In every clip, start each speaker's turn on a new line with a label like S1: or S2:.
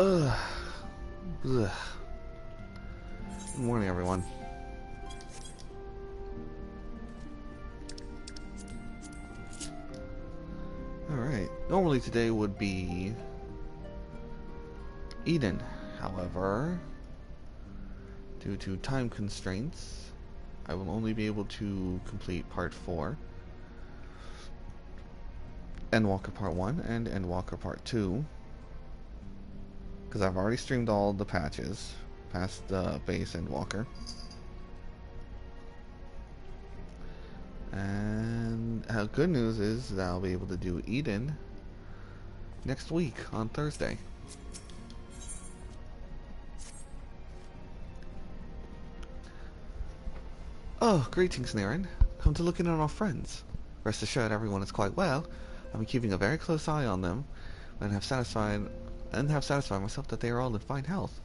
S1: Ugh. Ugh. Good morning, everyone. Alright. Normally today would be Eden. However, due to time constraints, I will only be able to complete Part 4, Endwalker Part 1, and Endwalker Part 2. Because I've already streamed all the patches past the base Endwalker. And good news is that I'll be able to do Eden next week on Thursday. Oh, greetings, Naren. Come to look in on our friends. Rest assured, everyone is quite well. I've been keeping a very close eye on them, and have satisfied myself that they are all in fine health.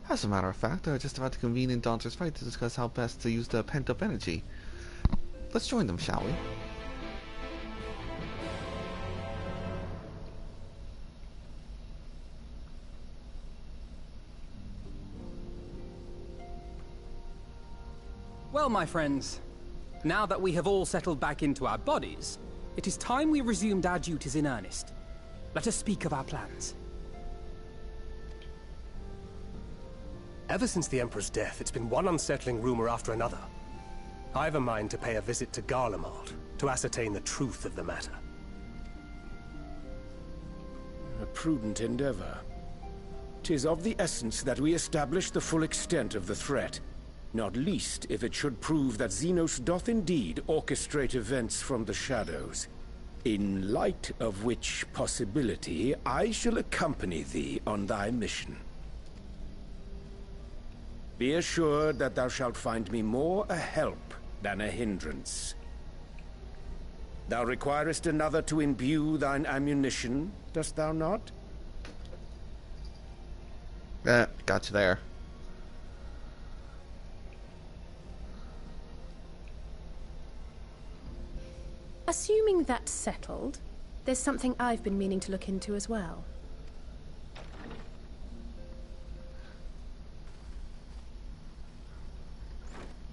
S1: As a matter of fact, they're just about to convene in Dawntrail's fight to discuss how best to use the pent-up energy. Let's join them, shall we?
S2: Well, my friends, now that we have all settled back into our bodies, it is time we resumed our duties in earnest. Let us speak of our plans.
S3: Ever since the Emperor's death, it's been one unsettling rumor after another. I've a mind to pay a visit to Garlemald, to ascertain the truth of the matter.
S4: A prudent endeavor. 'Tis of the essence that we establish the full extent of the threat, not least if it should prove that Xenos doth indeed orchestrate events from the shadows. In light of which possibility, I shall accompany thee on thy mission. Be assured that thou shalt find me more a help than a hindrance. Thou requirest another to imbue thine ammunition, dost thou not?
S1: Got you there.
S5: Assuming that's settled, there's something I've been meaning to look into as well.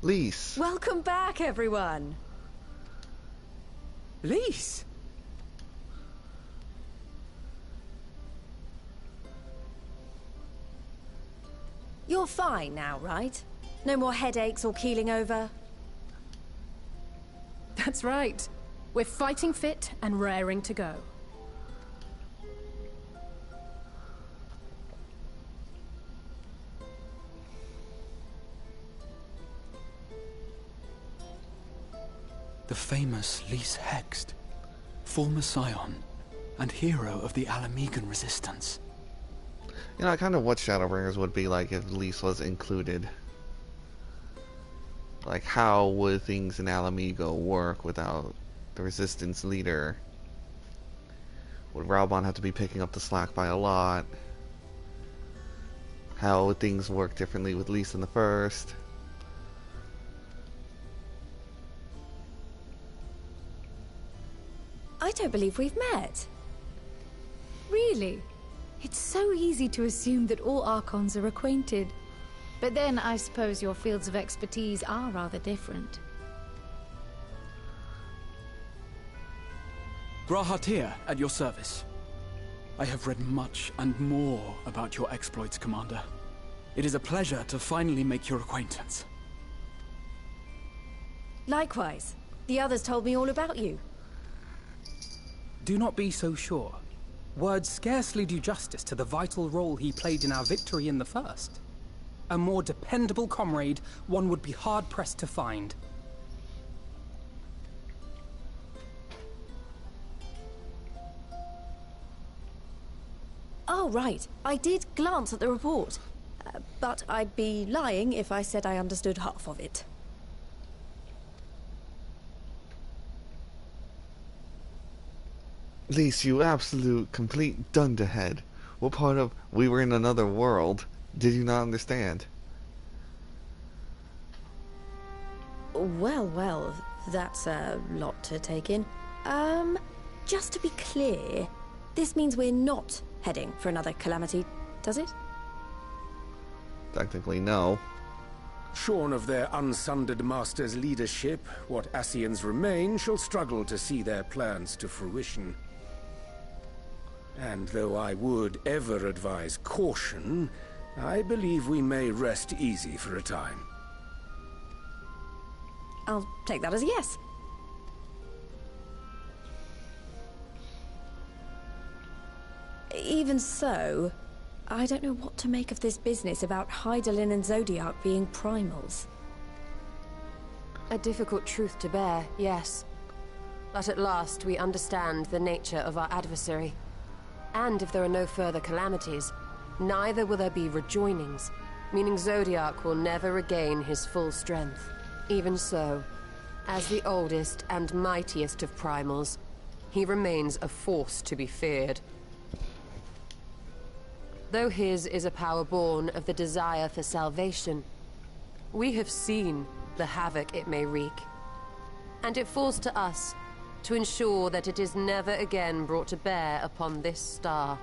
S1: Lise.
S6: Welcome back, everyone.
S2: Lise!
S6: You're fine now, right? No more headaches or keeling over?
S5: That's right. We're fighting fit and raring to go.
S7: The famous Lise Hext, former scion and hero of the Allagan resistance.
S1: You know, I kind of what Shadowbringers would be like if Lise was included. Like, how would things in Alamigo work without the resistance leader? Would Raubon have to be picking up the slack by a lot? How would things work differently with Lise in the first?
S6: I don't believe we've met.
S8: Really? It's so easy to assume that all Archons are acquainted. But then I suppose your fields of expertise are rather different.
S7: Grahatir, at your service. I have read much and more about your exploits, Commander. It is a pleasure to finally make your acquaintance.
S6: Likewise. The others told me all about you.
S2: Do not be so sure. Words scarcely do justice to the vital role he played in our victory in the first. A more dependable comrade one would be hard-pressed to find.
S6: Oh, right. I did glance at the report. But I'd be lying if I said I understood half of it.
S1: Lise, you absolute, complete dunderhead. What part of "we were in another world" did you not understand?
S6: Well, that's a lot to take in. Just to be clear, this means we're not heading for another calamity, does it?
S1: Technically, no.
S4: Shorn of their unsundered master's leadership, what Ascians remain shall struggle to see their plans to fruition. And though I would ever advise caution, I believe we may rest easy for a time.
S6: I'll take that as a yes. Even so, I don't know what to make of this business about Hydaelyn and Zodiac being primals.
S9: A difficult truth to bear, yes. But at last we understand the nature of our adversary. And if there are no further calamities, neither will there be rejoinings, meaning Zodiac will never regain his full strength. Even so, as the oldest and mightiest of primals, he remains a force to be feared. Though his is a power born of the desire for salvation, we have seen the havoc it may wreak. And it falls to us to ensure that it is never again brought to bear upon this star.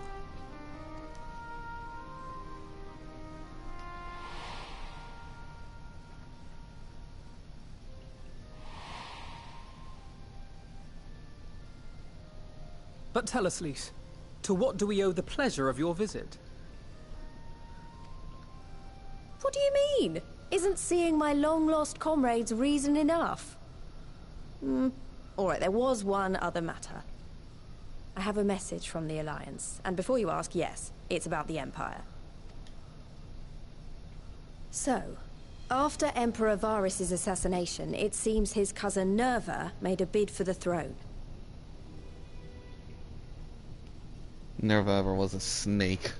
S2: But tell us, Lys, to what do we owe the pleasure of your visit?
S6: What do you mean? Isn't seeing my long-lost comrades reason enough? Alright, there was one other matter. I have a message from the Alliance, and before you ask, yes, it's about the Empire. So, after Emperor Varys' assassination, it seems his cousin Nerva made a bid for the throne.
S1: Nerva ever was a snake.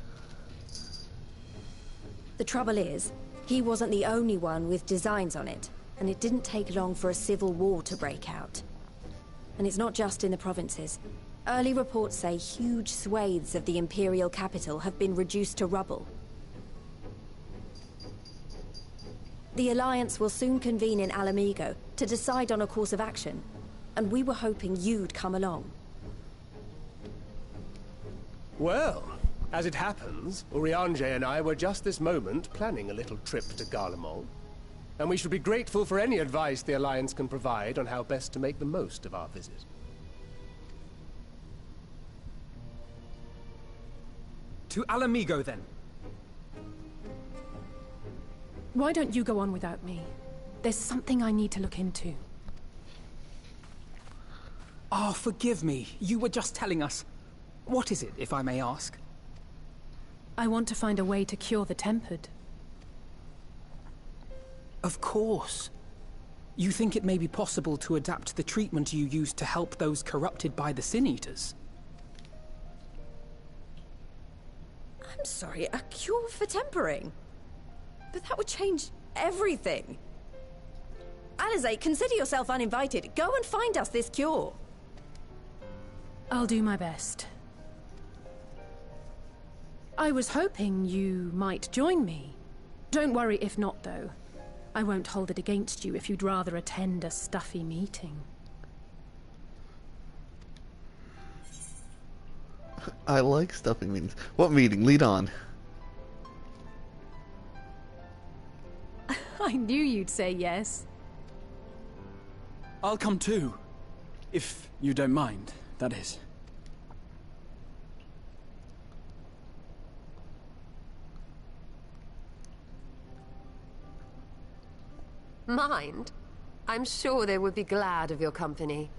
S6: The trouble is, he wasn't the only one with designs on it, and it didn't take long for a civil war to break out. And it's not just in the provinces. Early reports say huge swathes of the Imperial capital have been reduced to rubble. The Alliance will soon convene in Alamigo to decide on a course of action, and we were hoping you'd come along.
S3: Well, as it happens, Urianger and I were just this moment planning a little trip to Garlemald, and we should be grateful for any advice the Alliance can provide on how best to make the most of our visit.
S2: To Alamigo, then.
S5: Why don't you go on without me? There's something I need to look into.
S2: Oh, forgive me. You were just telling us. What is it, if I may ask?
S5: I want to find a way to cure the tempered.
S2: Of course. You think it may be possible to adapt the treatment you used to help those corrupted by the Sin Eaters?
S6: I'm sorry, a cure for tempering? But that would change everything. Alizé, consider yourself uninvited. Go and find us this cure.
S5: I'll do my best. I was hoping you might join me. Don't worry if not, though. I won't hold it against you if you'd rather attend a stuffy meeting.
S1: I like stuffy meetings. What meeting? Lead on.
S5: I knew you'd say yes.
S7: I'll come too. If you don't mind, that is.
S9: Mind? I'm sure they would be glad of your company.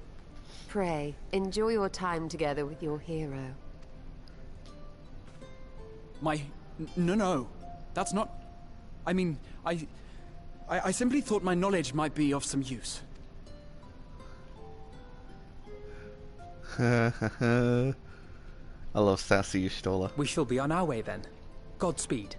S9: Pray, enjoy your time together with your hero.
S7: No. That's not... I mean, I simply thought my knowledge might be of some use.
S1: I love sassy Y'shtola.
S2: We shall be on our way then. Godspeed.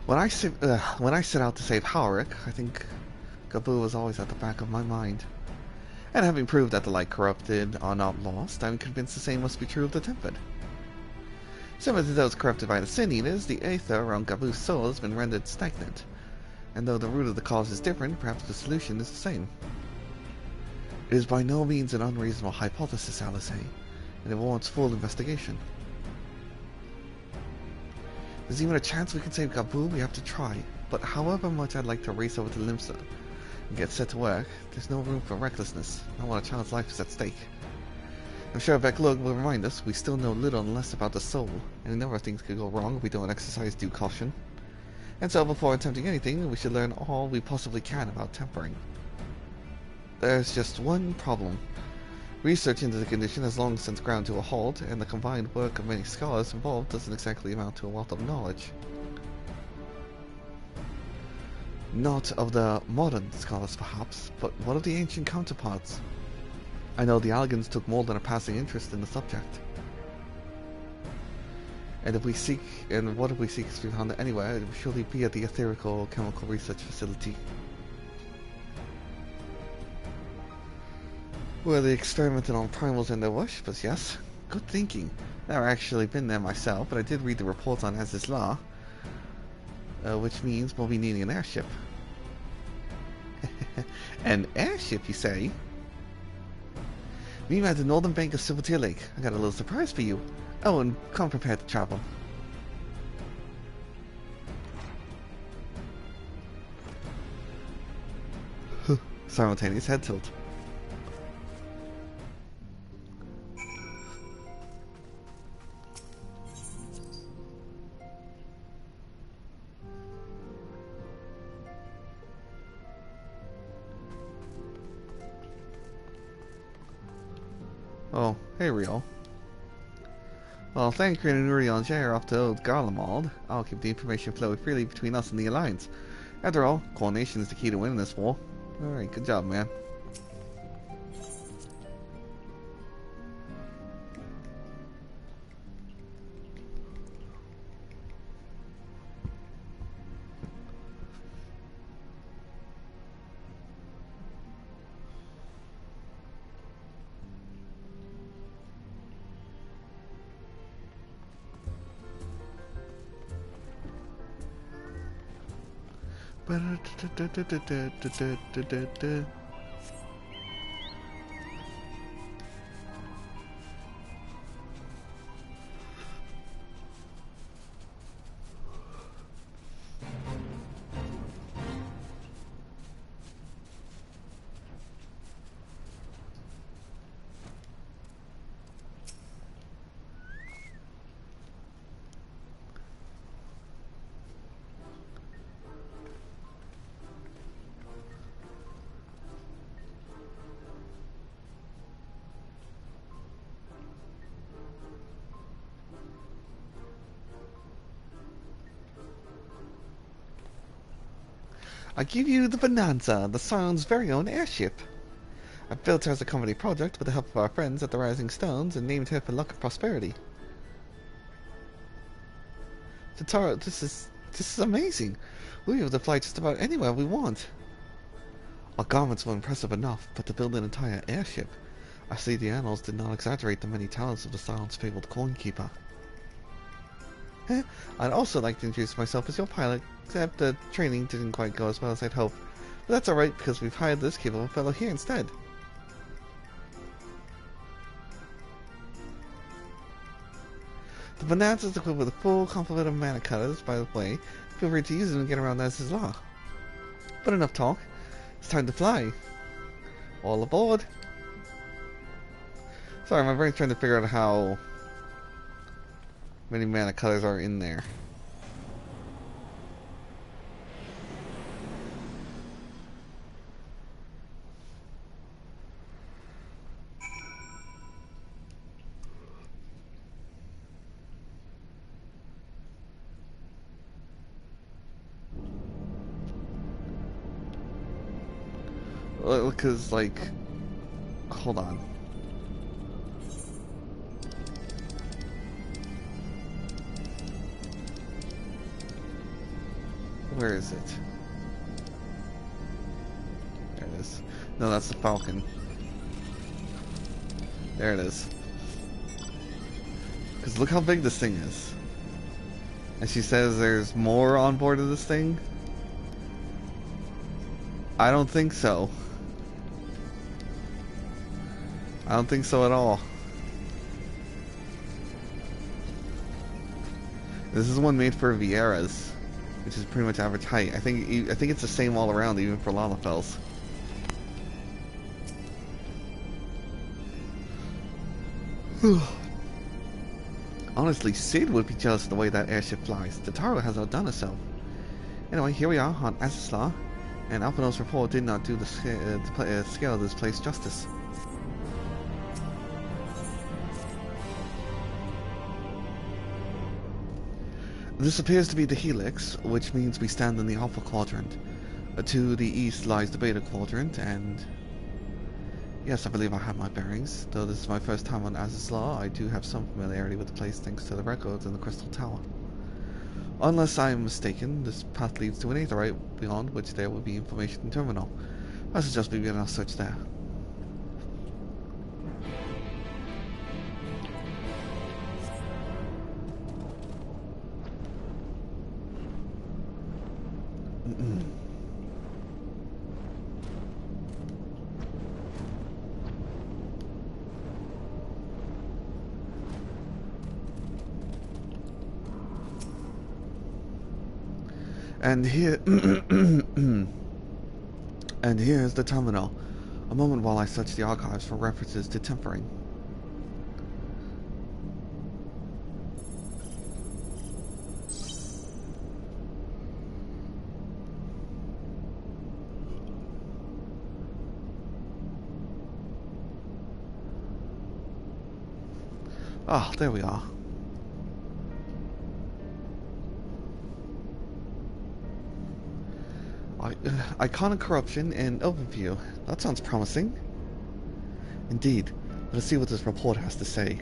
S1: When I set out to save Howrick, I think Gabu was always at the back of my mind. And having proved that the light corrupted are not lost, I'm convinced the same must be true of the tempered. Similar to those corrupted by the Sin Eaters, the aether around Gabu's soul has been rendered stagnant. And though the root of the cause is different, perhaps the solution is the same. It is by no means an unreasonable hypothesis, Alice, and it warrants full investigation. There's even a chance we can save Gabu, we have to try. But however much I'd like to race over to Limsa and get set to work, there's no room for recklessness, not when a child's life is at stake. I'm sure Veclug will remind us we still know little and less about the soul, and a number of things could go wrong if we don't exercise due caution. And so before attempting anything, we should learn all we possibly can about tempering. There's just one problem. Research into the condition has long since ground to a halt, and the combined work of many scholars involved doesn't exactly amount to a wealth of knowledge. Not of the modern scholars, perhaps, but what of the ancient counterparts? I know the Allagans took more than a passing interest in the subject. And what if we seek is found anywhere, it will surely be at the Etherical Chemical Research Facility. Where they experimented on primals and their worshippers, yes. Good thinking. Never actually been there myself, but I did read the reports on Az's Law. Which means we'll be needing an airship. An airship, you say? Meet me at the northern bank of Silvertear Lake. I got a little surprise for you. Oh, and come prepared to travel. Simultaneous head tilt. Oh, hey Rio. Well, thank you and Nuri and Jay are off to old Garlemald. I'll keep the information flowing freely between us and the Alliance. After all, coordination is the key to winning this war. Alright, good job, man. I give you the Bonanza, the Scion's very own airship. I built her as a company project with the help of our friends at the Rising Stones and named her for luck and prosperity. Tatara, this is amazing. We'll be able to fly just about anywhere we want. Our garments were impressive enough, but to build an entire airship, I see the annals did not exaggerate the many talents of the Scion's fabled coinkeeper. I'd also like to introduce myself as your pilot, except the training didn't quite go as well as I'd hoped. But that's alright, because we've hired this capable fellow here instead. The Bonanza is equipped with a full complement of mana cutters, by the way. Feel free to use them and get around Az's Law. But enough talk. It's time to fly. All aboard. Sorry, my brain's trying to figure out how many mana cutters are in there. Because, like, hold on. Where is it? There it is. No, that's the Falcon. There it is. Because look how big this thing is. And she says there's more on board of this thing? I don't think so. I don't think so at all. This is one made for Vieira's, which is pretty much average height. I think it's the same all around, even for Lalafels. Honestly, Sid would be jealous of the way that airship flies. The Taro has outdone herself. Anyway, here we are on Azislaw, and Alpino's report did not do the scale of this place justice. This appears to be the helix, which means we stand in the Alpha Quadrant. To the east lies the Beta Quadrant, and yes, I believe I have my bearings. Though this is my first time on Azislaw, I do have some familiarity with the place thanks to the records in the Crystal Tower. Unless I am mistaken, this path leads to an aetherite, beyond which there will be information terminal. I suggest we begin our search there. And here, and here is the terminal. A moment while I search the archives for references to tempering. Ah, there we are. Iconic corruption and overview. That sounds promising. Indeed. Let's see what this report has to say.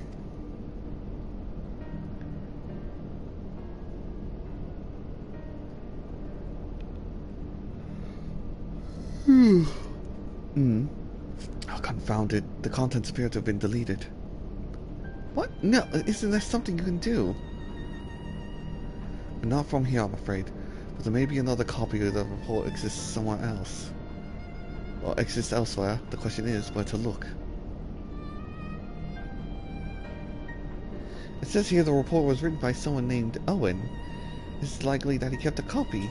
S1: Oh, confound it. The contents appear to have been deleted. What? No, isn't there something you can do? Not from here, I'm afraid. But there may be another copy of the report exists somewhere else. Or exists elsewhere. The question is where to look. It says here the report was written by someone named Owen. It's likely that he kept a copy.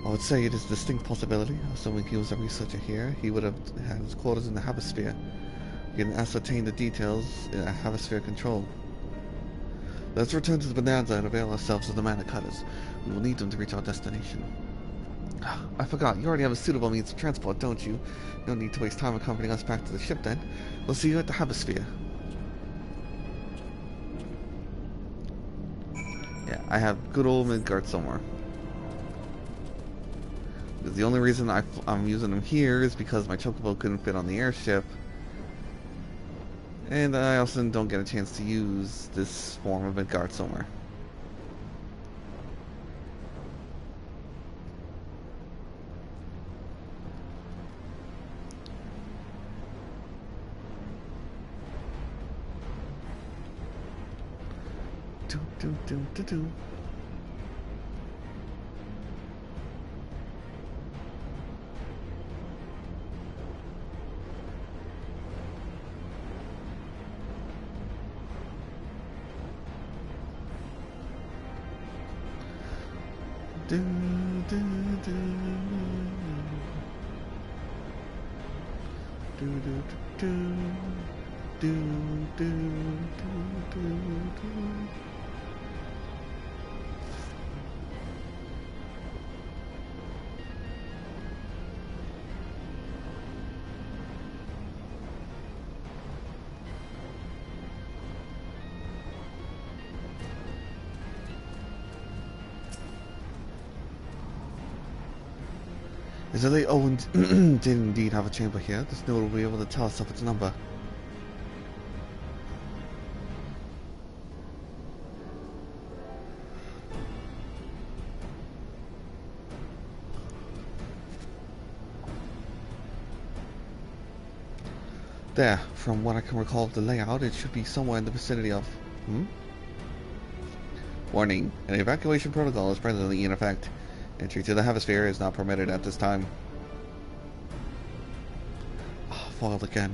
S1: I would say it is a distinct possibility. Assuming he was a researcher here, he would have had his quarters in the Hemisphere. We can ascertain the details in Hemisphere control. Let's return to the Bonanza and avail ourselves of the mana cutters. We will need them to reach our destination. I forgot, you already have a suitable means of transport, don't you? No need to waste time accompanying us back to the ship then. We'll see you at the Hemisphere. Yeah, I have good old Midgard somewhere. The only reason I'm using them here is because my chocobo couldn't fit on the airship. And I also don't get a chance to use this form of Midgard somewhere. Do do do do do. Do, do, do. Do, do, do, do, do, do, do. Is it that Owen did indeed have a chamber here? This note will be able to tell us of its number. There, from what I can recall of the layout, it should be somewhere in the vicinity of... Warning, an evacuation protocol is presently in effect. Entry to the hemisphere is not permitted at this time. Foiled again.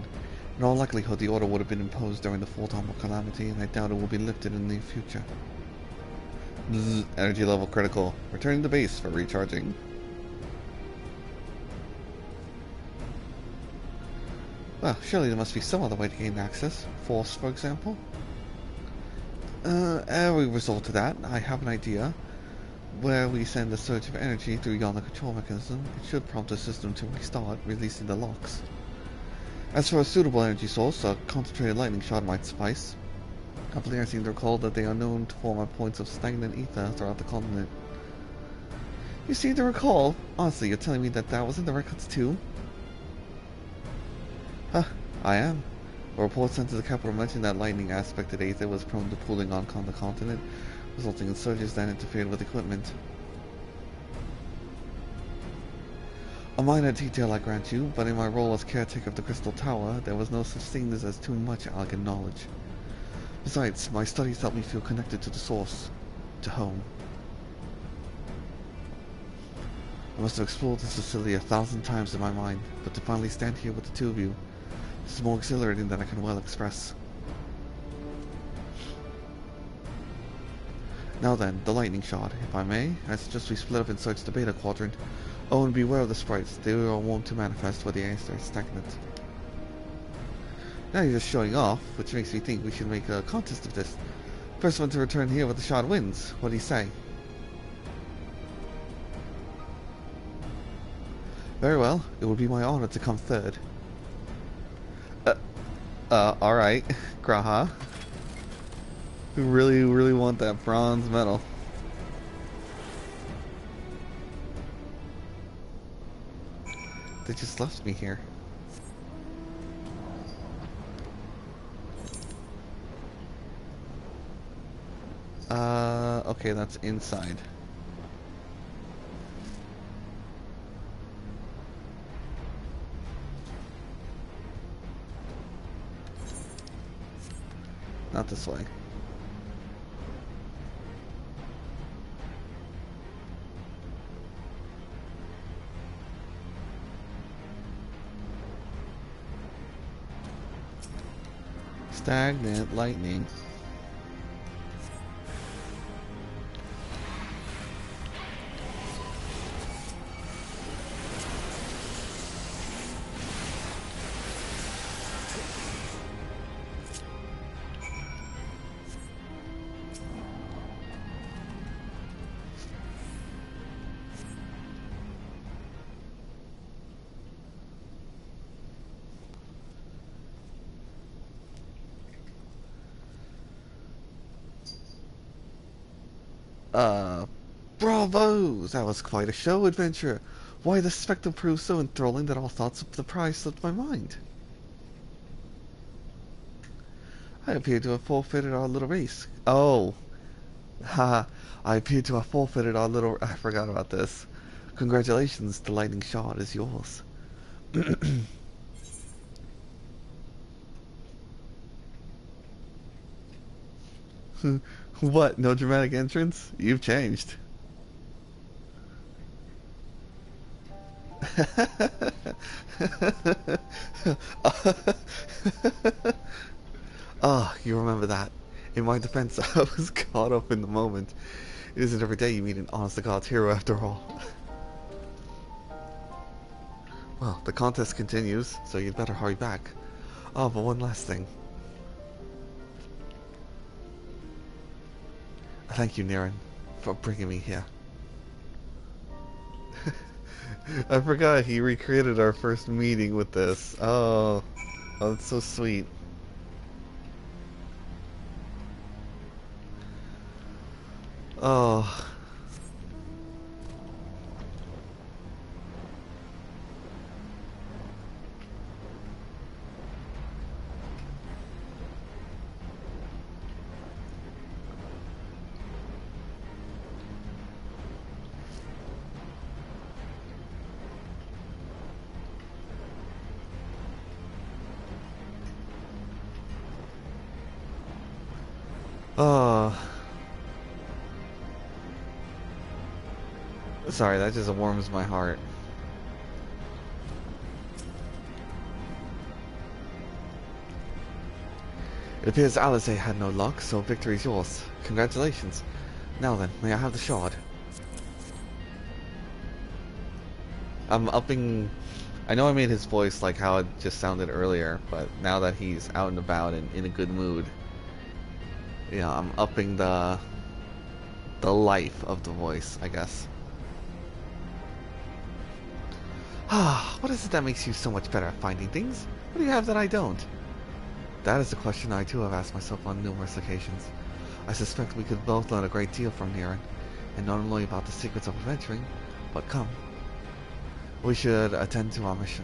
S1: In all likelihood, the order would have been imposed during the full-time calamity, and I doubt it will be lifted in the near future. Energy level critical. Returning to base for recharging. Well, surely there must be some other way to gain access. Force, for example. As a result of that, I have an idea. Where we send a surge of energy through yonder control mechanism, it should prompt the system to restart, releasing the locks. As for a suitable energy source, a concentrated lightning shot might suffice. I believe I seem to recall that they are known to form at points of stagnant aether throughout the continent. You seem to recall? Honestly, you're telling me that that was in the records too? Huh, I am. A report sent to the capital mentioned that lightning aspected aether was prone to pooling on the continent, resulting in surges that interfered with equipment. A minor detail, I grant you, but in my role as caretaker of the Crystal Tower, there was no such thing as too much Allagan knowledge. Besides, my studies helped me feel connected to the source, to home. I must have explored this facility 1,000 times in my mind, but to finally stand here with the two of you, this is more exhilarating than I can well express. Now then, the lightning shot, if I may. I suggest we split up and search the beta quadrant. Oh, and beware of the sprites. They are wont to manifest where the aether is stagnant. Now you're just showing off, which makes me think we should make a contest of this. First one to return here with a shot wins. What do you say? Very well. It will be my honor to come third. Alright. Graha. We really want that bronze medal. They just left me here. Okay, that's inside. Not this way. Stagnant lightning. Bravo! That was quite a show adventure. Why, the spectacle proved so enthralling that all thoughts of the prize slipped my mind. I appear to have forfeited our little race. Oh. Haha. I appear to have forfeited our little... I forgot about this. Congratulations, the lightning shot is yours. What? No dramatic entrance? You've changed. Ah, you remember that. In my defense, I was caught up in the moment. It isn't every day you meet an honest-to-God's hero after all. Well, the contest continues, so you'd better hurry back. Oh, but one last thing. Thank you, Niren, for bringing me here. I forgot he recreated our first meeting with this. Oh, that's so sweet. Oh. Oh. Sorry, that just warms my heart. It appears Alice had no luck, so victory's yours. Congratulations. Now then, may I have the shard? I'm upping... I know I made his voice like how it just sounded earlier, but now that he's out and about and in a good mood, yeah, I'm upping the life of the voice, I guess. Ah, what is it that makes you so much better at finding things? What do you have that I don't? That is a question I too have asked myself on numerous occasions. I suspect we could both learn a great deal from Niran, and not only about the secrets of adventuring, but come. We should attend to our mission.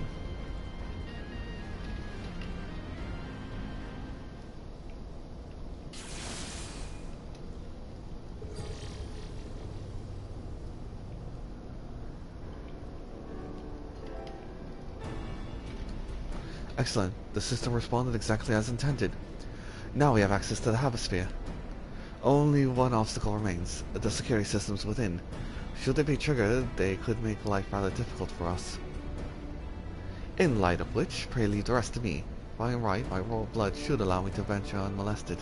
S1: Excellent. The system responded exactly as intended. Now we have access to the Havosphere. Only one obstacle remains, the security systems within. Should they be triggered, they could make life rather difficult for us. In light of which, pray leave the rest to me. By right, my royal blood should allow me to venture unmolested.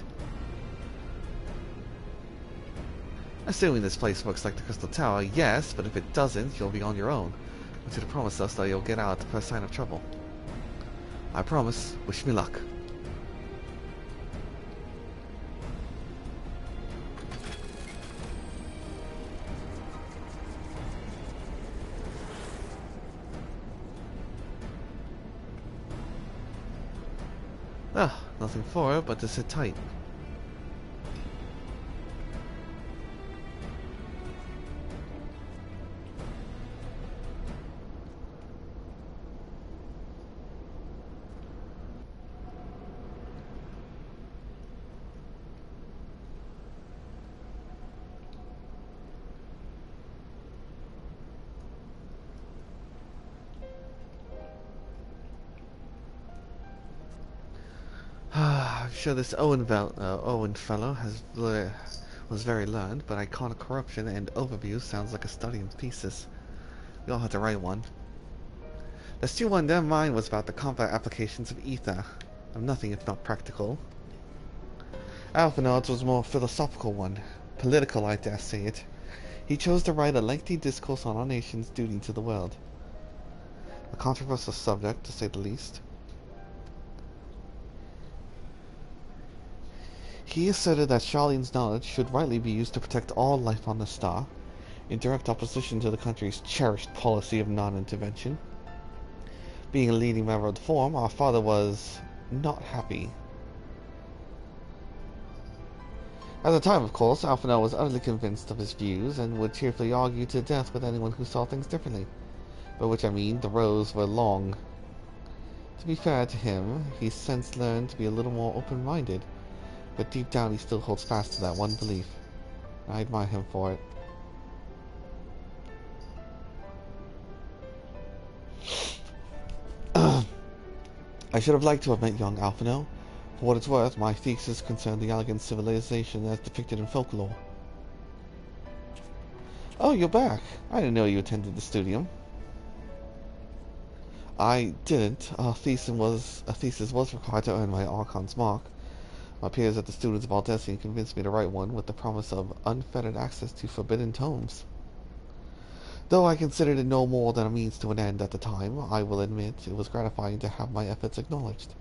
S1: Assuming this place works like the Crystal Tower, yes, but if it doesn't, you'll be on your own. I want you to promise us that you'll get out at the first sign of trouble. I promise. Wish me luck. Ah, nothing for it but to sit tight. I'm sure this Owen fellow was very learned, but iconic corruption and overview sounds like a study in pieces. We all had to write one. The stew one then mine was about the combat applications of aether. Of nothing if not practical. Alphanard's was a more philosophical one. Political, I dare say it. He chose to write a lengthy discourse on our nation's duty to the world. A controversial subject, to say the least. He asserted that Charlene's knowledge should rightly be used to protect all life on the star, in direct opposition to the country's cherished policy of non-intervention. Being a leading member of the Forum, our father was not happy. At the time, of course, Alphanel was utterly convinced of his views and would cheerfully argue to death with anyone who saw things differently. By which I mean, the rows were long. To be fair to him, he's since learned to be a little more open-minded. But deep down he still holds fast to that one belief. I admire him for it. I should have liked to have met young Alphino. For what it's worth, my thesis concerned the Allagan civilization as depicted in folklore. Oh, you're back. I didn't know you attended the studium. I didn't. A thesis was required to earn my Archon's mark. My peers at the Students of Aldessian convinced me to write one with the promise of unfettered access to forbidden tomes. Though I considered it no more than a means to an end at the time, I will admit it was gratifying to have my efforts acknowledged.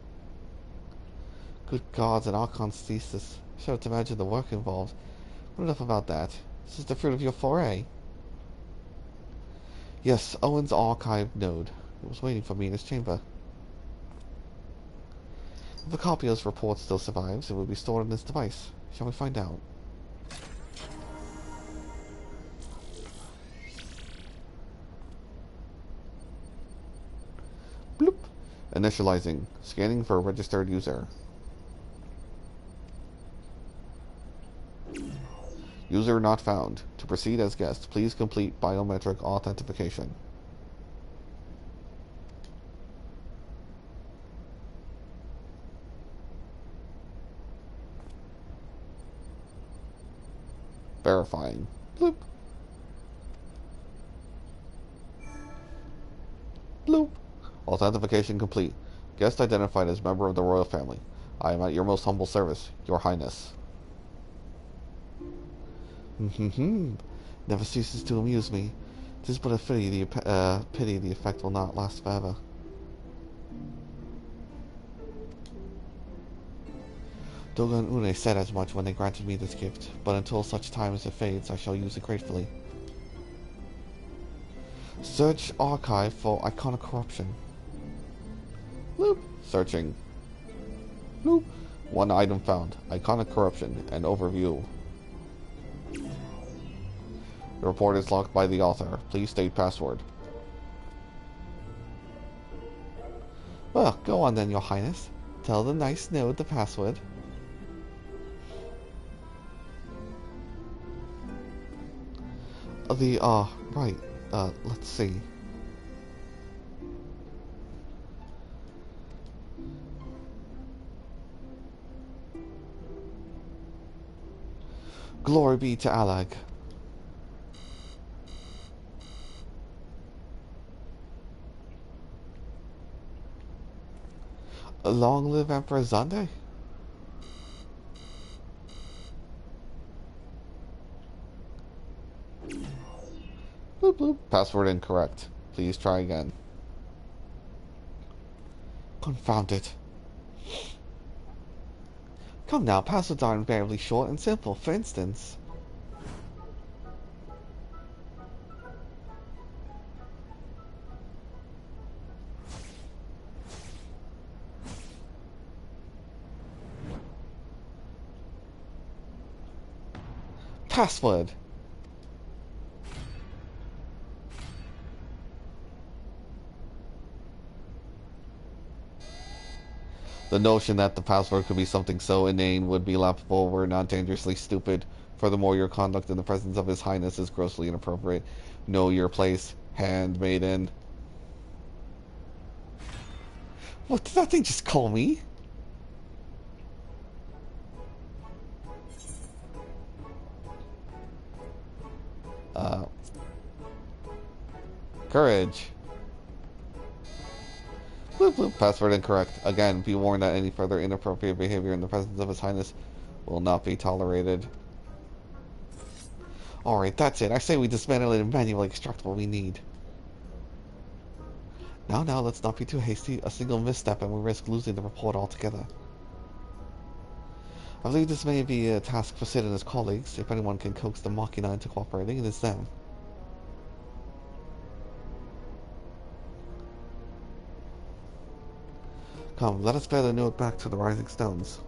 S1: Good gods, an Archon's thesis. Sure to imagine the work involved. But enough about that. This is the fruit of your foray. Yes, Owen's archive node. It was waiting for me in his chamber. If a copy of this report still survives, it will be stored in this device. Shall we find out? Bloop. Initializing. Scanning for a registered user. User not found. To proceed as guest, please complete biometric authentication. Verifying. Bloop. Bloop. Authentication complete. Guest identified as member of the royal family. I am at your most humble service, Your Highness. Never ceases to amuse me. It is but a pity the effect will not last forever. Dogon Une said as much when they granted me this gift, but until such time as it fades, I shall use it gratefully. Search archive for Eikon corruption. Bloop. Searching. Bloop. One item found. Iconic corruption. An overview. The report is locked by the author. Please state password. Well, go on then, Your Highness. Tell the nice node the password. Right. Let's see. Glory be to Allagan. Long live Emperor Zande. Bloop bloop. Password incorrect. Please try again. Confound it. Come now, passwords are invariably short and simple. For instance, password. The notion that the password could be something so inane would be laughable were not dangerously stupid. Furthermore, your conduct in the presence of His Highness is grossly inappropriate. Know your place, handmaiden. What did that thing just call me? Courage. Bloop bloop. Password incorrect. Again, be warned that any further inappropriate behavior in the presence of His Highness will not be tolerated. Alright, that's it. I say we dismantle it and manually extract what we need. Now, let's not be too hasty. A single misstep and we risk losing the report altogether. I believe this may be a task for Sid and his colleagues. If anyone can coax the Machina into cooperating, it is them. Come, let us bear the note back to the Rising Stones.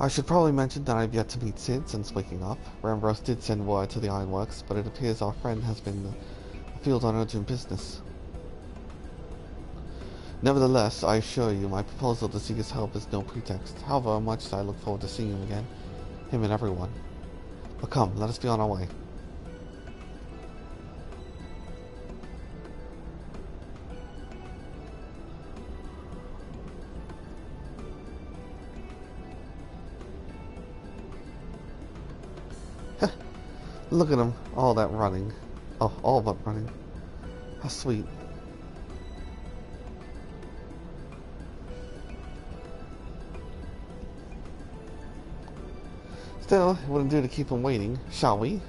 S1: I should probably mention that I've yet to meet Sid since waking up. Rambros did send word to the Ironworks, but it appears our friend has been afield on urgent business. Nevertheless, I assure you, my proposal to seek his help is no pretext. However much I look forward to seeing him again. Him and everyone. But come, let us be on our way. Look at him, all that running. Oh, all but running. How sweet. Still, it wouldn't do to keep him waiting, shall we?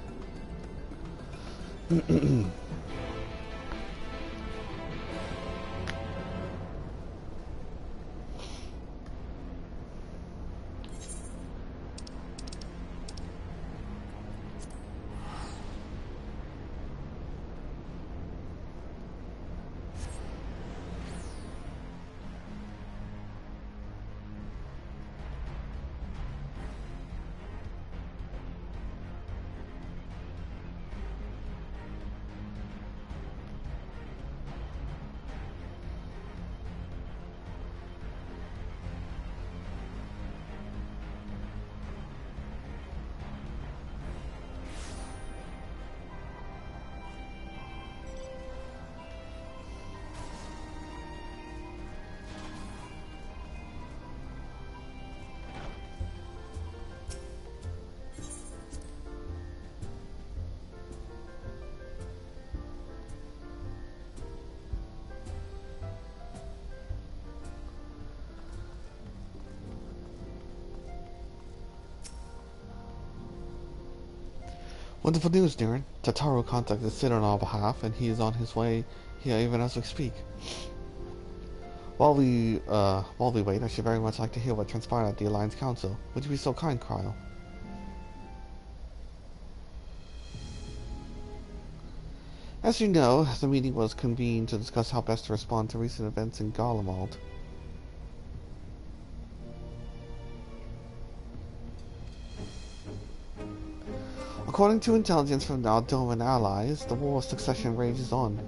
S1: Wonderful news, Niran. Tataru contacted Sid on our behalf, and he is on his way here even as we speak. While we wait, I should very much like to hear what transpired at the Alliance Council. Would you be so kind, Kyle? As you know, the meeting was convened to discuss how best to respond to recent events in Garlemald. According to intelligence from our Doman allies, the War of Succession rages on.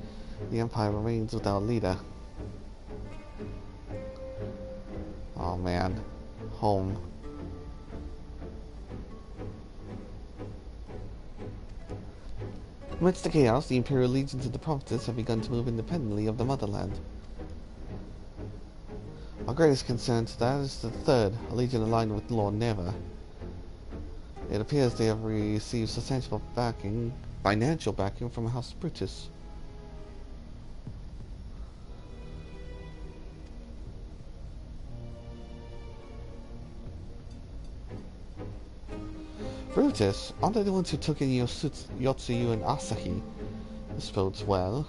S1: The Empire remains without leader. Oh man. Home. Amidst the chaos, the Imperial legions of the provinces have begun to move independently of the motherland. Our greatest concern to that is the Third, a legion aligned with Lord Neva. It appears they have received substantial backing, financial backing from House Brutus. Brutus? Aren't they the ones who took in Yotsuyu and Asahi? This bodes well.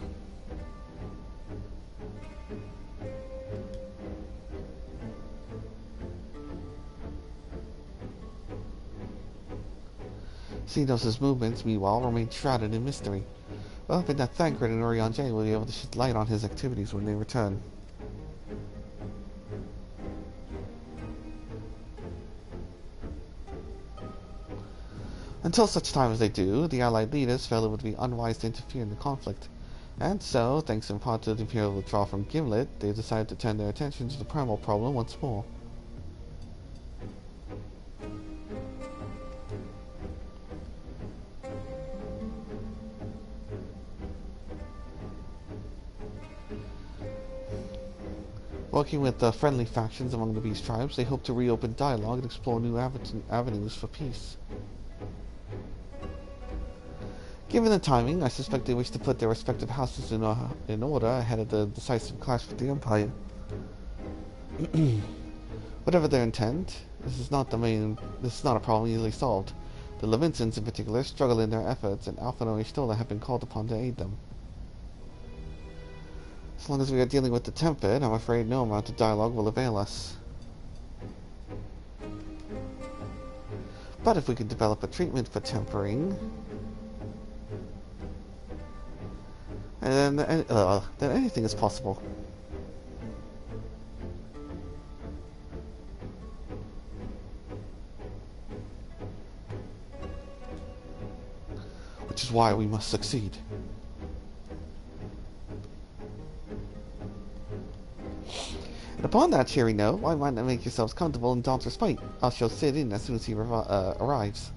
S1: Xenos' movements, meanwhile, remain shrouded in mystery. We're hoping that Thancred and Urianger will be able to shed light on his activities when they return. Until such time as they do, the Allied leaders felt it would be unwise to interfere in the conflict. And so, thanks in part to the Imperial withdrawal from Gimlet, they decided to turn their attention to the primal problem once more. Working with the friendly factions among the Beast tribes, they hope to reopen dialogue and explore new avenues for peace. Given the timing, I suspect they wish to put their respective houses in order ahead of the decisive clash with the Empire. Whatever their intent, this is not a problem easily solved. The Levinsons in particular struggle in their efforts, and Alpha and Stola have been called upon to aid them. As long as we are dealing with the Tempered, I'm afraid no amount of dialogue will avail us. But if we can develop a treatment for tempering, then anything is possible. Which is why we must succeed. And upon that cheery note, why might not make yourselves comfortable in Dawn's respite? I'll show Sid in as soon as he arrives.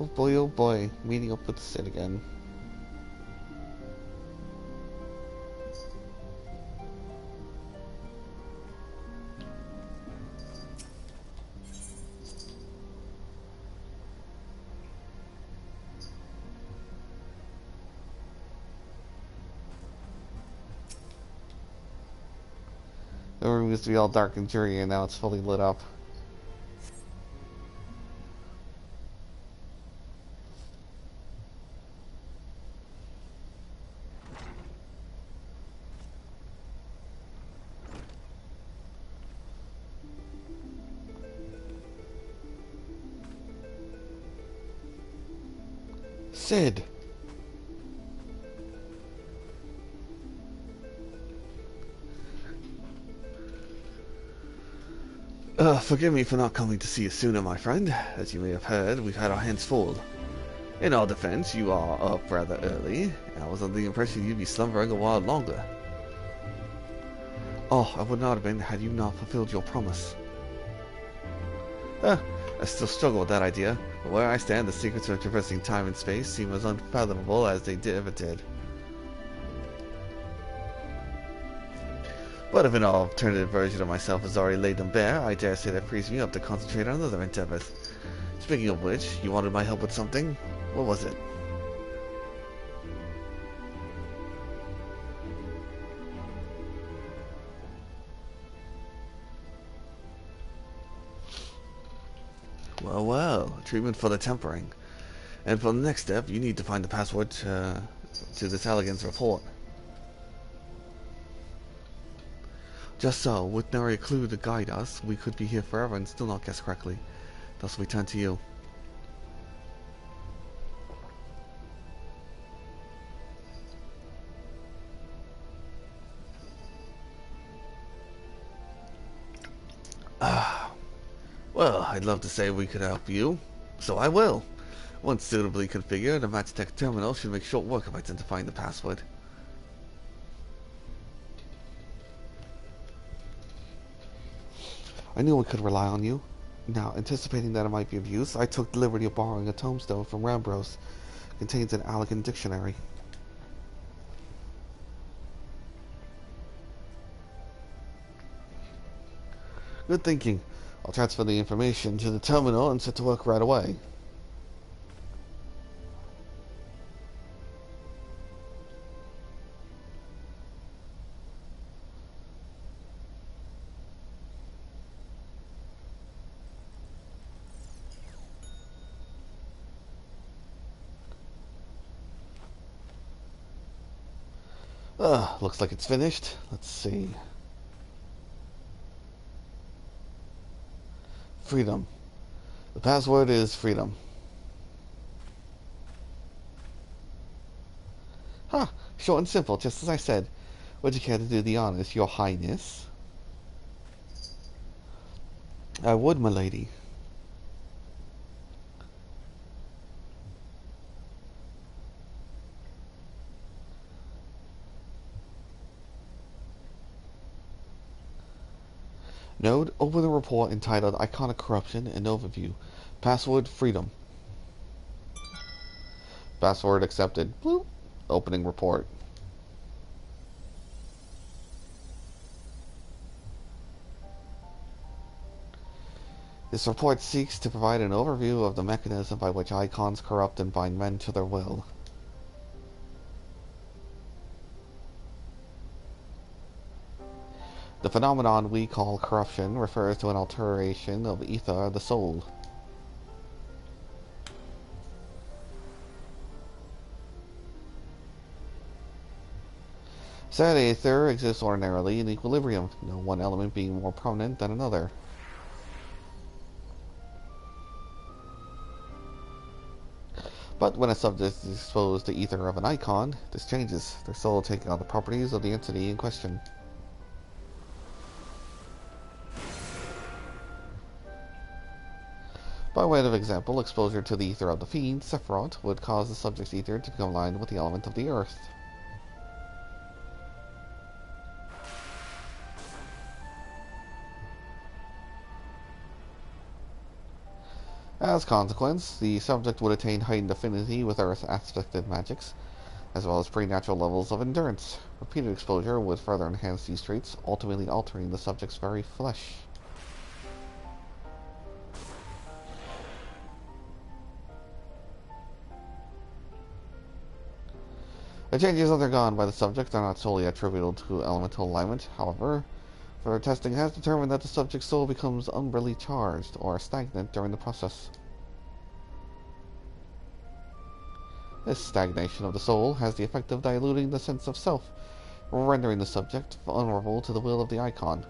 S1: Oh boy, meeting up with Sid again. The room used to be all dark and dreary, and now it's fully lit up. Sid! Forgive me for not coming to see you sooner, my friend. As you may have heard, we've had our hands full. In our defense, you are up rather early, and I was under the impression you'd be slumbering a while longer. Oh, I would not have been had you not fulfilled your promise. I still struggle with that idea, but where I stand, the secrets of traversing time and space seem as unfathomable as they ever did. But if an alternative version of myself has already laid them bare, I dare say that frees me up to concentrate on other endeavors. Speaking of which, you wanted my help with something? What was it? Well, well, treatment for the tempering. And for the next step, you need to find the password to this Allagan's report. Just so, with nary a clue to guide us, we could be here forever and still not guess correctly. Thus we turn to you. Well, I'd love to say we could help you, so I will. Once suitably configured, a Matchtech terminal should make short work of identifying the password. I knew we could rely on you. Now, anticipating that it might be of use, I took the liberty of borrowing a tombstone from Rambros. It contains an Allagan dictionary. Good thinking. I'll transfer the information to the terminal and set to work right away. Looks like it's finished. Let's see. Freedom. The password is freedom. Huh. Short and simple, just as I said. Would you care to do the honors, Your Highness? I would, my lady. Node, open the report entitled Iconic Corruption and Overview. Password, freedom. Password accepted. Bloop. Opening report. This report seeks to provide an overview of the mechanism by which Eikons corrupt and bind men to their will. The phenomenon we call corruption refers to an alteration of aether, the soul. Said aether exists ordinarily in equilibrium, no one element being more prominent than another. But when a subject is exposed to ether of an Eikon, this changes, their soul taking on the properties of the entity in question. By way of example, exposure to the ether of the fiend, Sephiroth, would cause the subject's ether to become aligned with the element of the earth. As a consequence, the subject would attain heightened affinity with earth-aspected magics, as well as preternatural levels of endurance. Repeated exposure would further enhance these traits, ultimately altering the subject's very flesh. The changes undergone by the subject are not solely attributable to elemental alignment. However, further testing has determined that the subject's soul becomes unreally charged or stagnant during the process. This stagnation of the soul has the effect of diluting the sense of self, rendering the subject vulnerable to the will of the Eikon,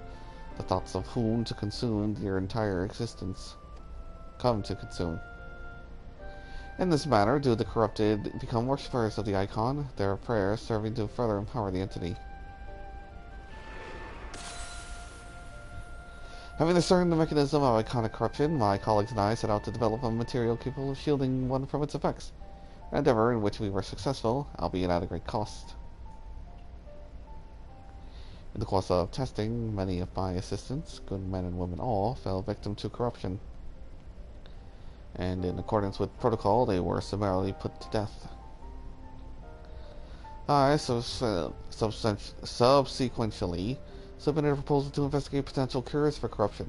S1: the thoughts of whom to consume their entire existence come to consume. In this manner, do the corrupted become worshippers of the Eikon, their prayers serving to further empower the entity. Having discerned the mechanism of iconic corruption, my colleagues and I set out to develop a material capable of shielding one from its effects, an endeavor in which we were successful, albeit at a great cost. In the course of testing, many of my assistants, good men and women all, fell victim to corruption, and in accordance with protocol, they were summarily put to death. I subsequently submitted a proposal to investigate potential cures for corruption,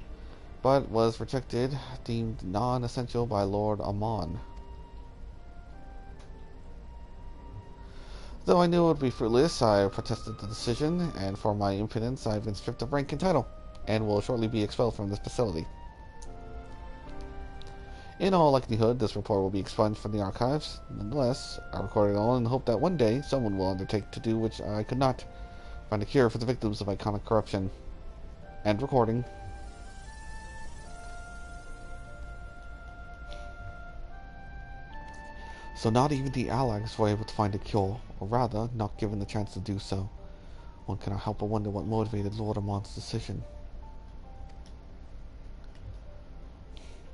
S1: but was rejected, deemed non-essential by Lord Amon. Though I knew it would be fruitless, I protested the decision, and for my impudence I've been stripped of rank and title, and will shortly be expelled from this facility. In all likelihood, this report will be expunged from the archives. Nonetheless, I recorded it all in the hope that one day someone will undertake to do which I could not, find a cure for the victims of iconic corruption. End recording. So not even the Allagans were able to find a cure, or rather, not given the chance to do so. One cannot help but wonder what motivated Lord Amon's decision.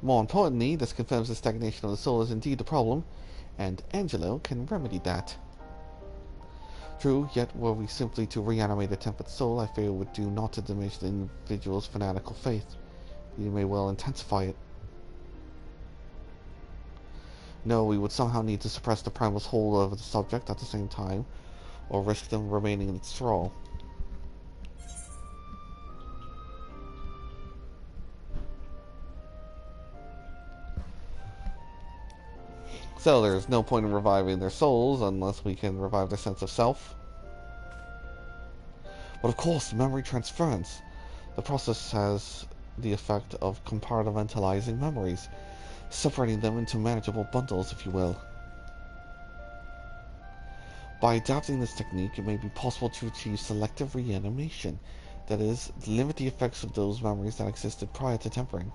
S1: More importantly, this confirms the stagnation of the soul is indeed the problem, and Angelo can remedy that. True, yet were we simply to reanimate a tempered soul, I fear it would do naught to diminish the individual's fanatical faith. You may well intensify it. No, we would somehow need to suppress the primal's hold over the subject at the same time, or risk them remaining in its thrall. So there's no point in reviving their souls unless we can revive their sense of self. But of course, memory transference. The process has the effect of compartmentalizing memories, separating them into manageable bundles, if you will. By adapting this technique, it may be possible to achieve selective reanimation, that is, limit the effects of those memories that existed prior to tempering.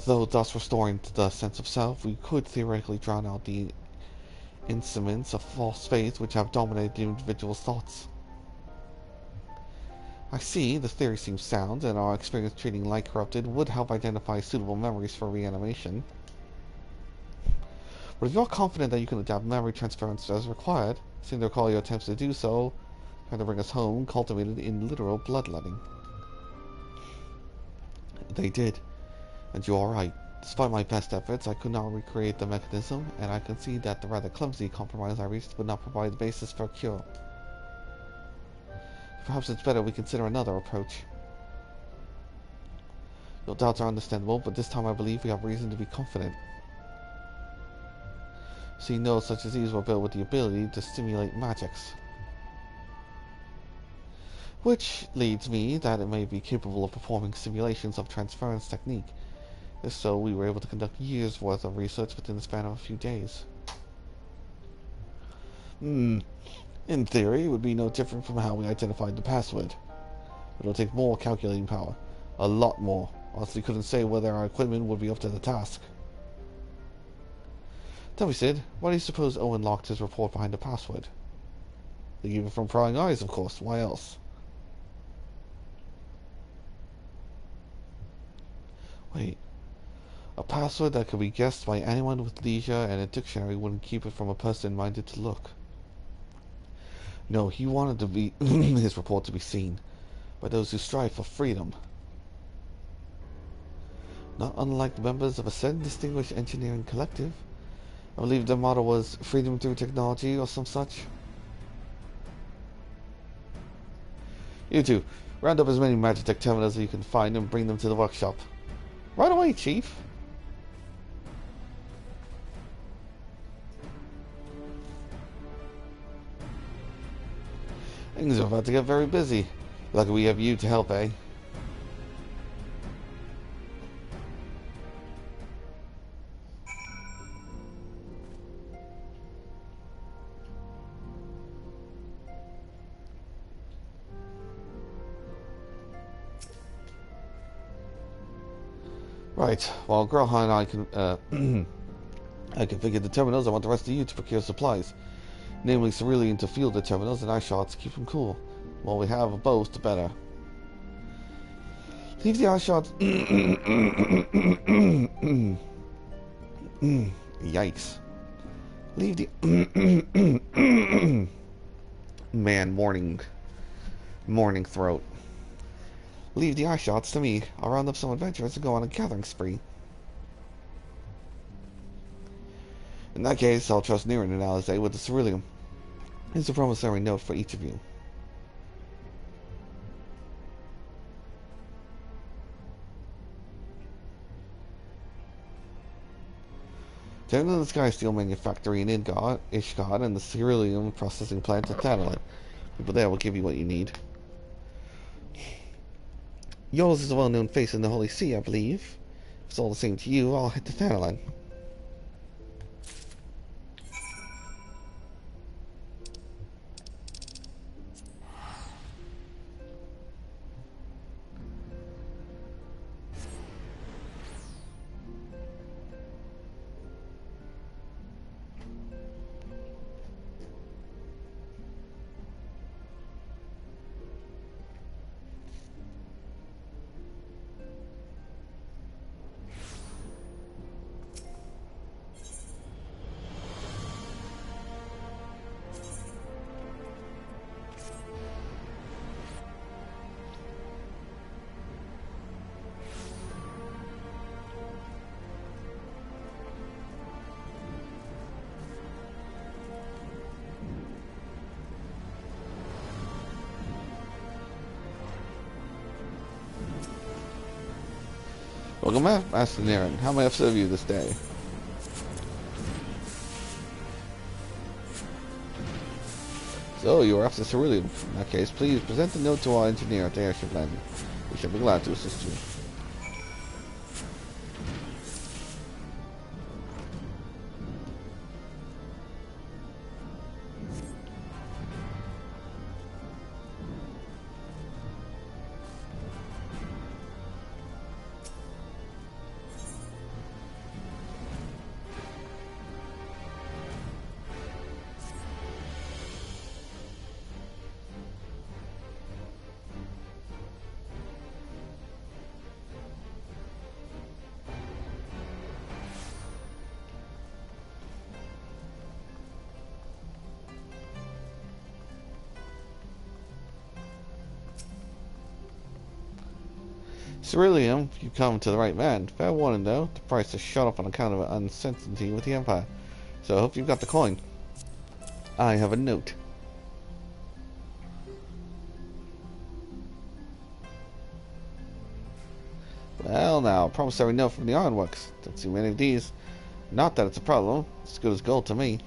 S1: Though thus restoring the sense of self, we could theoretically drown out the instruments of false faith which have dominated the individual's thoughts. I see, the theory seems sound, and our experience treating light corrupted would help identify suitable memories for reanimation. But if you're confident that you can adapt memory transference as required, seem to recall your attempts to do so, trying to bring us home, cultivated in literal bloodletting. They did. And you are right. Despite my best efforts, I could not recreate the mechanism, and I concede that the rather clumsy compromise I reached would not provide the basis for a cure. Perhaps it's better we consider another approach. Your doubts are understandable, but this time I believe we have reason to be confident. See, nodes such as these were built with the ability to stimulate magics. Which leads me that it may be capable of performing simulations of transference technique. If so, we were able to conduct years' worth of research within the span of a few days. In theory, it would be no different from how we identified the password. It'll take more calculating power. A lot more. Honestly, couldn't say whether our equipment would be up to the task. Tell me, Sid, why do you suppose Owen locked his report behind the password? They gave it from prying eyes, of course. Why else? Wait. A password that could be guessed by anyone with leisure and a dictionary wouldn't keep it from a person minded to look. No, he wanted to be his report to be seen by those who strive for freedom. Not unlike members of a certain distinguished engineering collective. I believe their motto was freedom through technology or some such. You two, round up as many Magitech terminals as you can find and bring them to the workshop. Right away, Chief. Things are about to get very busy. Lucky we have you to help, eh? Right, while Grohan and I can, I configured the terminals, I want the rest of you to procure supplies. Namely, cerulean to fuel the terminals and ice shots to keep them cool. The more we have of both, the better. Leave the ice shots... Yikes. Leave the... Man, morning throat. Leave the ice shots to me. I'll round up some adventurers and go on a gathering spree. In that case, I'll trust Niran and Alizé with the cerulean. Here's a promissory note for each of you. Down in the Sky Steel Manufactory in Ishgard and the Cerulean Processing Plant at Satellite. People there will give you what you need. Yours is a well-known face in the Holy See, I believe. If it's all the same to you, I'll head to Thanalan. Welcome back, Master Naren. How may I serve you this day? So, you are after Cerulean. In that case, please present the note to our engineer at the airship landing. We shall be glad to assist you. Cerulean, you come to the right man. Fair warning though, the price has shot up on account of uncertainty with the Empire. So I hope you've got the coin. I have a note. Well now, promissory note from the Ironworks. Don't see many of these. Not that it's a problem. It's as good as gold to me.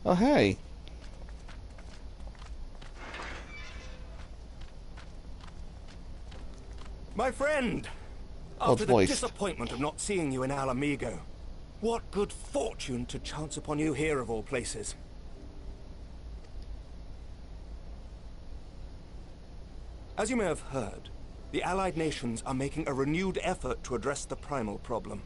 S1: Oh, hey.
S10: My friend! After the disappointment of not seeing you in Alamigo, what good fortune to chance upon you here of all places. As you may have heard, the Allied nations are making a renewed effort to address the primal problem.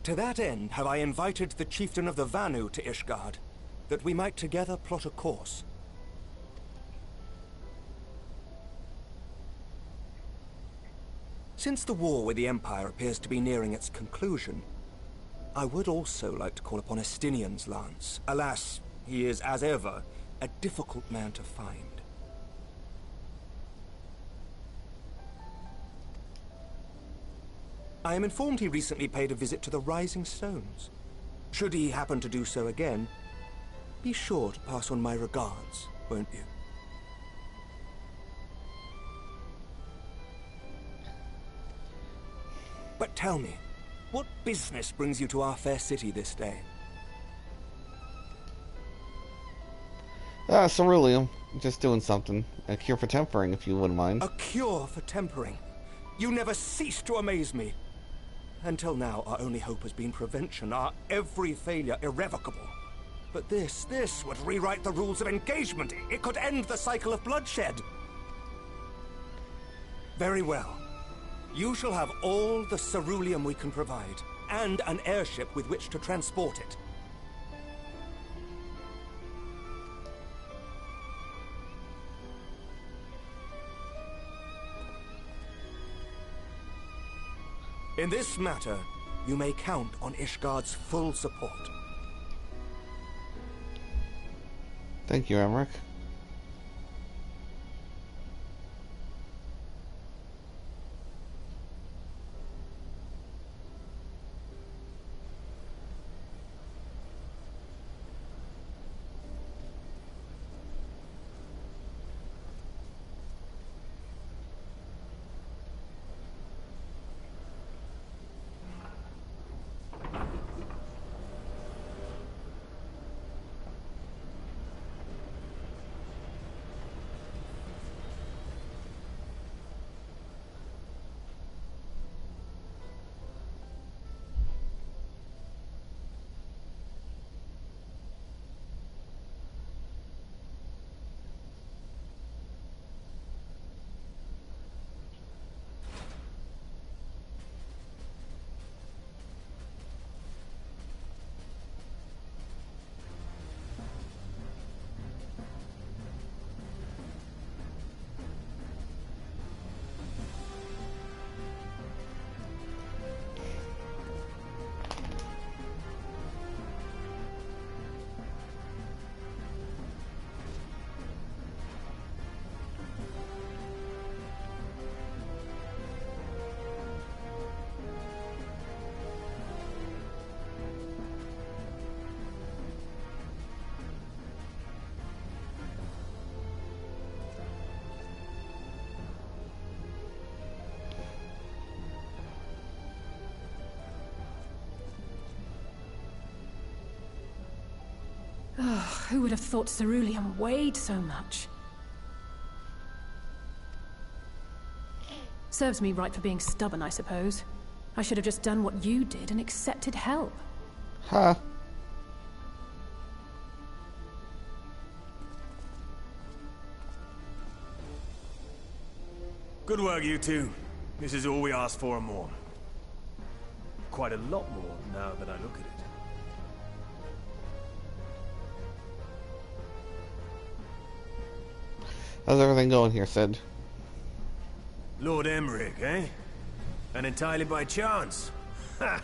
S10: To that end, have I invited the chieftain of the Vanu to Ishgard, that we might together plot a course. Since the war with the Empire appears to be nearing its conclusion, I would also like to call upon Estinian's lance. Alas, he is, as ever, a difficult man to find. I am informed he recently paid a visit to the Rising Stones. Should he happen to do so again, be sure to pass on my regards, won't you? But tell me, what business brings you to our fair city this day?
S1: Cerulean. Just doing something. A cure for tempering, if you wouldn't mind.
S10: A cure for tempering? You never cease to amaze me. Until now, our only hope has been prevention, our every failure irrevocable. But this would rewrite the rules of engagement. It could end the cycle of bloodshed. Very well. You shall have all the ceruleum we can provide, and an airship with which to transport it. In this matter, you may count on Ishgard's full support.
S1: Thank you, Emmerich.
S5: Oh, who would have thought cerulean weighed so much? Serves me right for being stubborn, I suppose. I should have just done what you did and accepted help.
S1: Huh.
S11: Good work, you two. This is all we asked for and more. Quite a lot more now that I look at it.
S1: How's everything going here, Sid?
S11: Lord Emmerich, eh? And entirely by chance. Ha!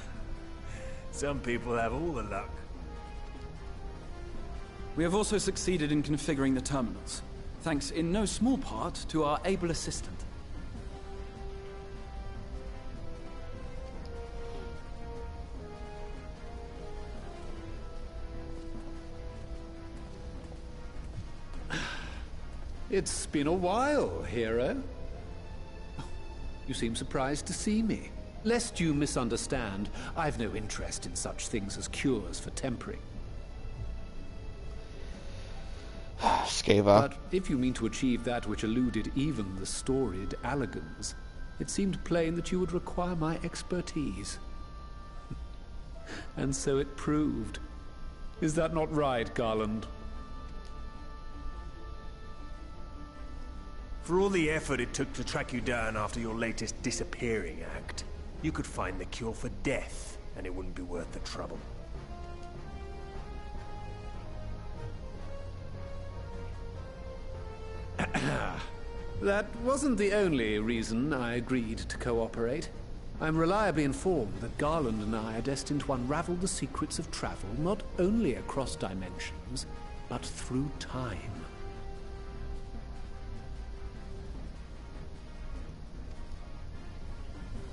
S11: Some people have all the luck.
S7: We have also succeeded in configuring the terminals, thanks in no small part to our able assistant.
S12: It's been a while, hero. You seem surprised to see me. Lest you misunderstand, I've no interest in such things as cures for tempering.
S1: Skava.
S12: But if you mean to achieve that which eluded even the storied Allagans, it seemed plain that you would require my expertise. And so it proved. Is that not right, Garland?
S11: For all the effort it took to track you down after your latest disappearing act, you could find the cure for death, and it wouldn't be worth the trouble.
S12: That wasn't the only reason I agreed to cooperate. I'm reliably informed that Garland and I are destined to unravel the secrets of travel not only across dimensions, but through time.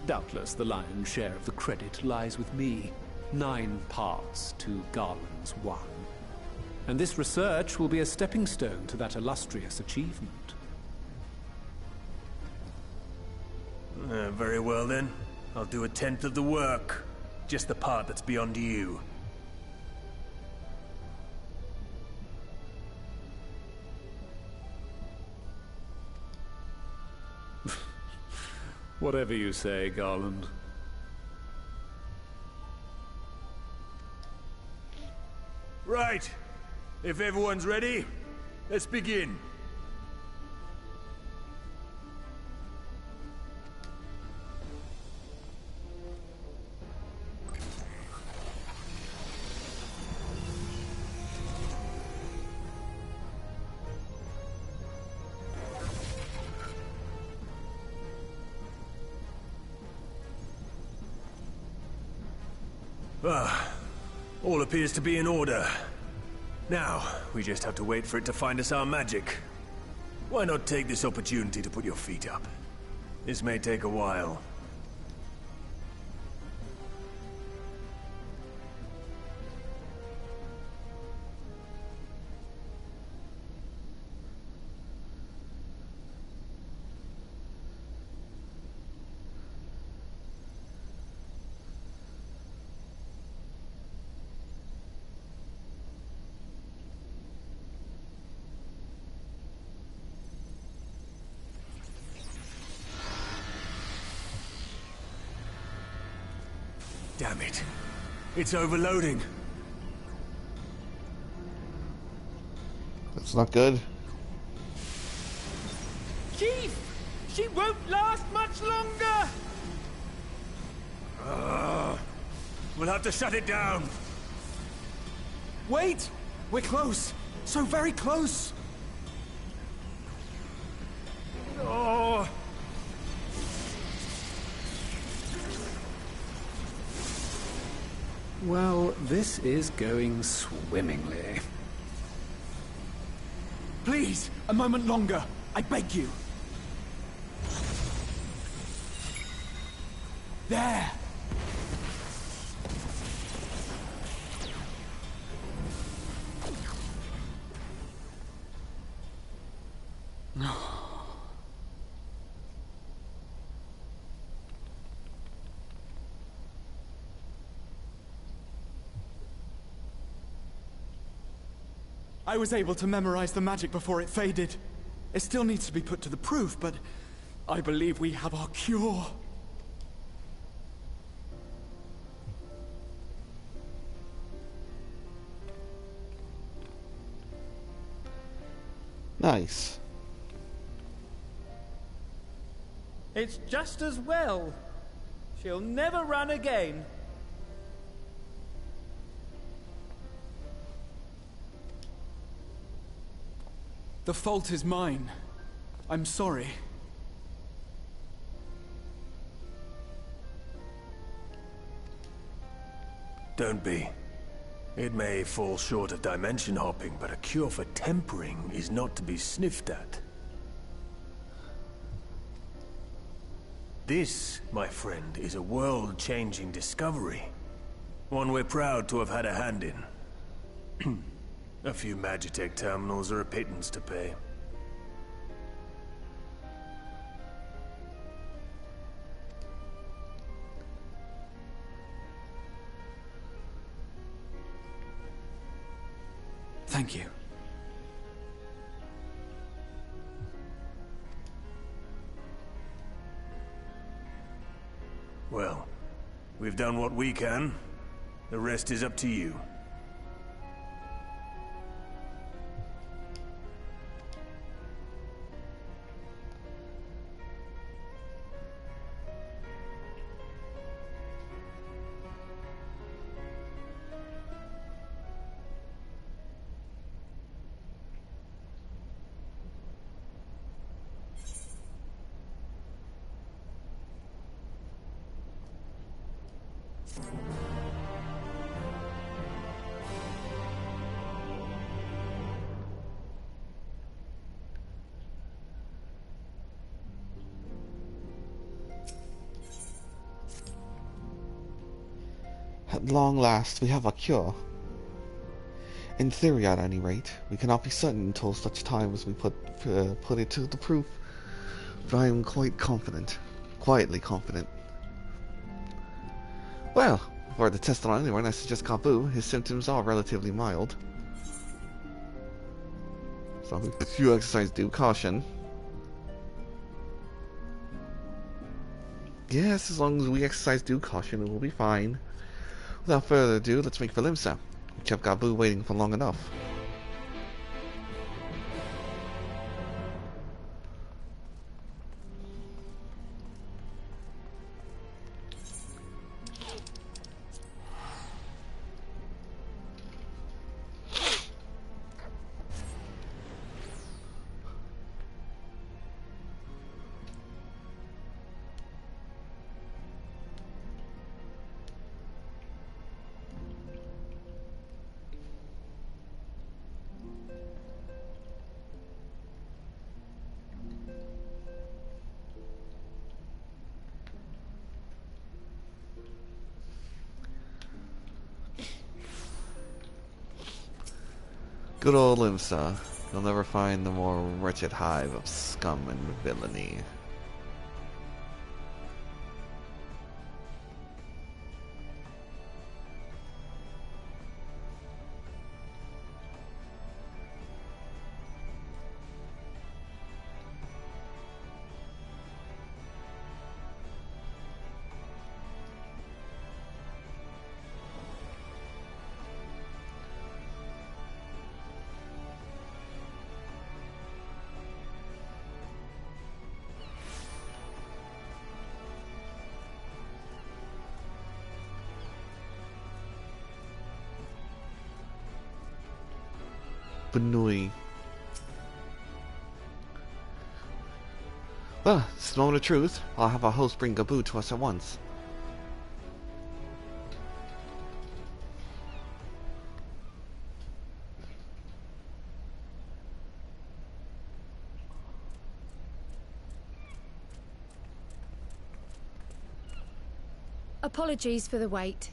S12: Doubtless the lion's share of the credit lies with me. 9 parts to Garland's 1. And this research will be a stepping stone to that illustrious achievement.
S11: Very well then. I'll do 1/10 of the work. Just the part that's beyond you.
S12: Whatever you say, Garland.
S11: Right. If everyone's ready, let's begin. All appears to be in order. Now, we just have to wait for it to find us our magic. Why not take this opportunity to put your feet up? This may take a while. Damn it. It's overloading.
S1: That's not good.
S13: Chief! She won't last much longer!
S11: We'll have to shut it down.
S7: Wait! We're close! So very close!
S11: Oh!
S12: Well, this is going swimmingly.
S7: Please, a moment longer. I beg you. There! I was able to memorize the magic before it faded. It still needs to be put to the proof, but I believe we have our cure.
S1: Nice.
S13: It's just as well. She'll never run again.
S7: The fault is mine. I'm sorry.
S11: Don't be. It may fall short of dimension hopping, but a cure for tempering is not to be sniffed at. This, my friend, is a world-changing discovery. One we're proud to have had a hand in. A few Magitech terminals are a pittance to pay.
S7: Thank you.
S11: Well, we've done what we can. The rest is up to you.
S1: At long last, we have a cure. In theory, at any rate. We cannot be certain until such time as we put it to the proof. But I am quite confident. Quietly confident. Well, for the test on anyone, I suggest Kabu. His symptoms are relatively mild. So if you exercise due caution. Yes, as long as we exercise due caution, it will be fine. Without further ado, let's make for Limsa. We kept Gabu waiting for long enough. Good old Limsa. You'll never find the more wretched hive of scum and villainy. Benui. Well, it's the moment of truth. I'll have our host bring Gabu to us at once.
S8: Apologies for the wait.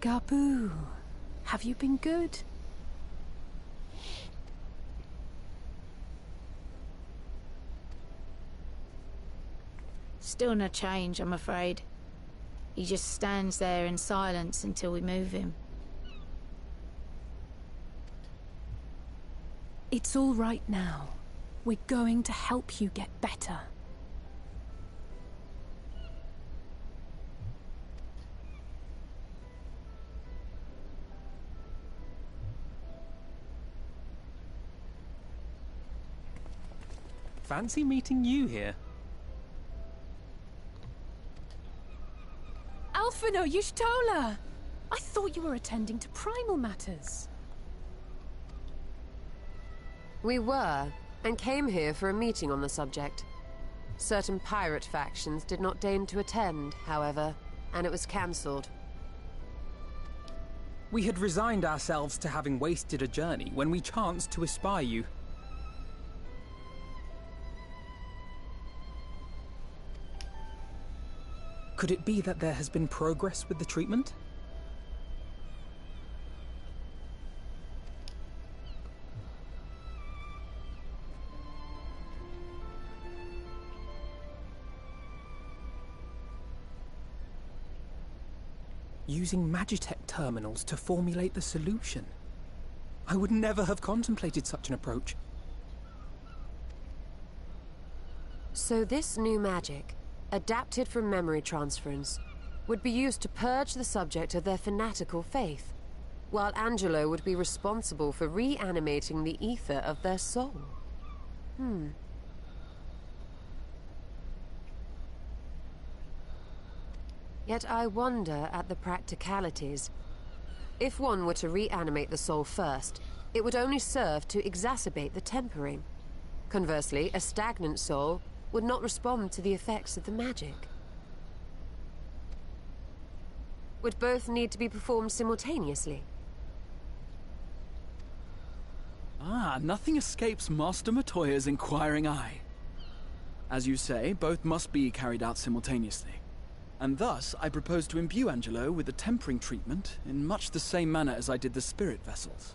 S5: Gabu, have you been good?
S8: Still no change, I'm afraid. He just stands there in silence until we move him.
S5: It's all right now. We're going to help you get better.
S2: Fancy meeting you here.
S5: Alphino Y'shtola! I thought you were attending to primal matters.
S9: We were, and came here for a meeting on the subject. Certain pirate factions did not deign to attend, however, and it was cancelled.
S2: We had resigned ourselves to having wasted a journey when we chanced to espy you. Could it be that there has been progress with the treatment? Using Magitech terminals to formulate the solution. I would never have contemplated such an approach.
S9: So this new magic, adapted from memory transference, would be used to purge the subject of their fanatical faith, while Angelo would be responsible for reanimating the ether of their soul. Yet I wonder at the practicalities. If one were to reanimate the soul first, it would only serve to exacerbate the tempering. Conversely, a stagnant soul would not respond to the effects of the magic. Would both need to be performed simultaneously?
S7: Nothing escapes Master Matoya's inquiring eye. As you say, both must be carried out simultaneously. And thus, I propose to imbue Angelo with the tempering treatment in much the same manner as I did the spirit vessels.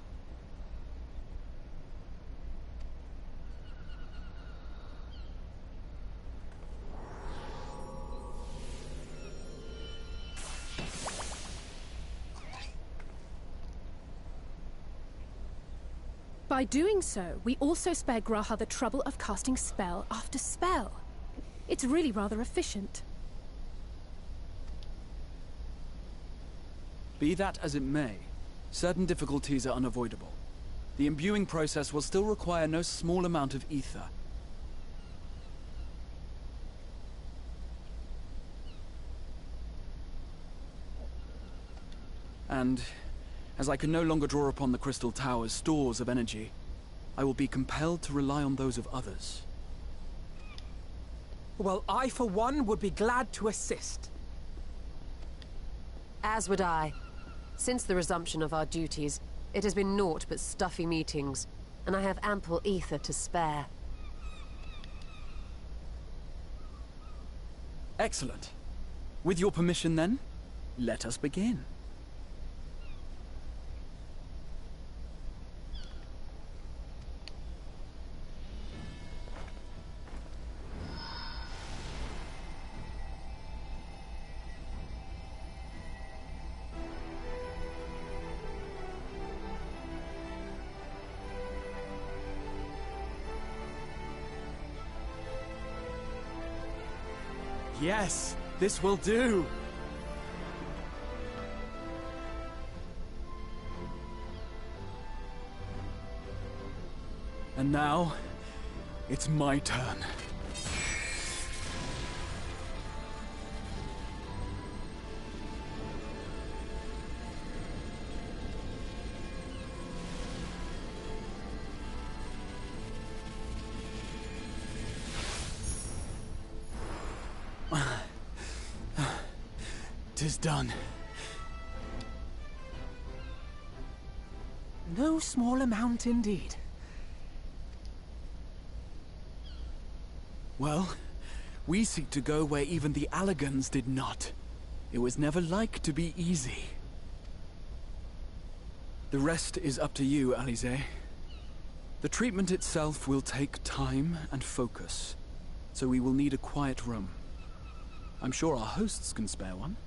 S5: By doing so, we also spare Graha the trouble of casting spell after spell. It's really rather efficient.
S7: Be that as it may, certain difficulties are unavoidable. The imbuing process will still require no small amount of ether. And as I can no longer draw upon the Crystal Tower's stores of energy, I will be compelled to rely on those of others.
S2: Well, I for one would be glad to assist.
S9: As would I. Since the resumption of our duties, it has been naught but stuffy meetings, and I have ample ether to spare.
S7: Excellent. With your permission then, let us begin. Yes, this will do. And now, it's my turn. Tis done.
S2: No small amount indeed.
S7: Well, we seek to go where even the Allagans did not. It was never like to be easy. The rest is up to you, Alize. The treatment itself will take time and focus, so we will need a quiet room. I'm sure our hosts can spare one.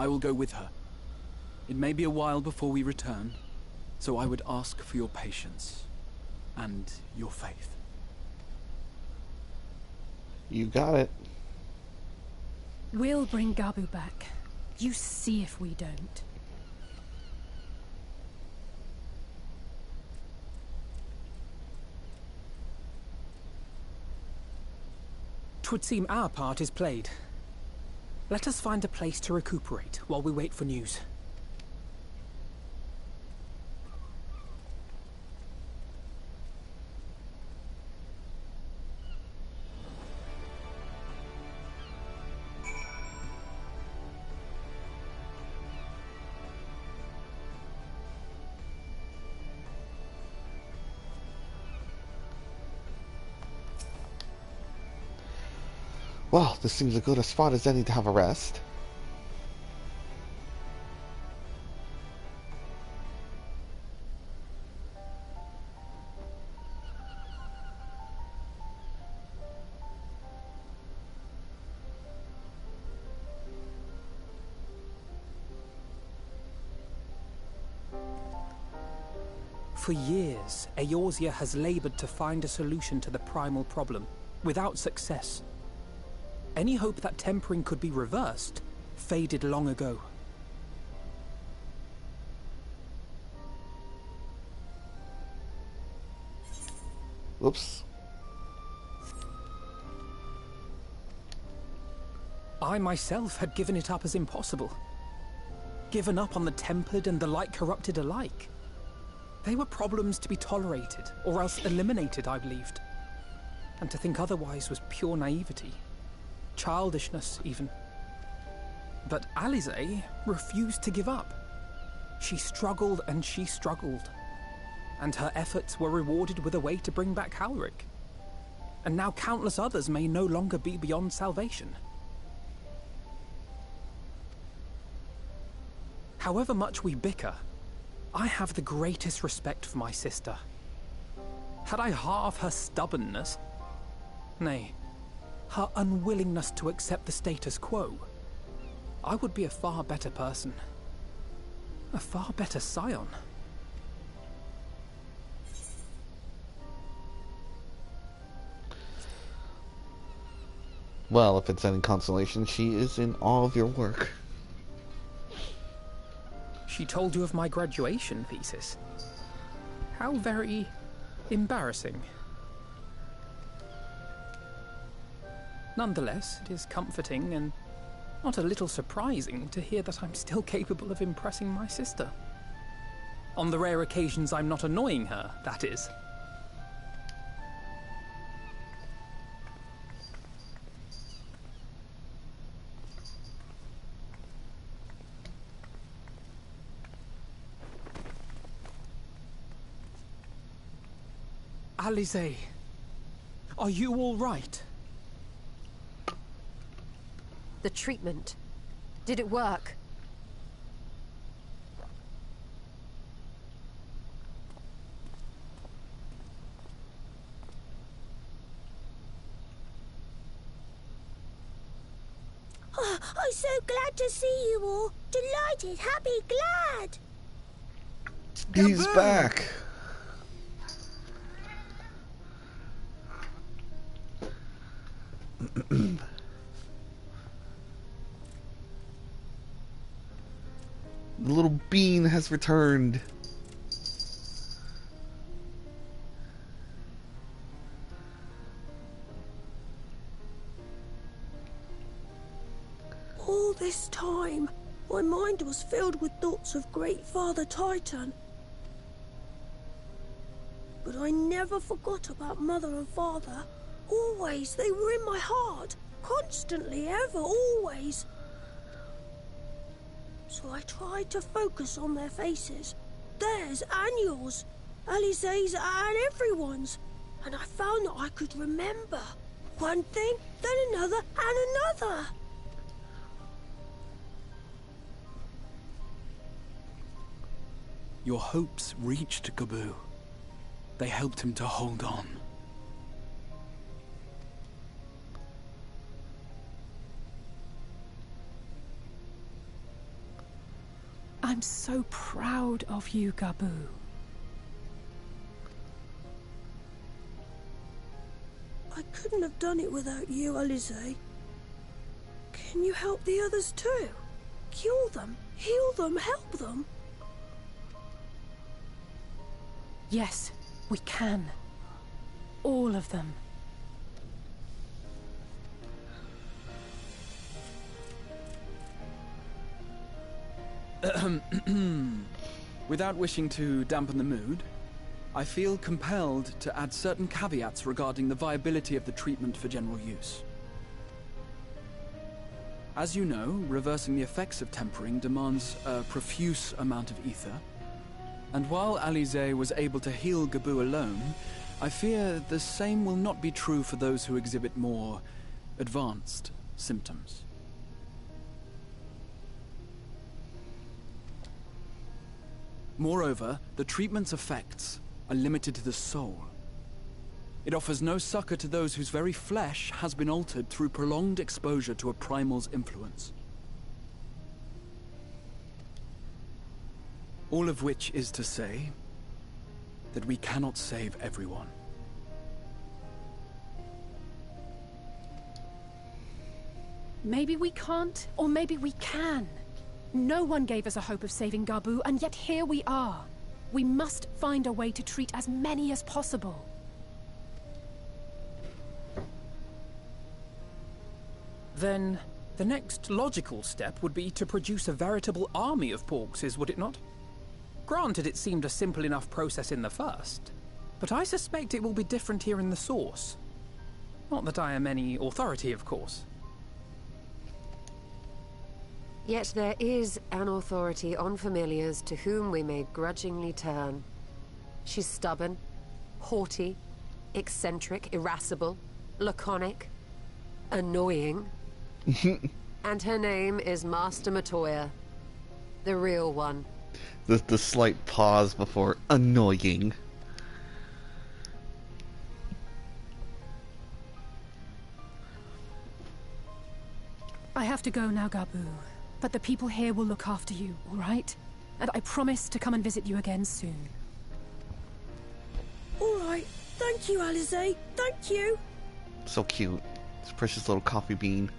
S7: I will go with her. It may be a while before we return, so I would ask for your patience and your faith.
S1: You got it.
S5: We'll bring Gabu back. You see if we don't. 'Twould seem our part is played. Let us find a place to recuperate while we wait for news.
S1: Well, this seems as good a spot as any to have a rest.
S2: For years, Eorzea has labored to find a solution to the primal problem, without success. Any hope that tempering could be reversed faded long ago.
S1: Whoops.
S2: I myself had given it up as impossible. Given up on the tempered and the light corrupted alike. They were problems to be tolerated, or else eliminated, I believed. And to think otherwise was pure naivety. Childishness, even. But Alize refused to give up. She struggled and she struggled. And her efforts were rewarded with a way to bring back Halric. And now countless others may no longer be beyond salvation. However much we bicker, I have the greatest respect for my sister. Had I half her stubbornness, nay, her unwillingness to accept the status quo, I would be a far better person. A far better scion.
S1: Well, if it's any consolation, she is in awe of your work.
S2: She told you of my graduation thesis. How very embarrassing. Nonetheless, it is comforting and not a little surprising to hear that I'm still capable of impressing my sister. On the rare occasions I'm not annoying her, that is. Alize, are you all right?
S9: The treatment. Did it work?
S14: Oh, I'm so glad to see you all. Delighted, happy, glad.
S1: He's back. The little bean has returned.
S14: All this time, my mind was filled with thoughts of Great Father Titan. But I never forgot about Mother and Father. Always, they were in my heart. Constantly, ever, always. So I tried to focus on their faces. Theirs and yours. Alize's and everyone's. And I found that I could remember. One thing, then another, and another.
S7: Your hopes reached Gabu. They helped him to hold on.
S5: I'm so proud of you, Gabu.
S14: I couldn't have done it without you, Alize. Can you help the others too? Cure them, heal them, help them?
S5: Yes, we can. All of them.
S7: Without wishing to dampen the mood, I feel compelled to add certain caveats regarding the viability of the treatment for general use. As you know, reversing the effects of tempering demands a profuse amount of ether, and while Alize was able to heal Gabu alone, I fear the same will not be true for those who exhibit more advanced symptoms. Moreover, the treatment's effects are limited to the soul. It offers no succor to those whose very flesh has been altered through prolonged exposure to a primal's influence. All of which is to say that we cannot save everyone.
S5: Maybe we can't, or maybe we can. No one gave us a hope of saving Gabu, and yet here we are. We must find a way to treat as many as possible.
S2: Then, the next logical step would be to produce a veritable army of porxies, would it not? Granted, it seemed a simple enough process in the first, but I suspect it will be different here in the source. Not that I am any authority, of course.
S9: Yet there is an authority on familiars to whom we may grudgingly turn. She's stubborn, haughty, eccentric, irascible, laconic, annoying. And her name is Master Matoya. The real one.
S1: The slight pause before annoying.
S5: I have to go now, Gabu. But the people here will look after you, all right? And I promise to come and visit you again soon.
S14: All right. Thank you, Alize. Thank you.
S1: So cute. This precious little coffee bean.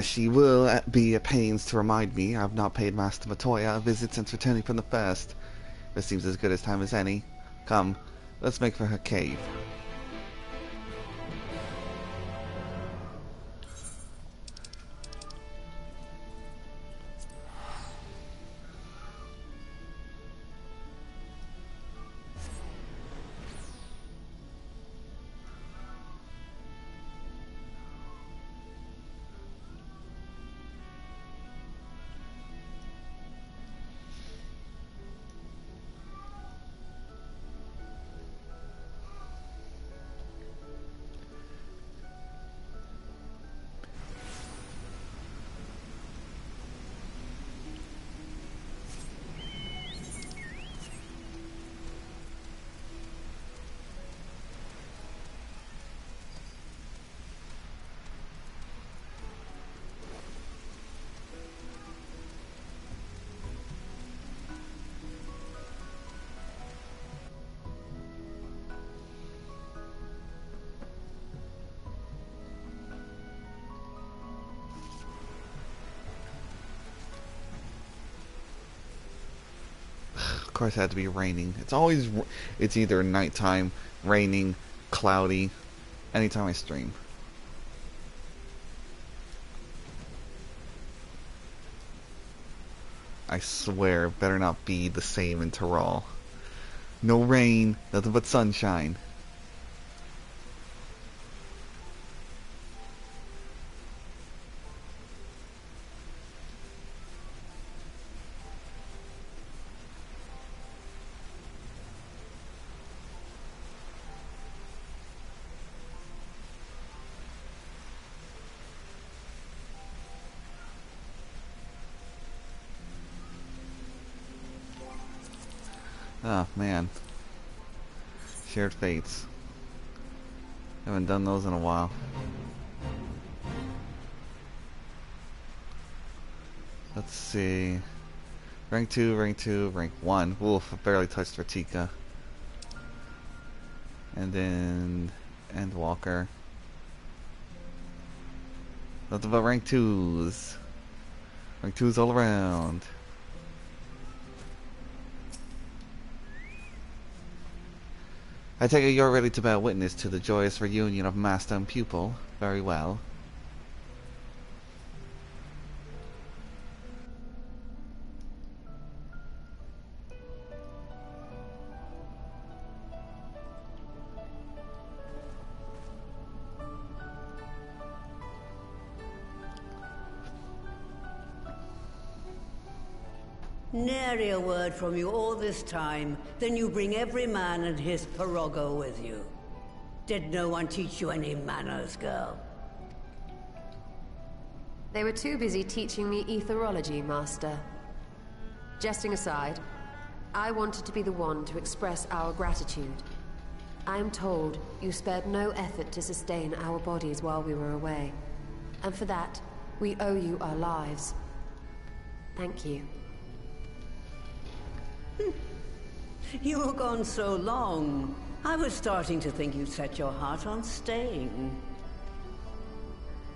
S1: She will be at pains to remind me I've not paid Master Matoya a visit since returning from the first. This seems as good a time as any. Come, let's make for her cave. Of course it had to be raining. It's either nighttime, raining, cloudy, anytime I stream. I swear, it better not be the same in Tyrol. No rain, nothing but sunshine. Oh man. Shared fates. Haven't done those in a while. Let's see. Rank 2, rank 1. Wolf, I barely touched Ratika. And then Endwalker. Nothing but rank 2s. Rank 2s all around. I take it you're ready to bear witness to the joyous reunion of master and pupil. Very well.
S15: Nary a word from you all this time, then you bring every man and his pirogo with you. Did no one teach you any manners, girl?
S9: They were too busy teaching me etherology, Master. Jesting aside, I wanted to be the one to express our gratitude. I am told you spared no effort to sustain our bodies while we were away. And for that, we owe you our lives. Thank you.
S15: You were gone so long. I was starting to think you'd set your heart on staying.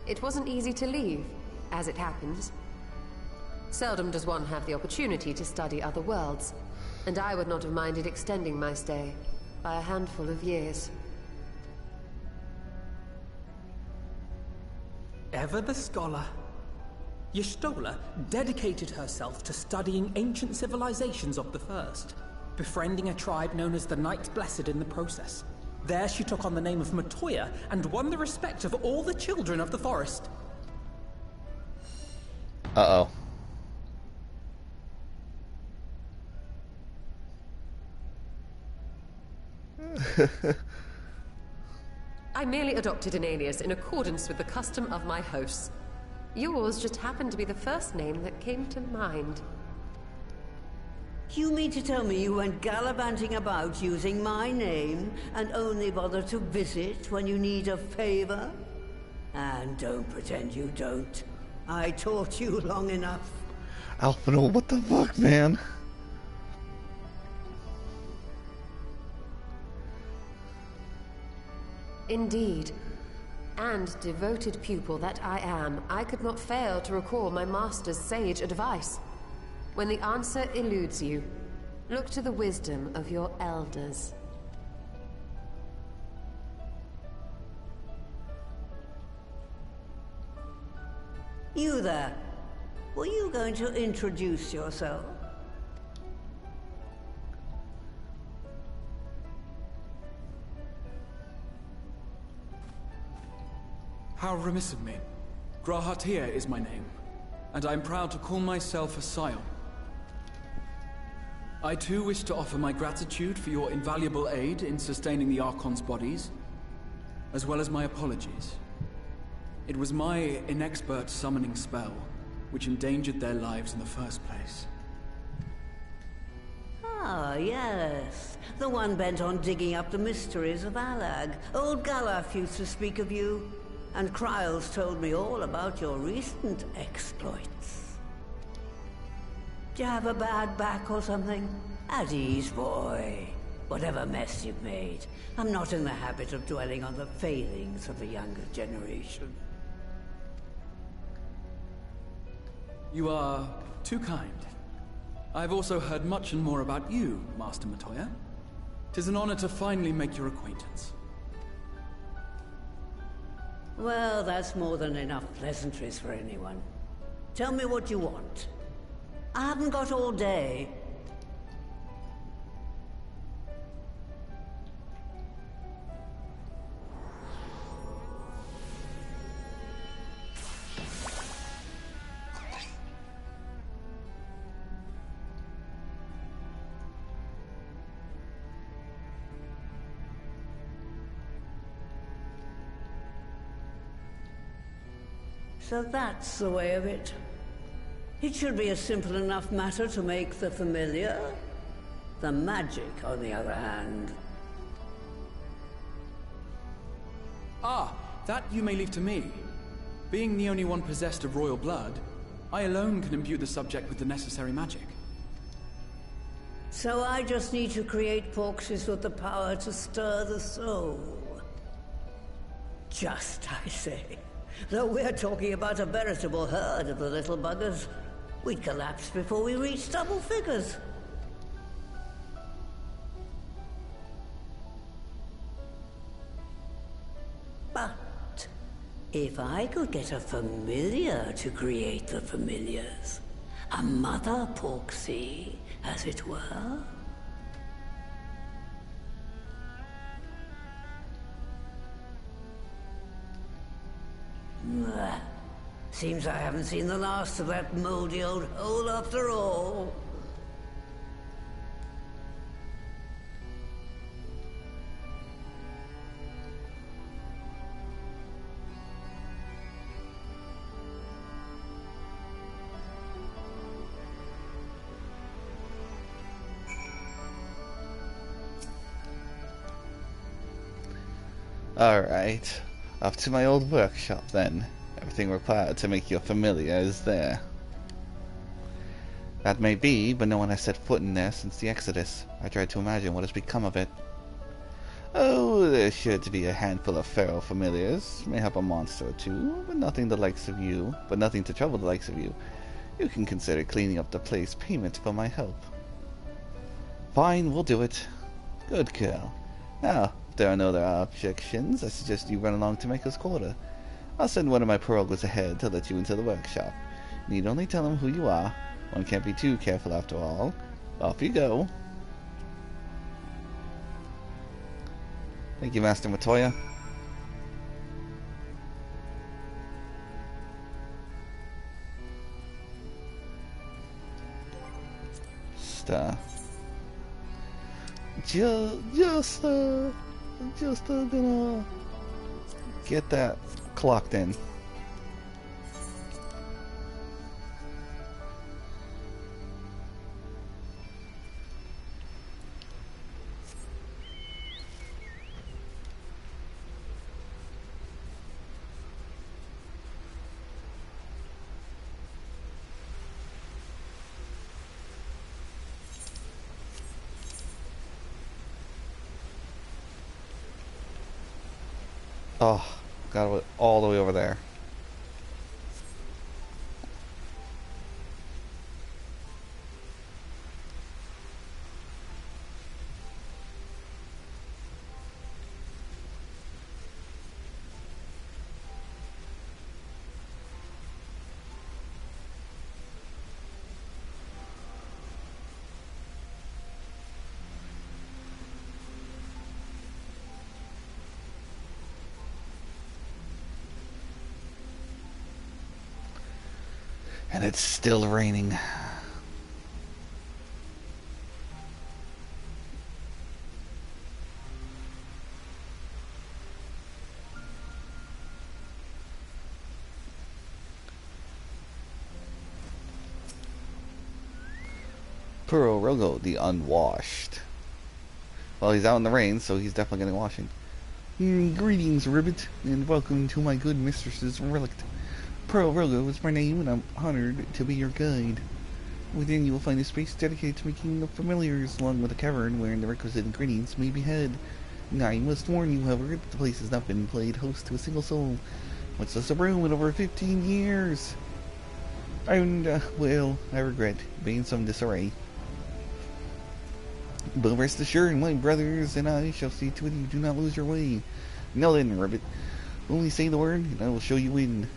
S9: It wasn't easy to leave, as it happens. Seldom does one have the opportunity to study other worlds, and I would not have minded extending my stay by a handful of years.
S2: Ever the scholar. Y'shtola dedicated herself to studying ancient civilizations of the First, befriending a tribe known as the Knights Blessed in the process. There she took on the name of Matoya and won the respect of all the children of the forest.
S1: Uh-oh.
S9: I merely adopted an alias in accordance with the custom of my hosts. Yours just happened to be the first name that came to mind.
S15: You mean to tell me you went gallivanting about using my name and only bother to visit when you need a favor? And don't pretend you don't. I taught you long enough.
S1: Alphino, what the fuck, man?
S9: Indeed. and devoted pupil that I am, I could not fail to recall my master's sage advice. When the answer eludes you, look to the wisdom of your elders.
S15: You there. Were you going to introduce yourself?
S7: How remiss of me. Grahatir is my name, and I am proud to call myself a scion. I too wish to offer my gratitude for your invaluable aid in sustaining the Archon's bodies, as well as my apologies. It was my inexpert summoning spell which endangered their lives in the first place.
S15: Ah, yes. The one bent on digging up the mysteries of Allag. Old Galaf used to speak of you, and Kryles told me all about your recent exploits. Do you have a bad back or something? At ease, boy. Whatever mess you've made, I'm not in the habit of dwelling on the failings of the younger generation.
S7: You are too kind. I've also heard much and more about you, Master Matoya. 'Tis an honor to finally make your acquaintance.
S15: Well, that's more than enough pleasantries for anyone. Tell me what you want. I haven't got all day. So that's the way of it. It should be a simple enough matter to make the familiar. The magic, on the other hand.
S7: Ah, that you may leave to me. Being the only one possessed of royal blood, I alone can imbue the subject with the necessary magic.
S15: So I just need to create porxies with the power to stir the soul. Just, I say. Though we're talking about a veritable herd of the little buggers, we'd collapse before we reached double figures. But if I could get a familiar to create the familiars, a mother porxie, as it were. Seems I haven't seen the last of that moldy old hole after all.
S1: Alright, off to my old workshop then. Everything required to make you familiar is there. That may be, but no one has set foot in there since the Exodus. I tried to imagine what has become of it. Oh, there's sure to be a handful of feral familiars, mayhap a monster or two, but nothing to trouble the likes of you. You can consider cleaning up the place payment for my help. Fine, we'll do it. Good girl. Now, if there are no other objections, I suggest you run along to Maker's Quarter. I'll send one of my pirogues ahead to let you into the workshop. You need only tell him who you are. One can't be too careful after all. Off you go. Thank you, Master Matoya. Just gonna get that clocked in. Oh, Got it all the way over there. And it's still raining. Puro Rogo, the unwashed. Well, he's out in the rain, so he's definitely getting washing. Greetings, Ribbit, and welcome to my good mistress's relict. Puro Rogo is my name, and I'm honored to be your guide. Within you will find a space dedicated to making the familiars, along with a cavern wherein the requisite ingredients may be had. I must warn you, however, that the place has not been played host to a single soul, much less a room in over 15 years. And, well, I regret being in some disarray. But rest assured, my brothers and I shall see to it you do not lose your way. Now then, Ribbit, only say the word, and I will show you in.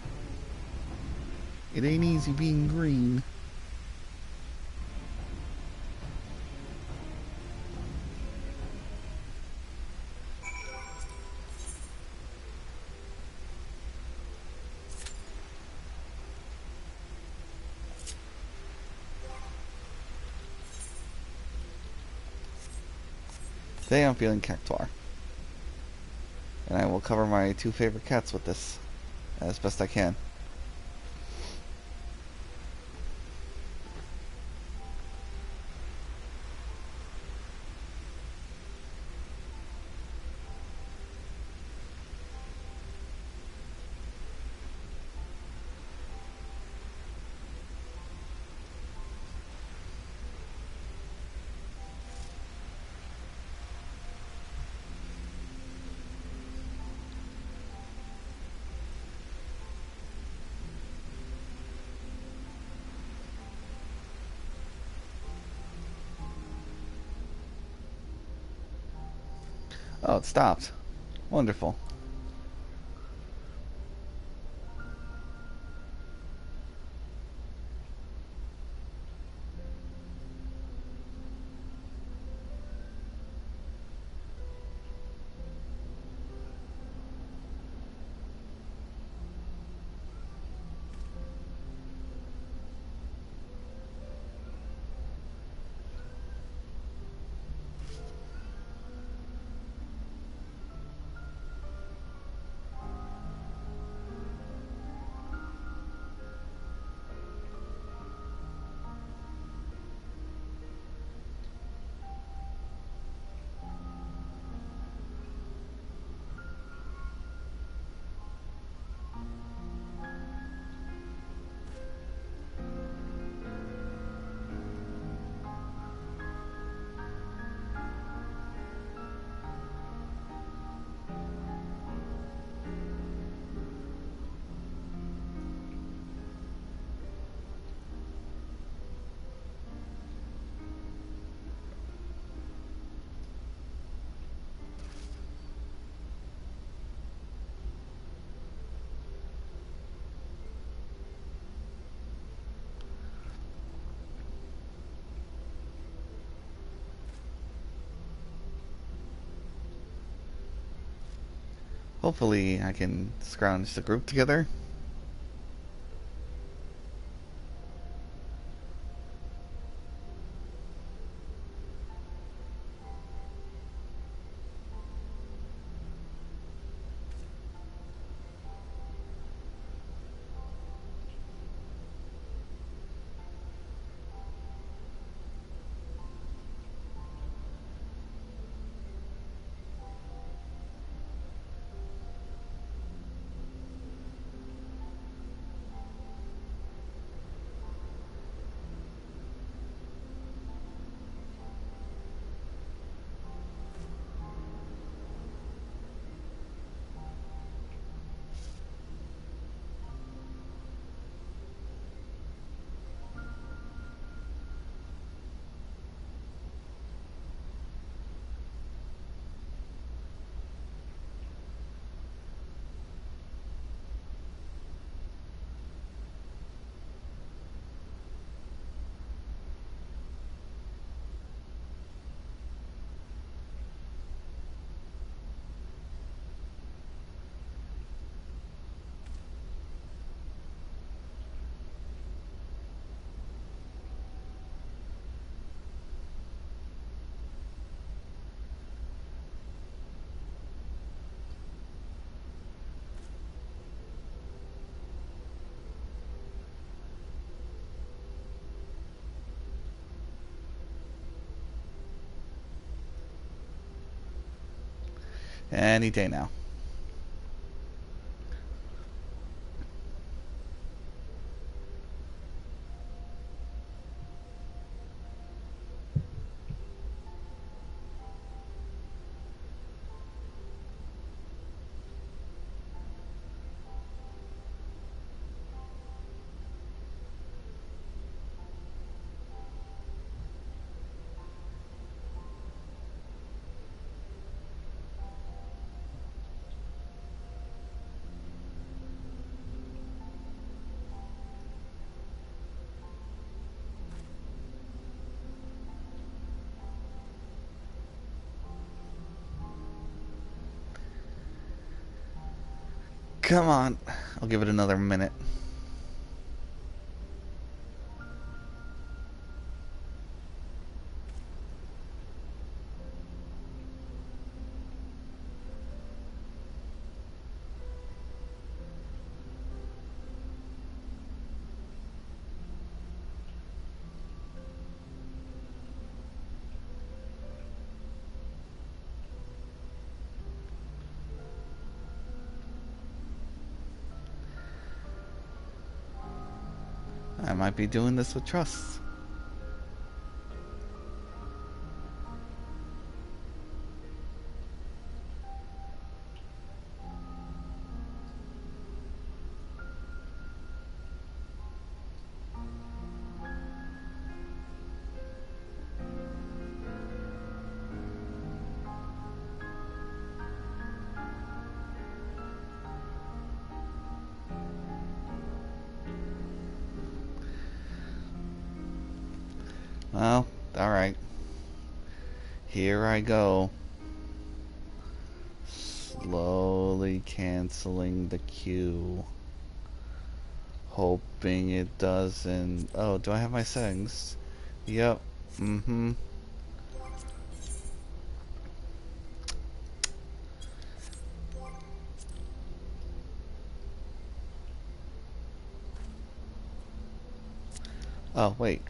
S1: It ain't easy being green. Today I'm feeling cactuar. And I will cover my two favorite cats with this as best I can. Oh, it stopped. Wonderful. Hopefully I can scrounge the group together. Any day now. Come on. I'll give it another minute. I might be doing this with trust. Well, alright. Here I go. Slowly canceling the queue. Hoping it doesn't... Oh, do I have my settings? Yep. Mm-hmm. Oh, wait.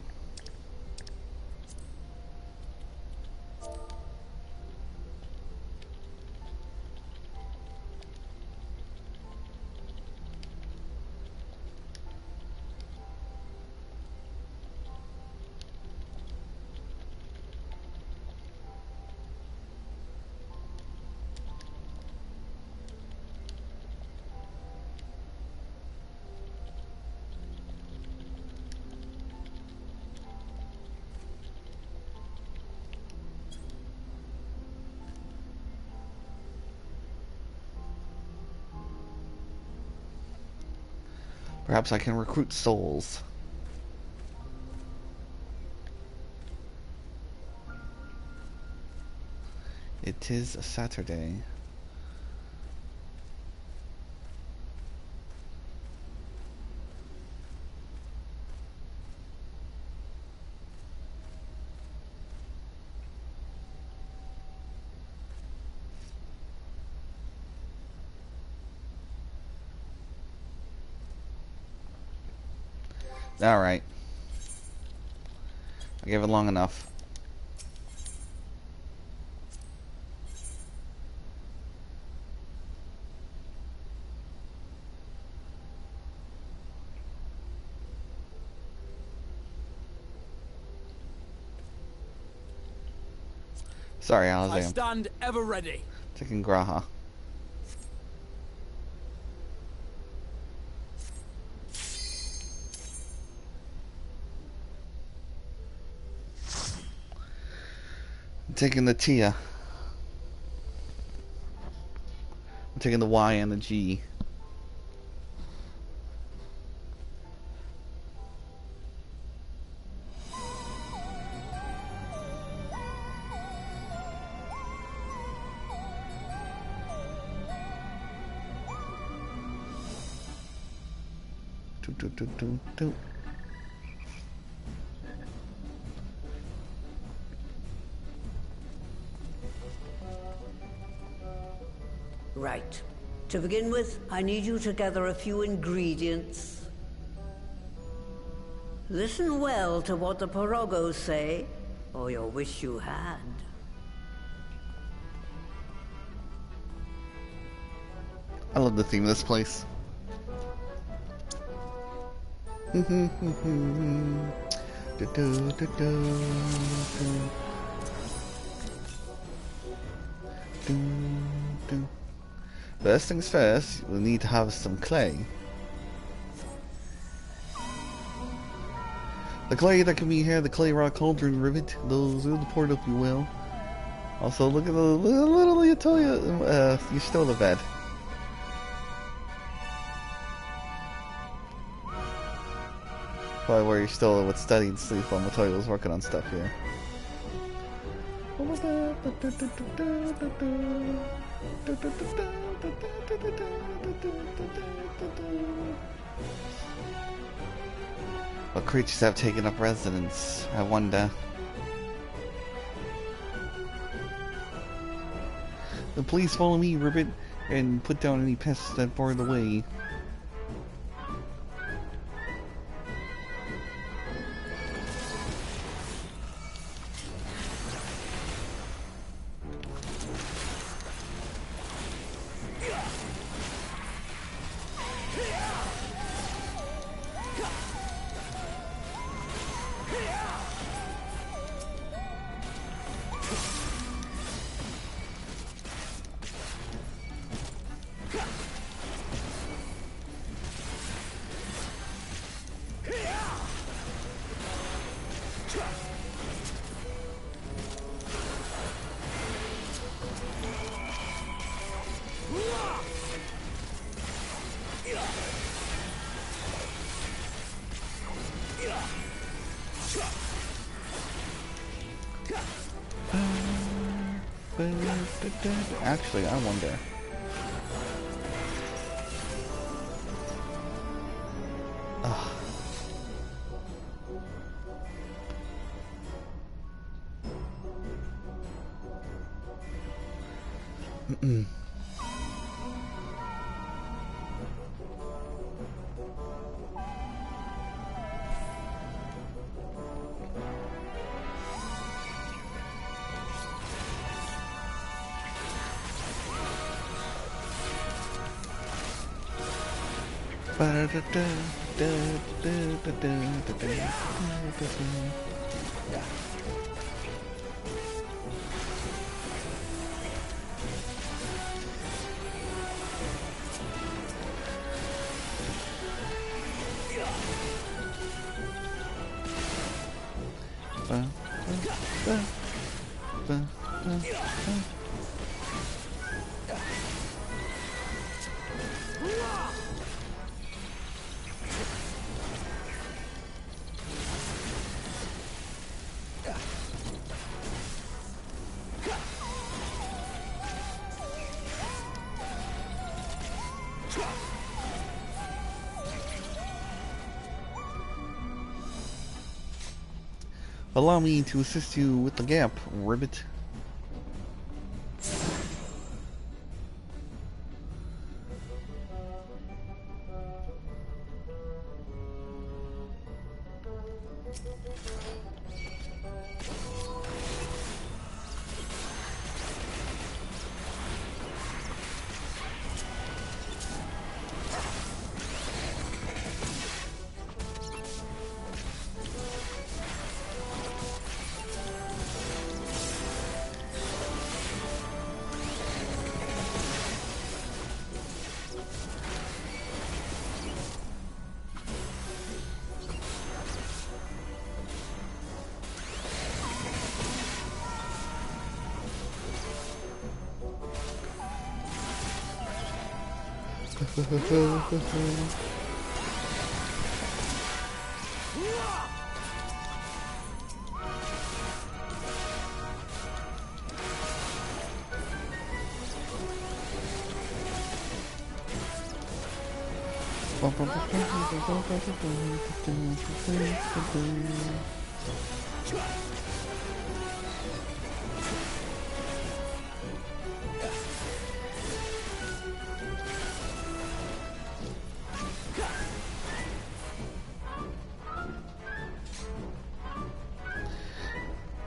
S1: Perhaps I can recruit souls. It is a Saturday. Alright. I gave it long enough. Sorry, Allagan.
S7: I stand ever ready.
S1: Taking Graha. Taking the Tia. I'm taking the Y and the G. Do.
S15: Right. To begin with, I need you to gather a few ingredients. Listen well to what the Porogos say, or you'll wish you had.
S1: I love the theme of this place. First things first, we'll need to have some clay. The clay that can be here, the clay rock cauldron rivet, those will pour it up you will. Also, look at the little Latoya, you stole the bed. Probably where you stole it with studying sleep while Latoya was working on stuff here. What creatures have taken up residence, I wonder. Please follow me, Ribbit, and put down any pests that bar the way. Actually, I wonder. Allow me to assist you with the gap, Ribbit.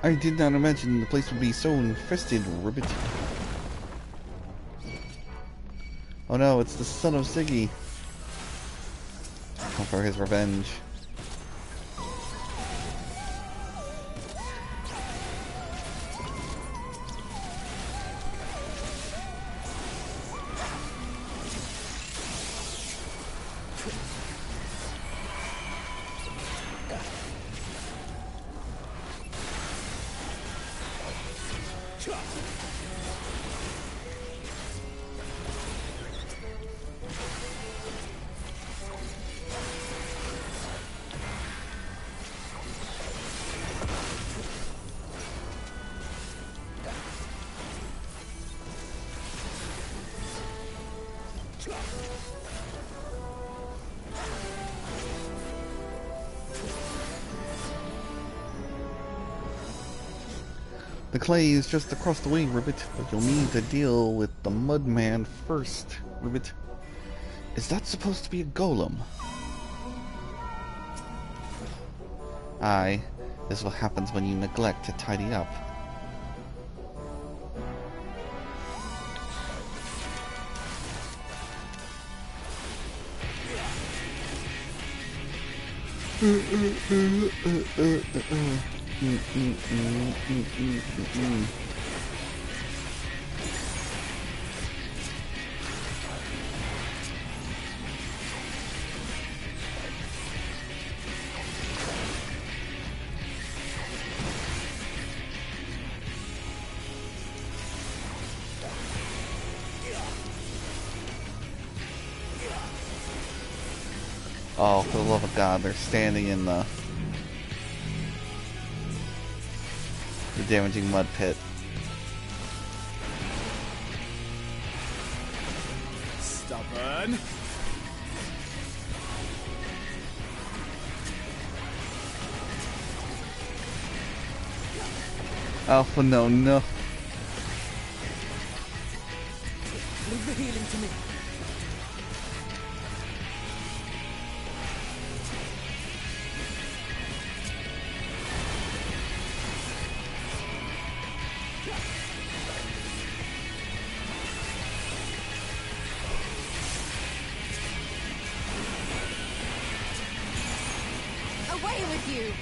S1: I did not imagine the place would be so infested, Ribbit. Oh no, it's the son of Siggy. Come for his revenge. The clay is just across the way, Ribbit, but you'll need to deal with the Mudman first, Ribbit. Is that supposed to be a golem? Aye, this is what happens when you neglect to tidy up. Oh, for the love of God, they're standing in the damaging mud pit.
S7: Stubborn.
S1: Alpha, no.
S2: Leave the healing to me.
S9: Away with you!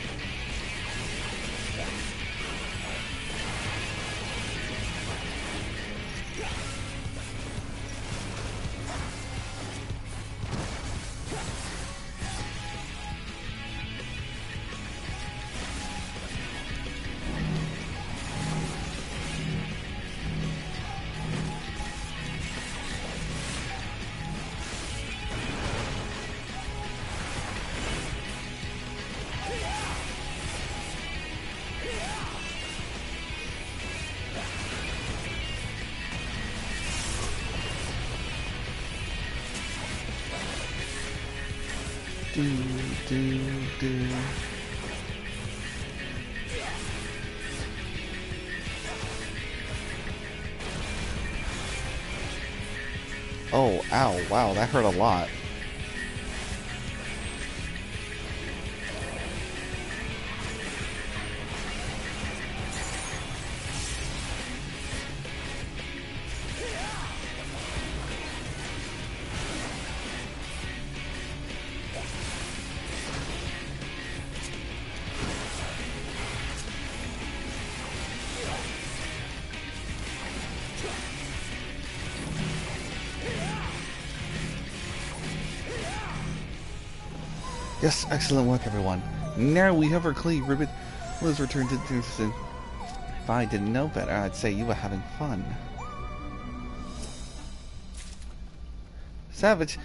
S1: Do. Oh, ow, wow, that hurt a lot. Yes, excellent work, everyone. Now we have our clay ribbon. Let's return to Dickinson. If I didn't know better, I'd say you were having fun. Savage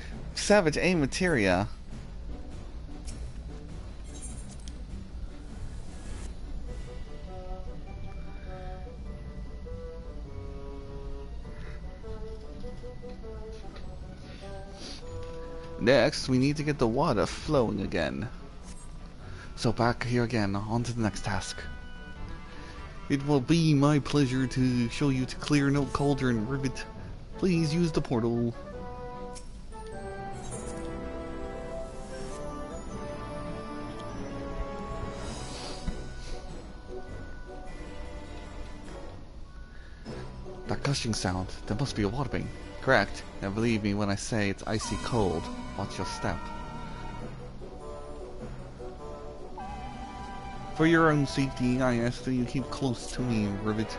S1: A materia. Next, we need to get the water flowing again. So back here again, on to the next task. It will be my pleasure to show you to clear no cauldron, Ribbit. Please use the portal. That gushing sound, there must be a water main. Correct. Now believe me when I say it's icy cold. Watch your step. For your own safety, I ask that you keep close to me, Rivet.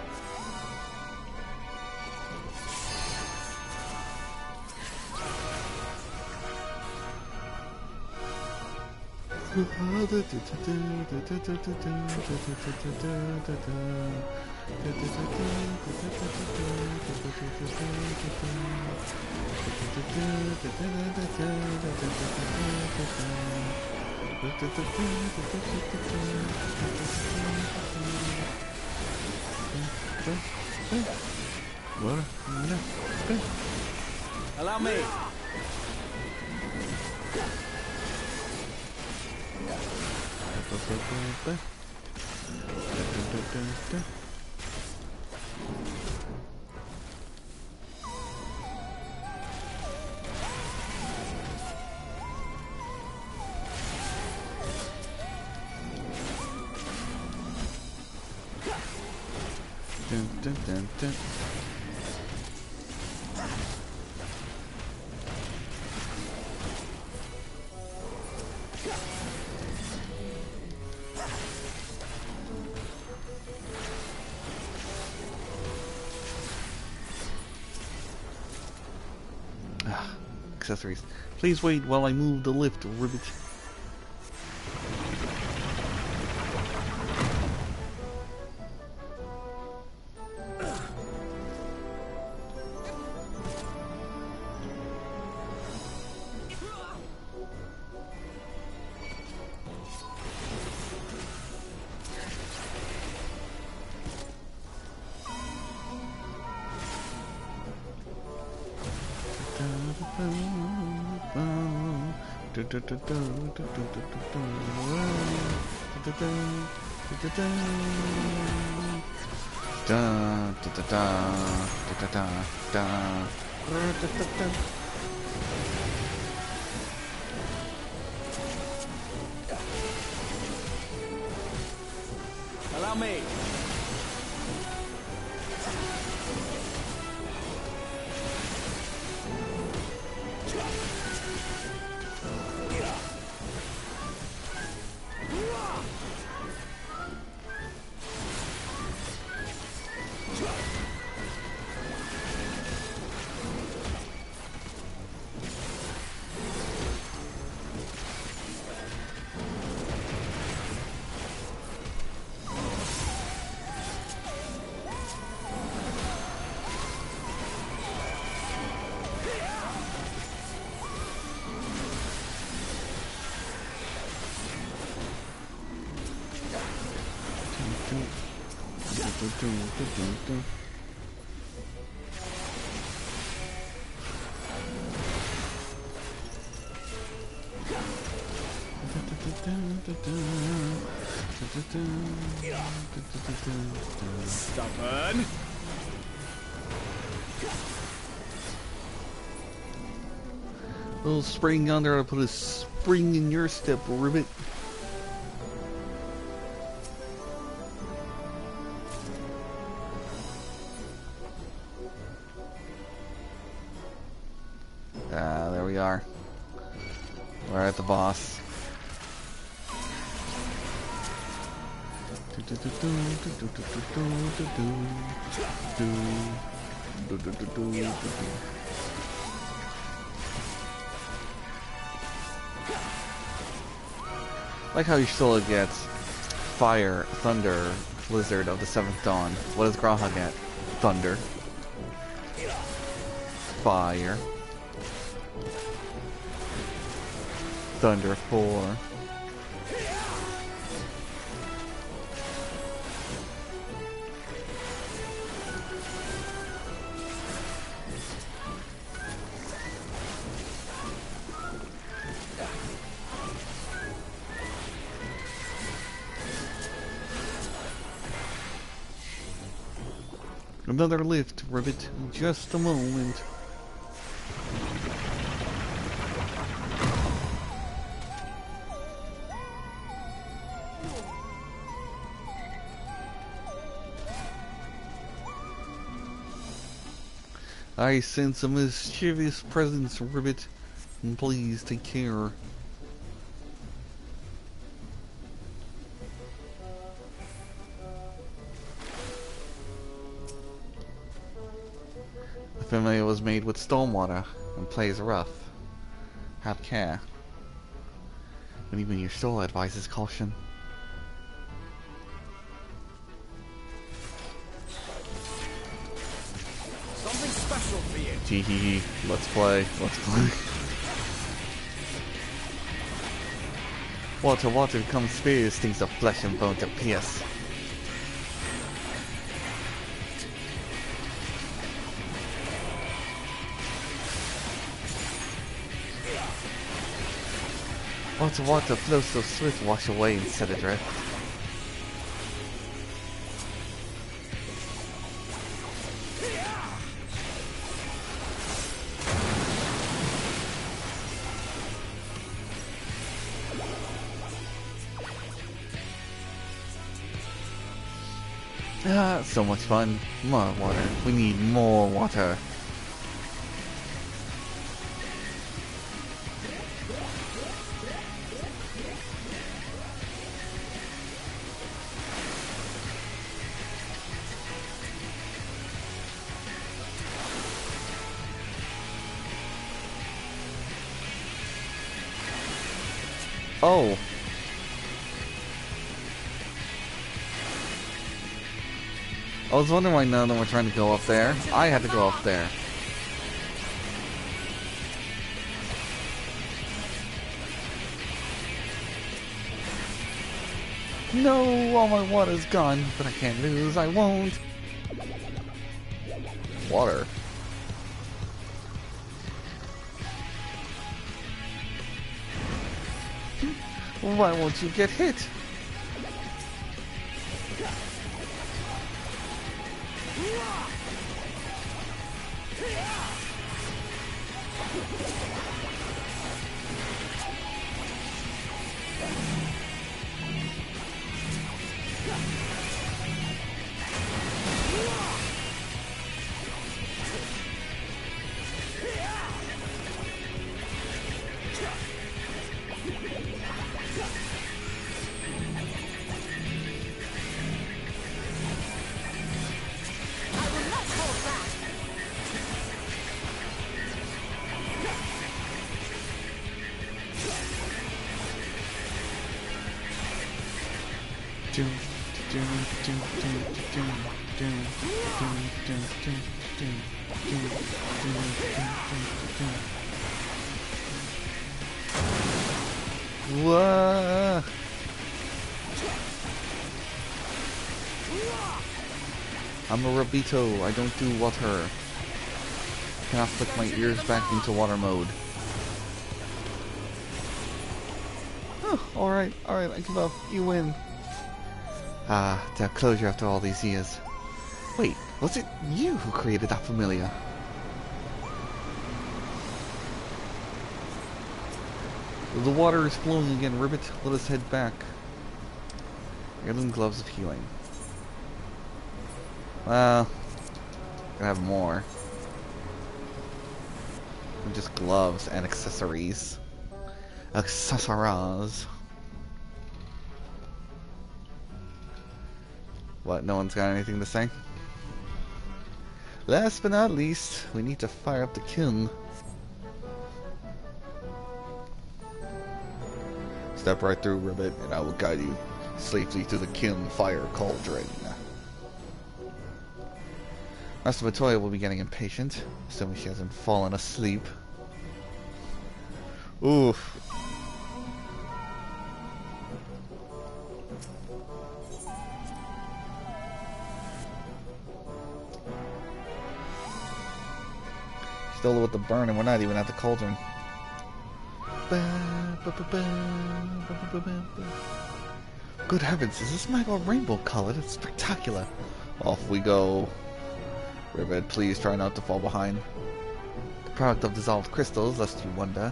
S7: Allow me.
S1: Accessories. Please wait while I move the lift, Ribbit.
S7: Allow me. Stubborn.
S1: Little spring yonder to put a spring in your step, Ribbit. There we are. We're at the boss. Like how Ursula gets fire, thunder, blizzard of the 7th dawn. What does Graha get? Thunder. Fire. Thunder 4. Another lift, Ribbit, in just a moment. I sense a mischievous presence, Ribbit. And please take care. The familiar was made with stormwater and plays rough. Have care. And even your soul advises caution.
S10: Something special for you.
S1: Tee hee hee. Let's play. Let's play. Water, water becomes spears, stings of flesh and bone to pierce. Water, water flows so swift, wash away and set adrift. Ah, so much fun. More water. We need more water. Oh. I was wondering why none of them were trying to go up there. I had to go up there. No, all my water's gone, but I can't lose, I won't. Water. Why won't you get hit? Whoa. I'm a Rabito, I don't do water. Cannot flick my ears back into water mode. Oh, alright, I give up. You win. Ah, that closure after all these years. Wait, was it you who created that familiar? The water is flowing again, Ribbit. Let us head back. Heirloom gloves of healing. Well, gonna have more than just gloves and accessories. Accessories. What, no one's got anything to say? Last but not least, we need to fire up the kiln. Step right through, Ribbit, and I will guide you safely to the kiln fire cauldron. Master Matoya will be getting impatient, assuming she hasn't fallen asleep. Oof. Still with the burn, and we're not even at the cauldron. Good heavens, is this magma rainbow colored? It's spectacular. Off we go. Ribbit, please try not to fall behind. The product of dissolved crystals, lest you wonder.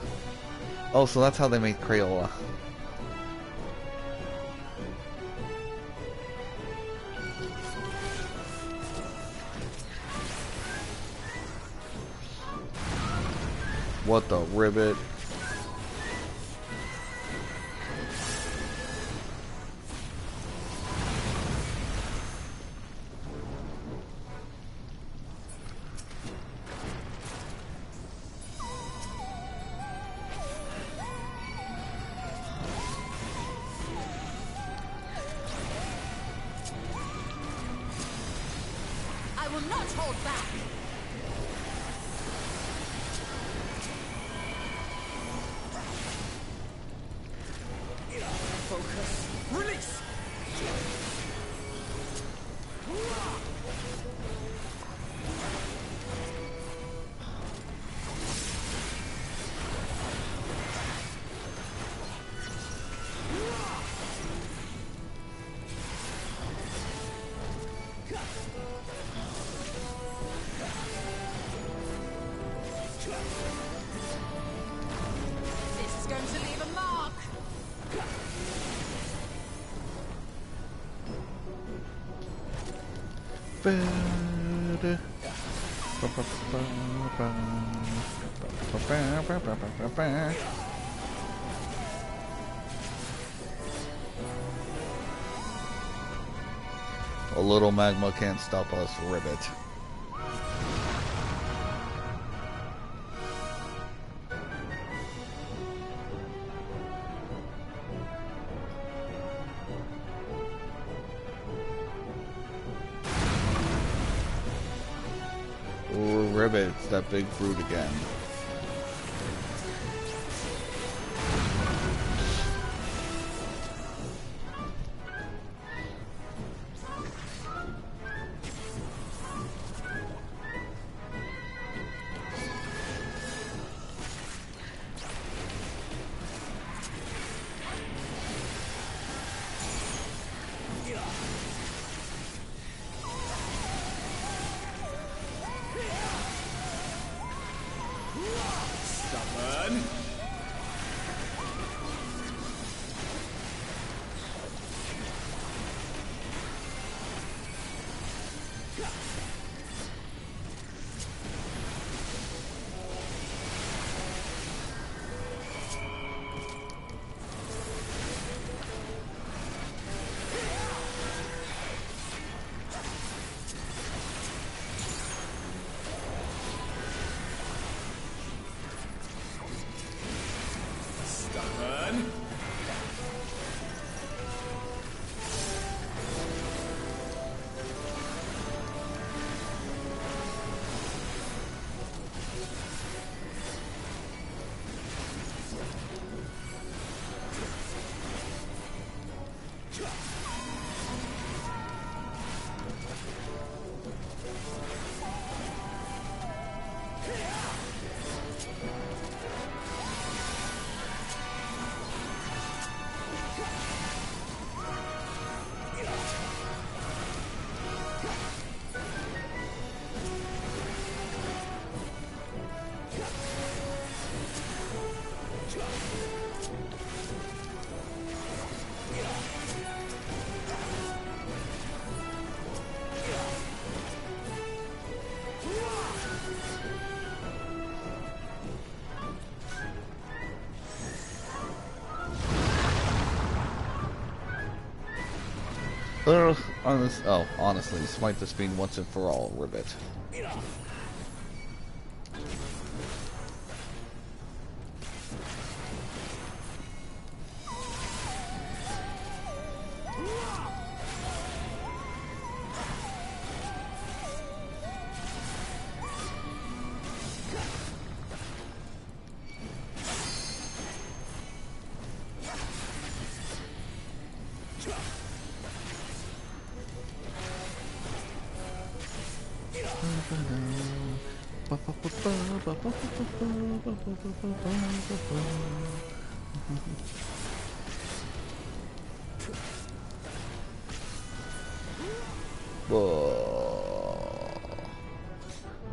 S1: Oh, so that's how they make Crayola. What the ribbit?
S16: I will not hold back. Focus. Release. This is going to leave a mark.
S1: A little magma can't stop us, ribbit. Ooh, ribbit, it's that big brute again.
S7: Stubborn. Stubborn.
S1: Honestly, smite this being once and for all, ribbit.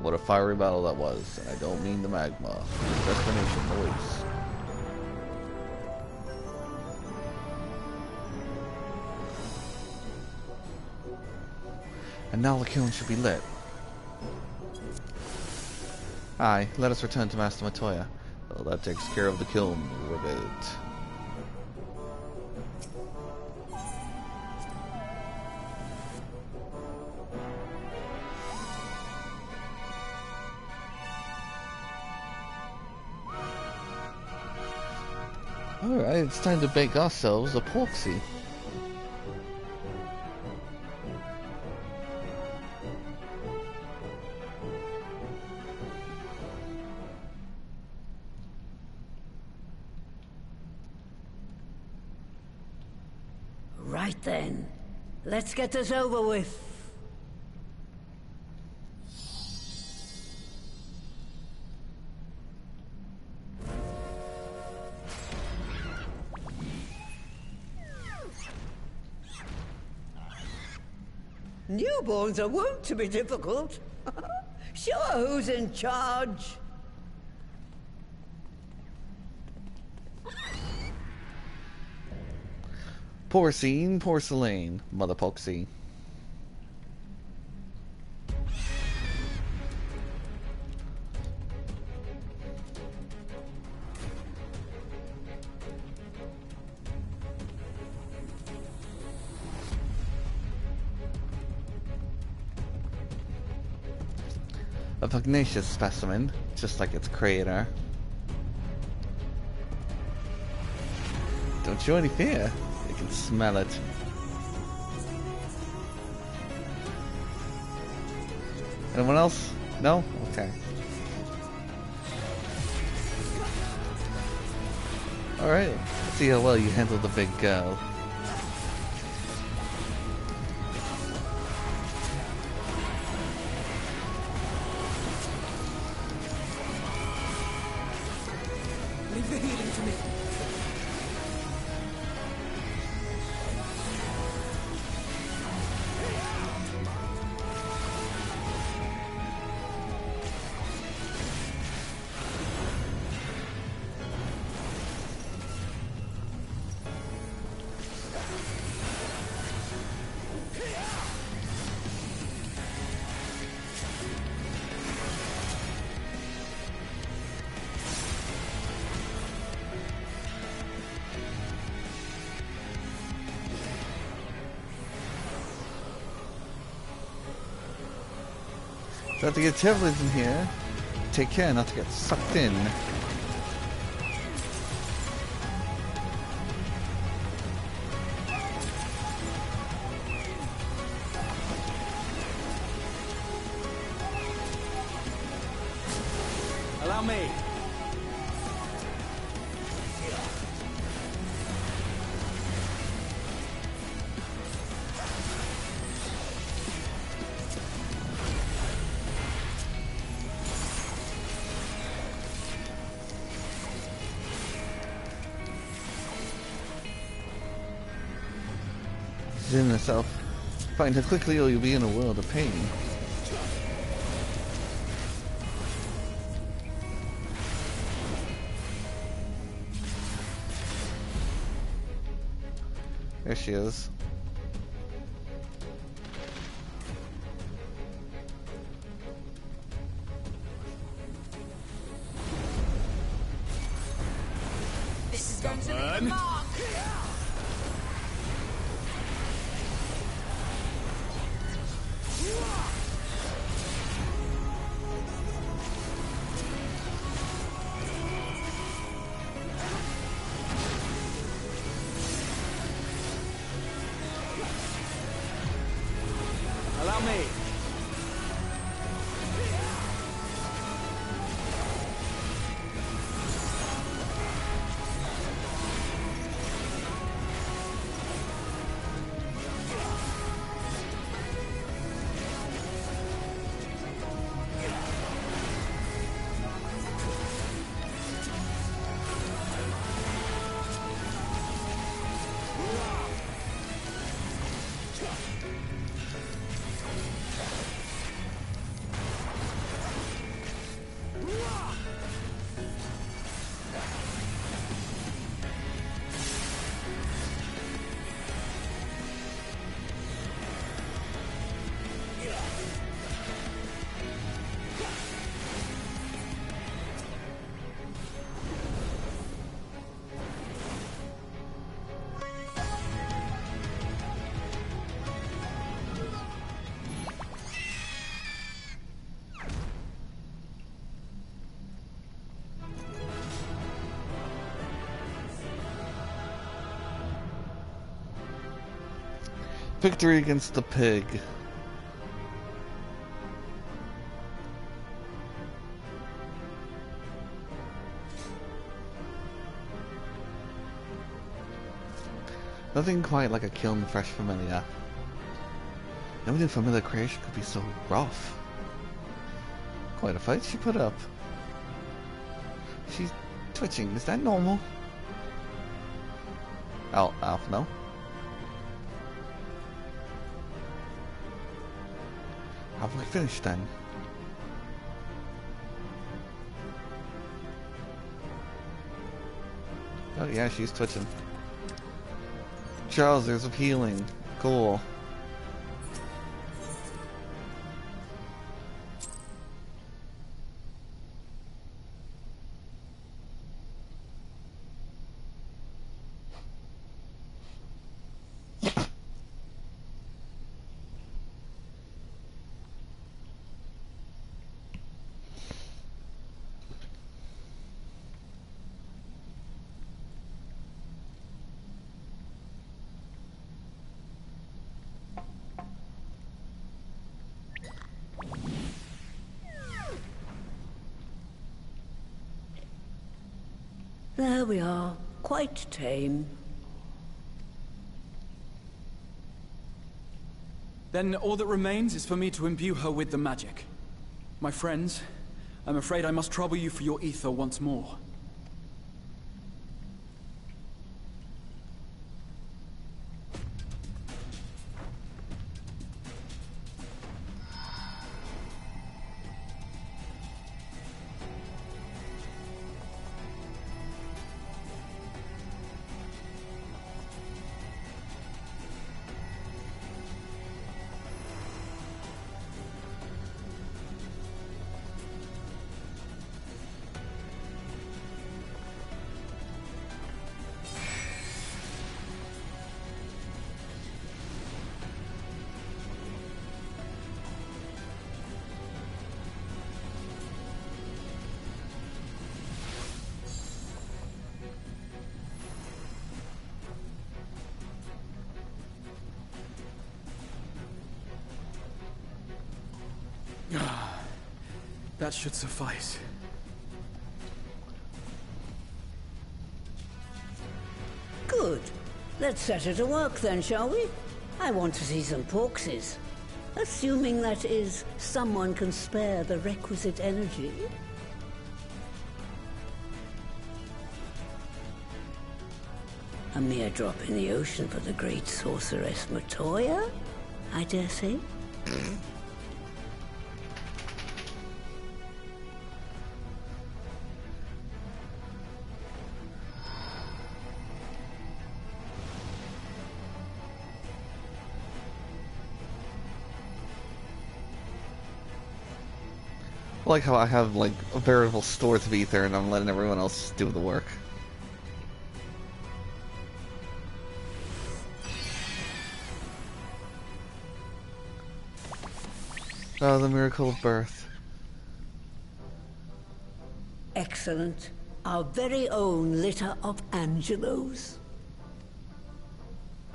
S1: What a fiery battle that was, and I don't mean the magma. Destination noise. And now the kiln should be lit. Aye, let us return to Master Matoya. Well, that takes care of the kiln ribbit. Alright, it's time to bake ourselves a porxie.
S15: Right then, let's get this over with. Newborns are wont to be difficult. Sure, who's in charge?
S1: Porcine, porcelain, mother porxie. A pugnacious specimen, just like its creator. Don't show any fear. You can smell it. Anyone else? No? Okay. Alright, let's see how well you handle the big girl.
S2: Leave the healing to me.
S1: So to get turbulence in here, take care not to get sucked in.
S7: Allow me.
S1: In herself. Find her quickly or you'll be in a world of pain. There she is.
S16: This is going to leave a mark.
S7: Allow me.
S1: Victory against the pig. Nothing quite like a kiln fresh familiar. No new familiar creation could be so rough. Quite a fight she put up. She's twitching. Is that normal? Alf, no. Have we finished then? Oh yeah, she's twitching. Charles, there's a healing. Cool.
S15: There we are. Quite tame.
S7: Then all that remains is for me to imbue her with the magic. My friends, I'm afraid I must trouble you for your aether once more. That should suffice.
S15: Good. Let's set her to work then, shall we? I want to see some porxies. Assuming, that is, someone can spare the requisite energy. A mere drop in the ocean for the great sorceress Matoya, I dare say.
S1: I like how I have like a veritable store of ether and I'm letting everyone else do the work. Oh, the miracle of birth.
S15: Excellent. Our very own litter of Angelos.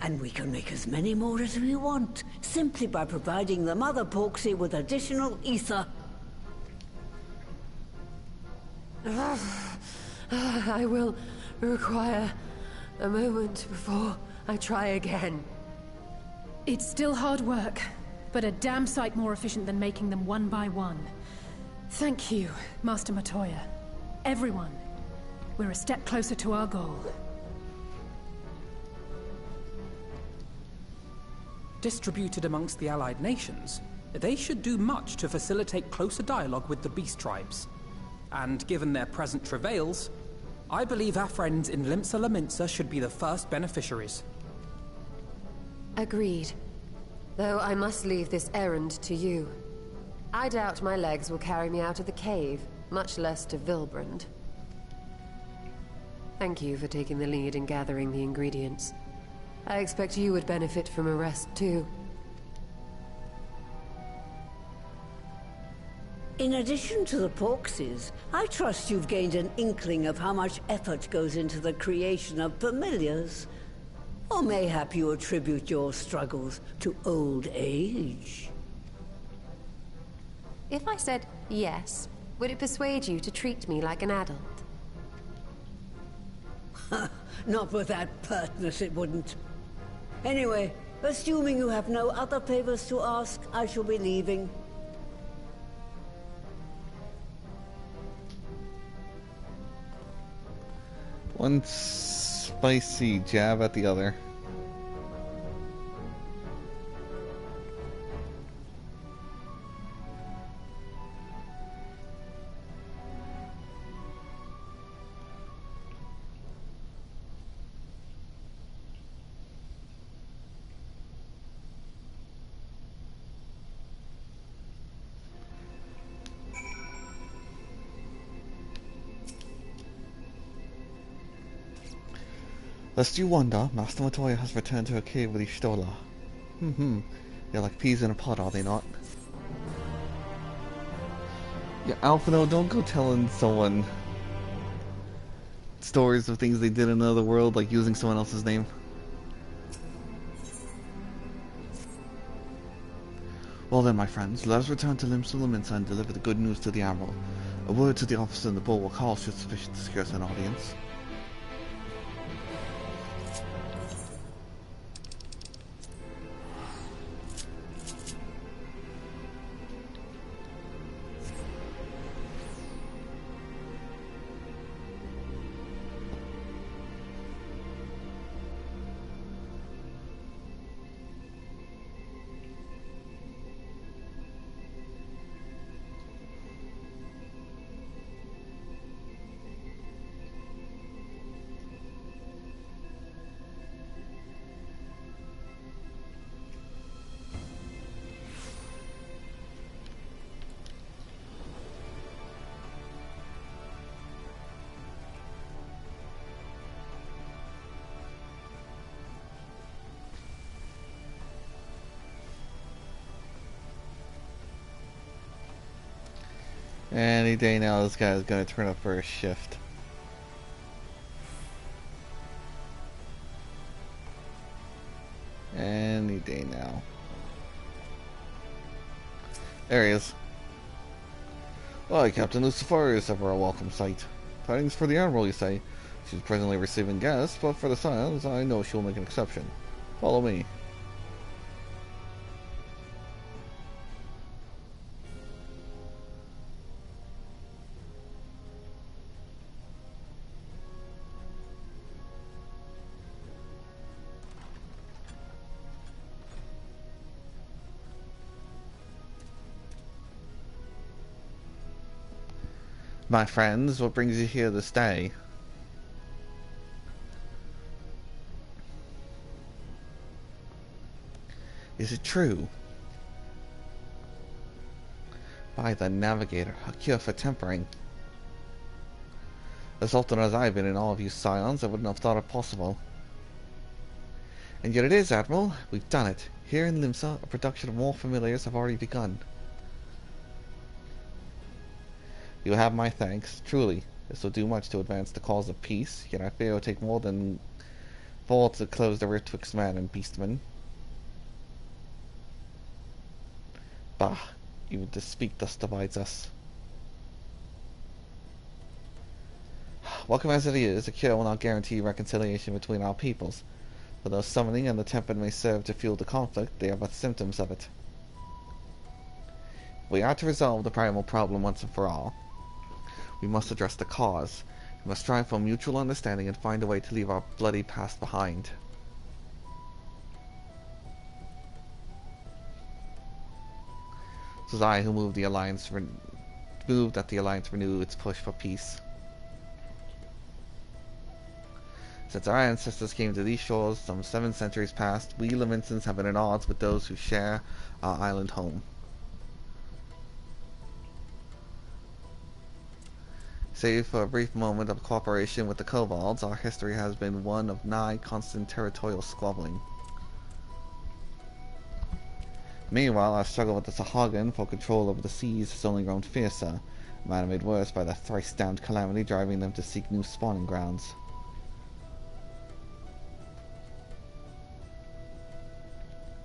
S15: And we can make as many more as we want, simply by providing the mother porxie with additional ether.
S9: I will require a moment before I try again.
S5: It's still hard work, but a damn sight more efficient than making them one by one. Thank you, Master Matoya. Everyone, we're a step closer to our goal.
S2: Distributed amongst the allied nations, they should do much to facilitate closer dialogue with the beast tribes. And given their present travails, I believe our friends in Limsa Laminsa should be the first beneficiaries.
S9: Agreed. Though I must leave this errand to you. I doubt my legs will carry me out of the cave, much less to Vilbrand. Thank you for taking the lead in gathering the ingredients. I expect you would benefit from a rest too.
S15: In addition to the porxies, I trust you've gained an inkling of how much effort goes into the creation of familiars. Or mayhap you attribute your struggles to old age?
S9: If I said yes, would it persuade you to treat me like an adult?
S15: Not with that pertness, it wouldn't. Anyway, assuming you have no other favors to ask, I shall be leaving.
S1: One spicy jab at the other. Lest you wonder, Master Matoya has returned to her cave with Ishtola. They're like peas in a pod, are they not? Yeah, Alphino, don't go telling someone stories of things they did in another world, like using someone else's name. Well then, my friends, let us return to Lim Sulaminsa and deliver the good news to the Admiral. A word to the officer in the bulwark hall should sufficient to secure us an audience. Any day now, this guy is going to turn up for a shift. Any day now. There he is. Why, Captain Lucifari is ever a welcome sight. Tidings for the Admiral, you say? She's presently receiving guests, but for the scions, I know she'll make an exception. Follow me. My friends, what brings you here this day? Is it true? By the Navigator, a cure for tempering. As often as I've been in all of you scions, I wouldn't have thought it possible. And yet it is, Admiral. We've done it. Here in Limsa, a production of more familiars have already begun. You have my thanks. Truly, this will do much to advance the cause of peace, yet I fear it will take more than fall to close the rift twixt man and beastman. Bah, even to speak thus divides us. Welcome as it is, a cure will not guarantee reconciliation between our peoples. For though summoning and the tempered may serve to fuel the conflict, they are but symptoms of it. If we are to resolve the primal problem once and for all, we must address the cause. We must strive for mutual understanding and find a way to leave our bloody past behind. It was I who moved that the Alliance renew its push for peace. Since our ancestors came to these shores some 7 centuries past, we Levinsons have been at odds with those who share our island home. Save for a brief moment of cooperation with the kobolds, our history has been one of nigh constant territorial squabbling. Meanwhile, our struggle with the Sahagan for control over the seas has only grown fiercer, a matter made worse by the thrice-damned calamity driving them to seek new spawning grounds.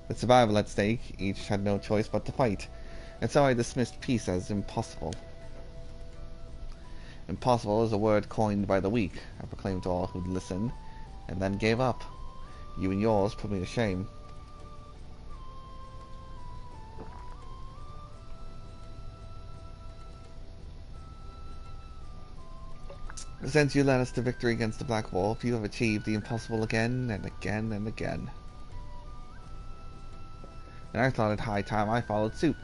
S1: With survival at stake, each had no choice but to fight, and so I dismissed peace as impossible. Impossible is a word coined by the weak, I proclaimed to all who'd listen, and then gave up. You and yours put me to shame. Since you led us to victory against the Black Wolf, you have achieved the impossible again and again and again. And I thought it high time I followed suit,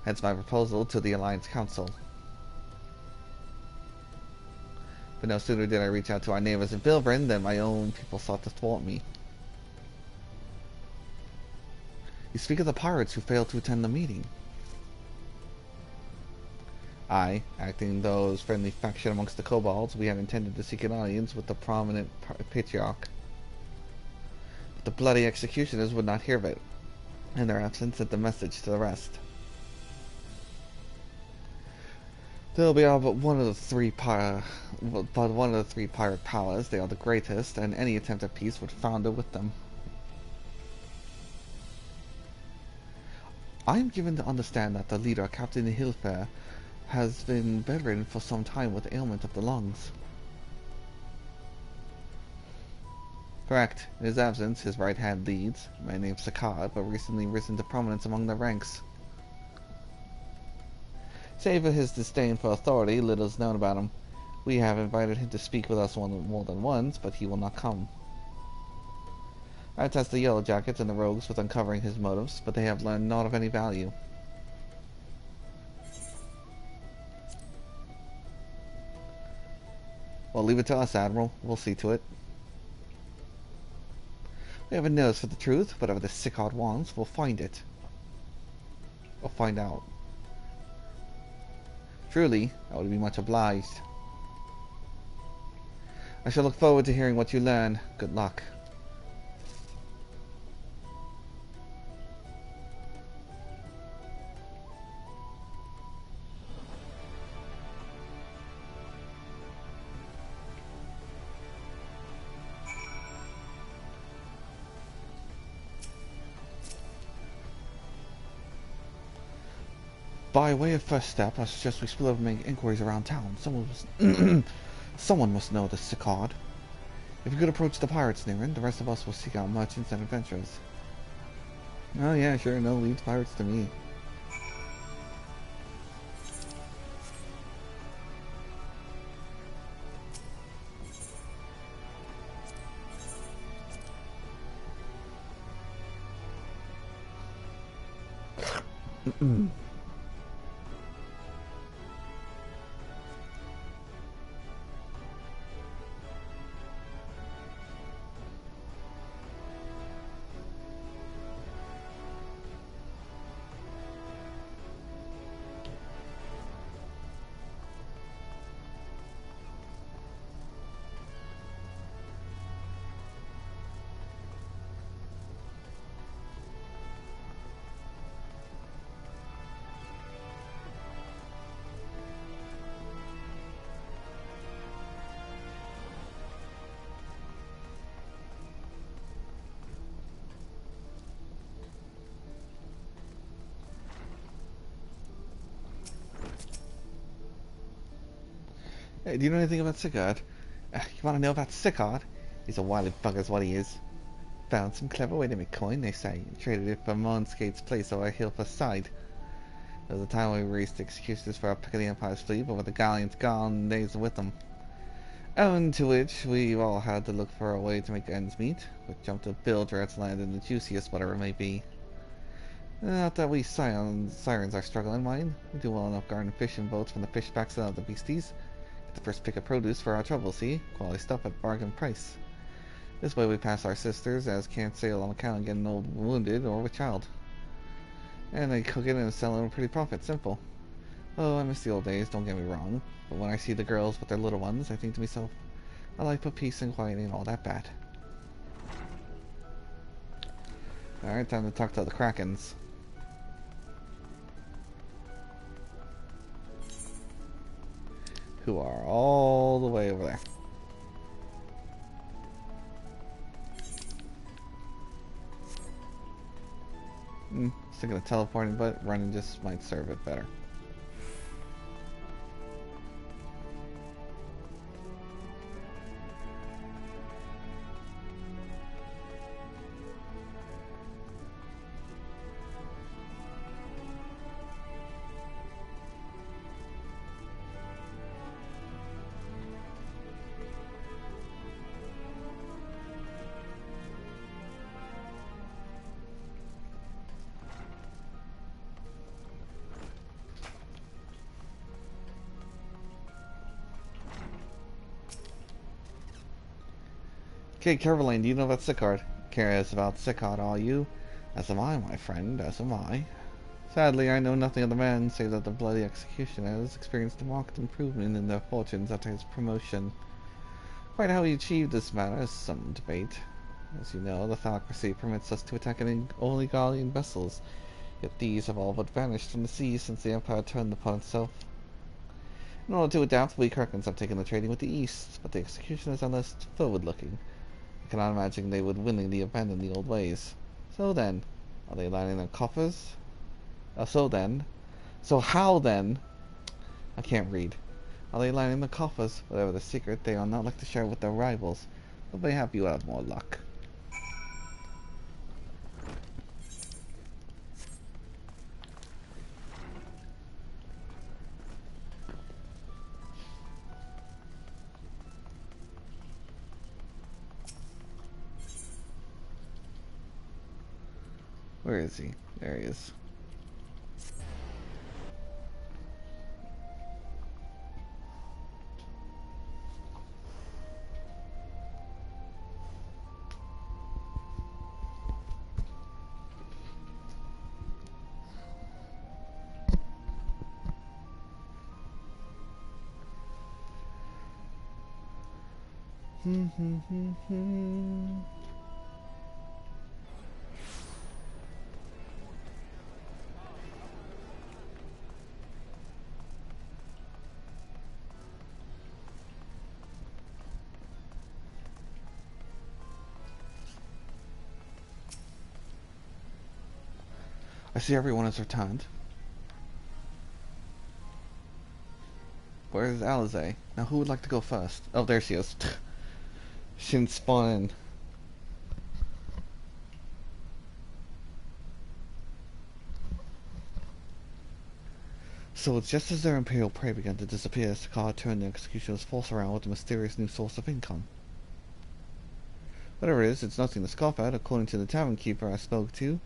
S1: hence my proposal to the Alliance Council. But no sooner did I reach out to our neighbors in Vilvrin than my own people sought to thwart me. You speak of the pirates who failed to attend the meeting. I, acting those friendly faction amongst the kobolds, we had intended to seek an audience with the prominent patriarch. But the bloody executioners would not hear of it. In their absence, sent the message to the rest. There will be all but one of the three pirate powers. They are the greatest, and any attempt at peace would founder with them. I am given to understand that the leader, Captain Hilfer, has been bedridden for some time with ailment of the lungs. Correct. In his absence, his right hand leads, a man named Sakad, but recently risen to prominence among the ranks. Save for his disdain for authority, little is known about him. We have invited him to speak with us more than once, but he will not come. I tasked the Yellow Jackets and the Rogues with uncovering his motives, but they have learned naught of any value. Well, leave it to us, Admiral. We'll see to it. We have a nose for the truth. Whatever the Sickard wants, we'll find it. We'll find out. Truly, I would be much obliged. I shall look forward to hearing what you learn. Good luck. By way of first step, I suggest we split up and make inquiries around town. Someone must know the Sickard. If you could approach the pirates, Niren, the rest of us will seek out merchants and adventurers. Oh yeah, sure, no, leave pirates to me. Hey, do you know anything about Sickard? You want to know about Sickard? He's a wily bugger's what he is. Found some clever way to make coin, they say, and traded it for Monskate's place over Hilfer's side. There was a time when we raised excuses for our pick of the Empire's fleet, but with the Garleans gone, days with them. Owing to which, we all had to look for a way to make ends meet, with jump to Bildred's land in the juiciest whatever it may be. Not that we sirens are struggling, mind. We do well enough guarding fishing boats from the fish packs and other beasties. Get the first pick of produce for our trouble, see? Quality stuff at bargain price. This way we pass our sisters as can't sail on account of getting old, wounded, or with child. And they cook it and sell it at a pretty profit, simple. Oh, I miss the old days, don't get me wrong. But when I see the girls with their little ones, I think to myself, a life of peace and quiet ain't all that bad. Alright, time to talk to the Krakens. Who are all the way over there. Thinking of teleporting, but running just might serve it better. Okay, Carlean, do you know about Sicard? Curious about Sicard, are you? As am I, my friend, as am I. Sadly, I know nothing of the man, save that the bloody executioners experienced a marked improvement in their fortunes after his promotion. Quite how he achieved this matter is some debate. As you know, the theocracy permits us to attack only Garlean vessels, yet these have all but vanished from the sea since the Empire turned upon itself. In order to adapt, we Kirkans have taken to trading with the East, but the executioners are less forward-looking. I cannot imagine they would willingly abandon the old ways. So then, are they lining their coffers? So how then? I can't read. Are they lining the coffers? Whatever the secret, they are not like to share with their rivals. But mayhap you have more luck. Where is he? There he is. I see everyone has returned. Where is Alize? Now who would like to go first? Oh, there she is. She didn't spawn in. So it's just as their Imperial prey began to disappear, Sicard turned the executioner's force around with a mysterious new source of income. Whatever it is, it's nothing to scoff at. According to the tavern keeper I spoke to,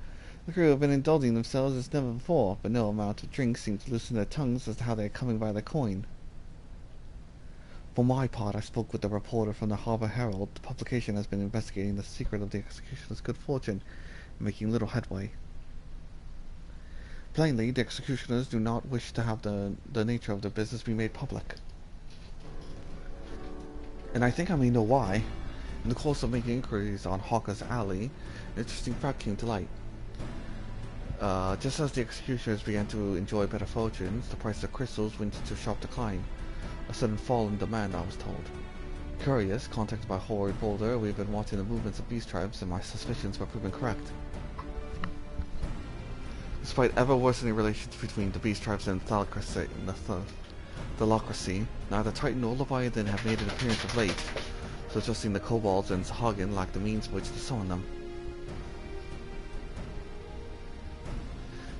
S1: the crew have been indulging themselves as never before, but no amount of drink seemed to loosen their tongues as to how they are coming by their coin. For my part, I spoke with the reporter from the Harbour Herald. The publication has been investigating the secret of the executioner's good fortune and making little headway. Plainly, the executioners do not wish to have the nature of their business be made public. And I think I may know why. In the course of making inquiries on Hawker's Alley, an interesting fact came to light. Just as the executioners began to enjoy better fortunes, the price of crystals went into sharp decline. A sudden fall in demand, I was told. Curious, contacted by Horde Boulder, we've been watching the movements of beast tribes, and my suspicions were proven correct. Despite ever-worsening relations between the beast tribes and Thalocracy, neither Titan nor Leviathan have made an appearance of late, so trusting the kobolds and Sahagin lack the means by which to summon them.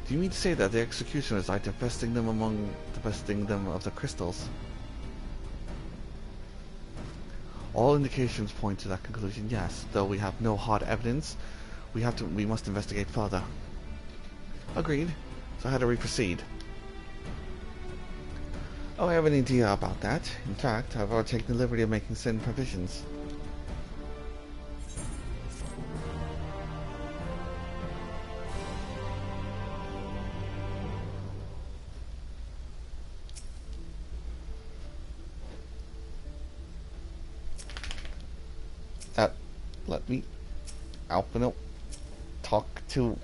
S1: Do you mean to say that the executioners are divesting them of the crystals? All indications point to that conclusion, yes. Though we have no hard evidence, we must investigate further. Agreed. So how do we proceed? Oh, I have an idea about that. In fact, I've already taken the liberty of making certain provisions. Let me talk to.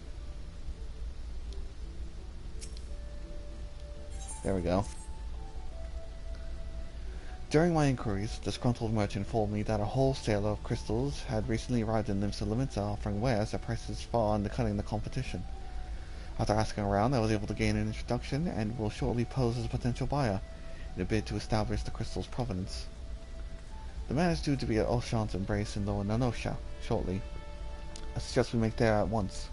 S1: There we go. During my inquiries, the disgruntled merchant informed me that a wholesaler of crystals had recently arrived in Limsa, offering wares at prices far undercutting the competition. After asking around, I was able to gain an introduction and will shortly pose as a potential buyer in a bid to establish the crystal's provenance. The man is due to be at Oshan's embrace in Lower Nanosha shortly. I suggest we make there at once.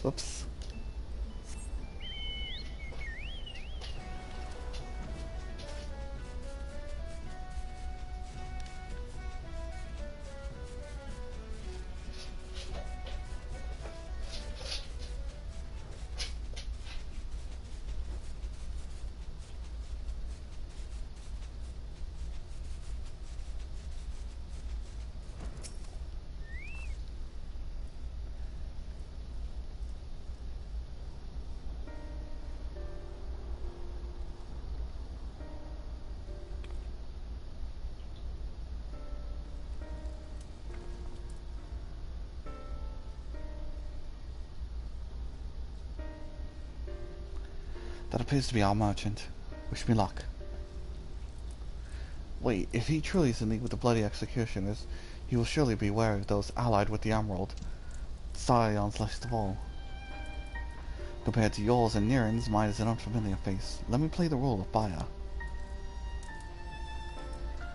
S1: Whoops. That appears to be our merchant. Wish me luck. Wait, if he truly is in league with the bloody executioners, he will surely be wary of those allied with the Emerald, scions least of all. Compared to yours and Niren's, mine is an unfamiliar face. Let me play the role of buyer.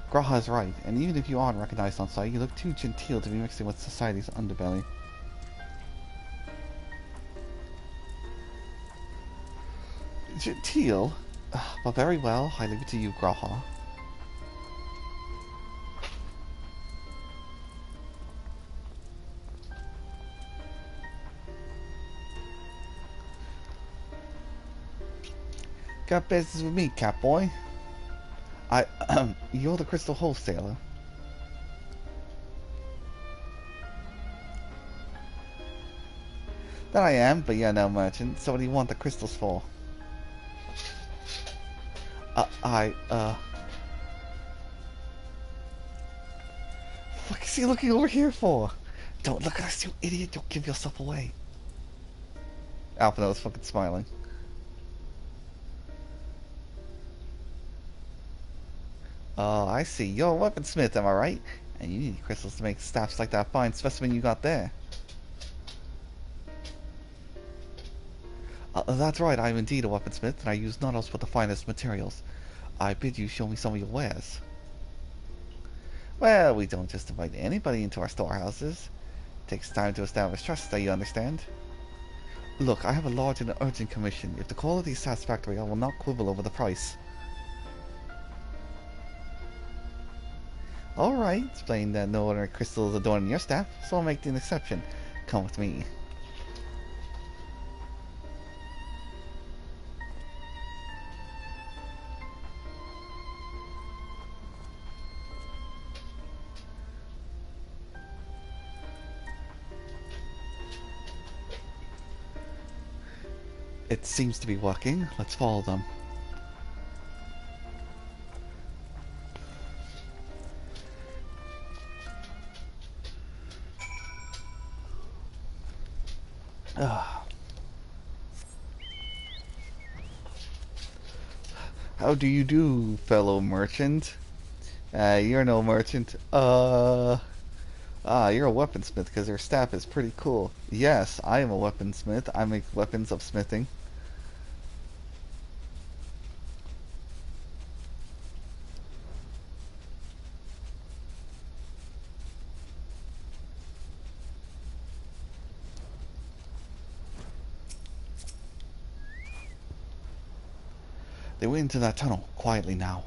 S1: Graha is right, and even if you aren't recognized on sight, you look too genteel to be mixing with society's underbelly. Genteel? But very well, I leave it to you, Graha. Got business with me, Catboy? You're the crystal wholesaler. That I am, but you're no merchant, so what do you want the crystals for? What is he looking over here for? Don't look at us, you idiot, don't give yourself away. Alpha was fucking smiling. Oh, I see. You're a weaponsmith, am I right? And you need crystals to make staffs like that fine specimen you got there. That's right, I'm indeed a weaponsmith, and I use none else but the finest materials. I bid you show me some of your wares. Well, we don't just invite anybody into our storehouses. It takes time to establish trust, you understand? Look, I have a large and urgent commission. If the quality is satisfactory, I will not quibble over the price. Alright, explain that no ordinary crystal is adorning your staff, so I'll make an exception. Come with me. It seems to be working. Let's follow them. How do you do, fellow merchant? You're no merchant. You're a weaponsmith because your staff is pretty cool. Yes, I am a weaponsmith. I make weapons of smithing. They went into that tunnel quietly now.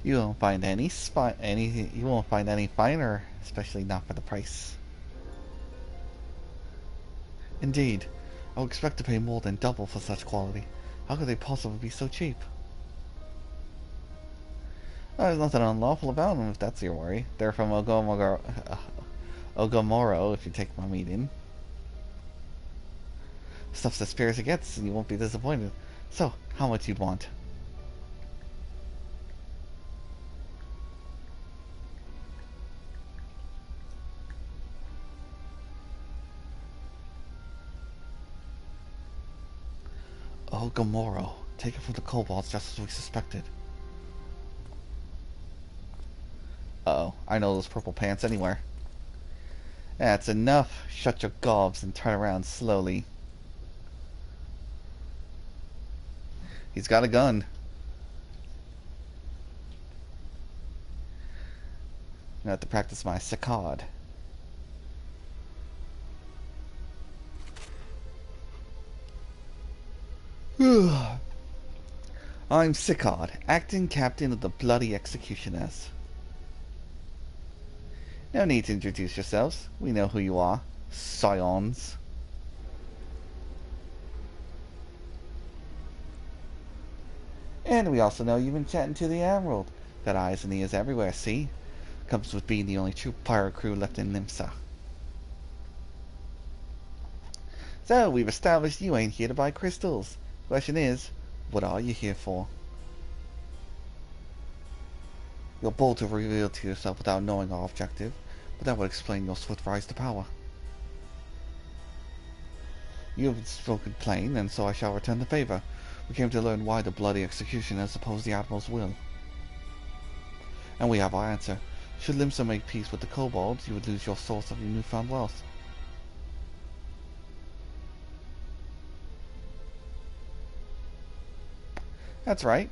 S1: You won't find you won't find any finer, especially not for the price. Indeed, I would expect to pay more than double for such quality. How could they possibly be so cheap? There's nothing unlawful about them, if that's your worry. They're from Ogomoro, if you take my meaning. Stuff's as fair as it gets, and you won't be disappointed. So, how much you'd want? Ogomoro. Take it from the kobolds just as we suspected. Uh-oh, I know those purple pants anywhere. That's enough. Shut your gobs and turn around slowly. He's got a gun. I have to practice my saccade. I'm Sickard, acting captain of the bloody executioners. No need to introduce yourselves. We know who you are. Scions. And we also know you've been chatting to the Emerald. Got eyes and ears everywhere, see? Comes with being the only true pirate crew left in Nimsa. So, we've established you ain't here to buy crystals. Question is, what are you here for? You're bold to reveal to yourself without knowing our objective, but that would explain your swift rise to power. You have spoken plain, and so I shall return the favor. We came to learn why the bloody executioners oppose the Admiral's will. And we have our answer. Should Limsa make peace with the kobolds, you would lose your source of your newfound wealth. That's right.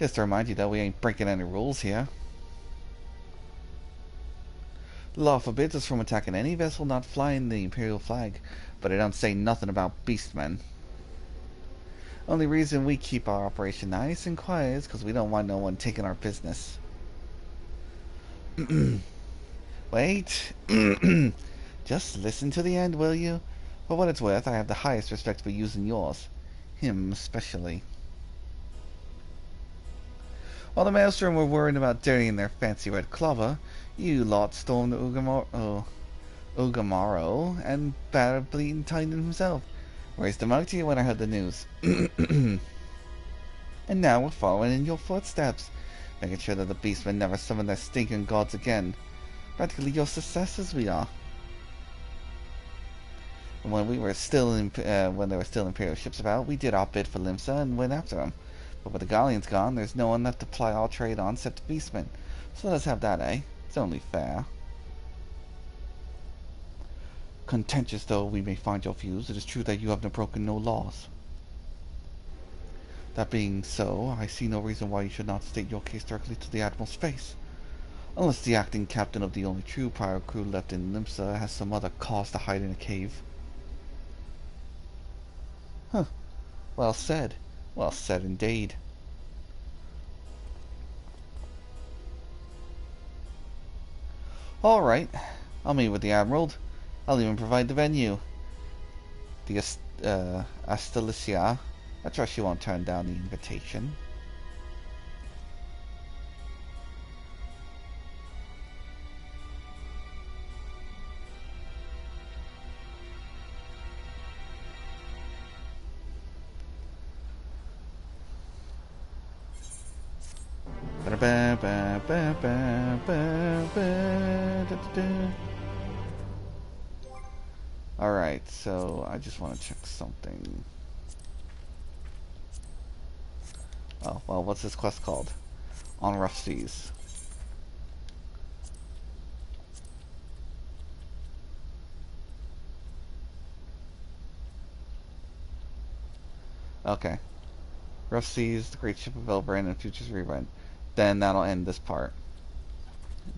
S1: Just to remind you that we ain't breaking any rules here. The law forbids us from attacking any vessel not flying the Imperial flag, but it don't say nothing about beastmen. Only reason we keep our operation nice and quiet is because we don't want no one taking our business. Wait. Just listen to the end, will you? For what it's worth, I have the highest respect for yours and yours. Him especially. While the Maelstrom were worried about dirtying their fancy red clover, you lot stormed Ogomoro and battered Bleeding Titan himself. Raised them out to you when I heard the news. And now we're following in your footsteps, making sure that the beastmen never summon their stinking gods again. Practically your successors we are. And when there were still Imperial ships about, we did our bid for Limsa and went after them. But with the Garleans gone, there's no one left to ply our trade on except the beastmen. So let's have that, eh? It's only fair. Contentious though we may find your views, it is true that you have broken no laws. That being so, I see no reason why you should not state your case directly to the Admiral's face. Unless the acting captain of the only true pirate crew left in Limsa has some other cause to hide in a cave. Huh. Well said. Well said indeed. Alright, I'll meet with the Admiral. I'll even provide the venue. The Astalicia. I trust she won't turn down the invitation. Alright, so I just want to check something. Oh, well, what's this quest called? On Rough Seas. Okay. Rough Seas, the Great Ship of Elbrand, and Futures Rerun. Then that'll end this part.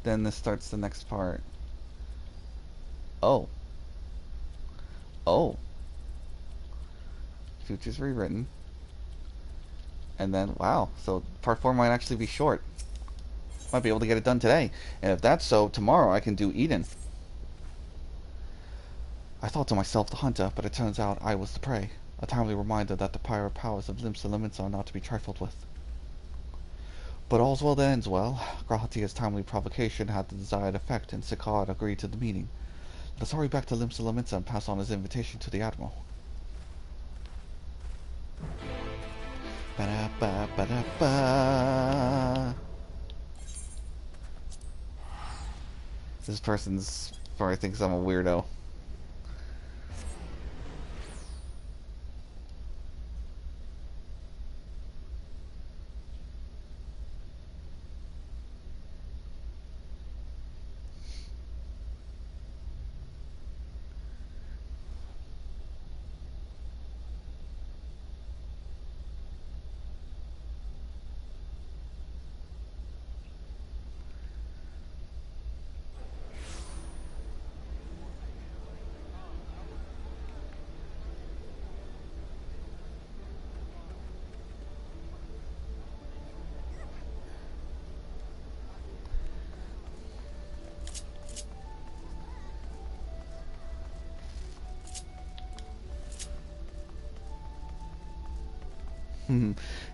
S1: Then this starts the next part. Oh. Oh. Futures Rewritten. And then, wow, so part 4 might actually be short. Might be able to get it done today. And if that's so, tomorrow I can do Eden. I thought to myself the hunter, but it turns out I was the prey. A timely reminder that the pirate powers of Limsa Lominsa are not to be trifled with. But all's well that ends well. Grahatia's timely provocation had the desired effect, and Sicard agreed to the meeting. Let us hurry back to Limsa Lominsa and pass on his invitation to the Admiral. Ba-da-ba-ba-da-ba. This person's probably thinks I'm a weirdo.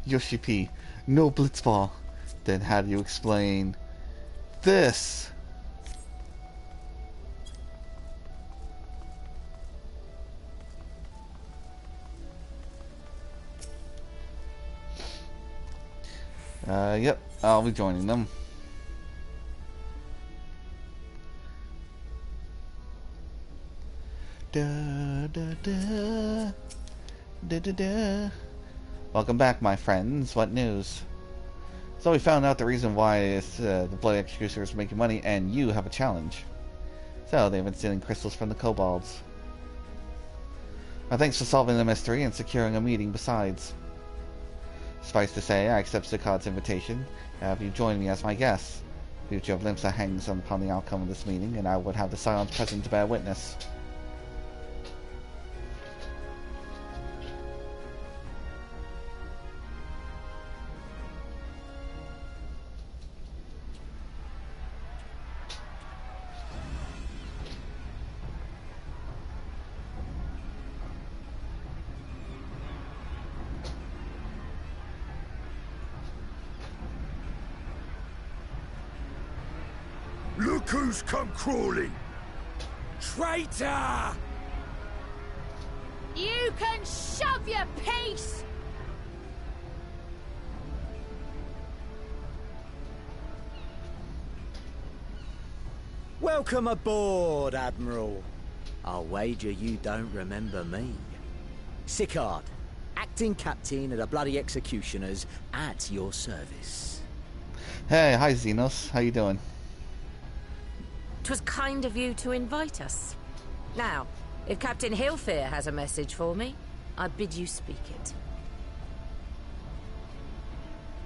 S1: Yoshi P. No blitzball. Then how do you explain this? Yep, I'll be joining them. Da da da da da da. Welcome back, my friends. What news? So we found out the reason why the Bloody Executioner is making money, and you have a challenge. So they've been stealing crystals from the kobolds. Thanks for solving the mystery and securing a meeting besides. Suffice to say, I accept Sicard's invitation. Have you join me as my guest? The future of Limsa hangs upon the outcome of this meeting, and I would have the scions present to bear witness.
S17: Look who's come crawling!
S18: Traitor!
S16: You can shove your piece!
S18: Welcome aboard, Admiral. I'll wager you don't remember me. Sicard, acting captain of the Bloody Executioners, at your service.
S1: Hey, hi Xenos. How you doing?
S19: 'Twas kind of you to invite us. Now, if Captain Hillfear has a message for me, I bid you speak it.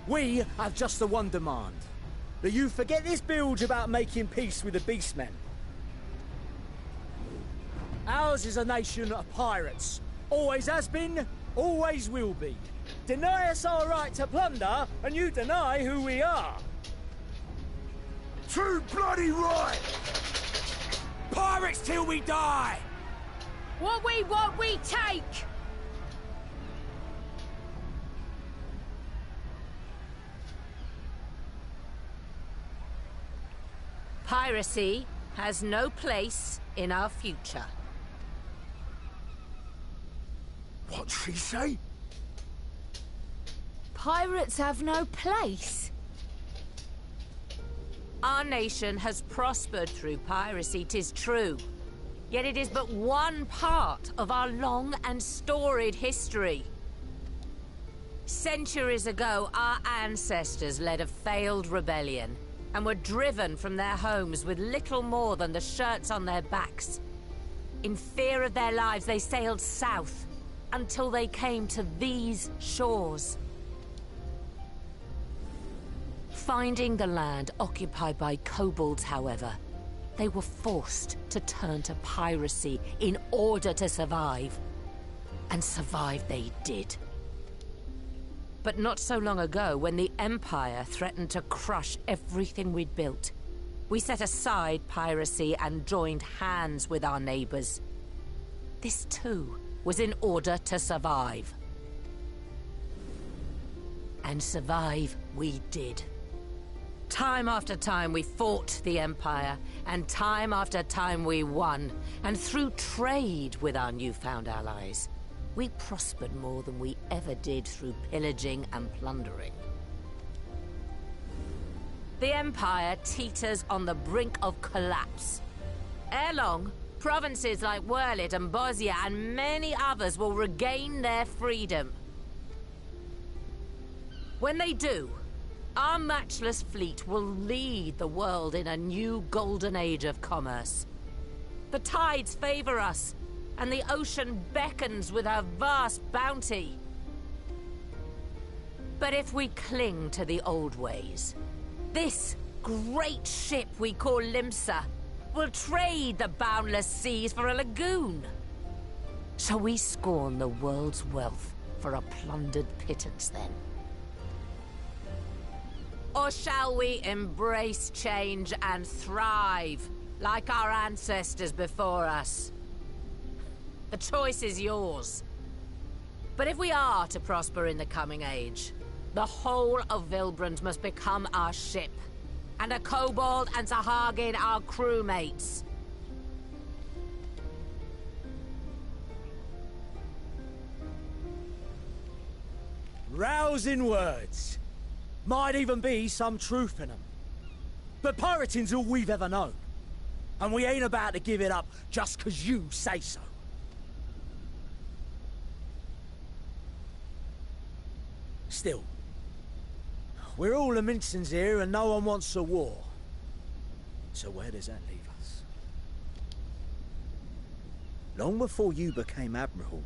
S18: We have just the one demand. That you forget this bilge about making peace with the Beastmen. Ours is a nation of pirates. Always has been, always will be. Deny us our right to plunder, and you deny who we are.
S17: Too bloody right!
S18: Pirates till we die!
S16: What we want, we take!
S19: Piracy has no place in our future.
S17: What'd she say?
S19: Pirates have no place. Our nation has prospered through piracy, 'tis true. Yet it is but one part of our long and storied history. Centuries ago, our ancestors led a failed rebellion and were driven from their homes with little more than the shirts on their backs. In fear of their lives, they sailed south until they came to these shores. Finding the land occupied by kobolds, however, they were forced to turn to piracy in order to survive. And survive they did. But not so long ago, when the Empire threatened to crush everything we'd built, we set aside piracy and joined hands with our neighbors. This too was in order to survive. And survive we did. Time after time we fought the Empire, and time after time we won. And through trade with our newfound allies, we prospered more than we ever did through pillaging and plundering. The Empire teeters on the brink of collapse. Ere long, provinces like Wurlit and Bosnia and many others will regain their freedom. When they do, our matchless fleet will lead the world in a new golden age of commerce. The tides favor us, and the ocean beckons with her vast bounty. But if we cling to the old ways, this great ship we call Limsa will trade the boundless seas for a lagoon. Shall we scorn the world's wealth for a plundered pittance then? Or shall we embrace change and thrive, like our ancestors before us? The choice is yours. But if we are to prosper in the coming age, the whole of Vilbrand must become our ship, and a kobold and Sahagin our crewmates.
S18: Rousing words. Might even be some truth in them. But pirating's all we've ever known. And we ain't about to give it up just 'cause you say so. Still, we're all the Mincins here and no one wants a war. So where does that leave us? Long before you became Admiral,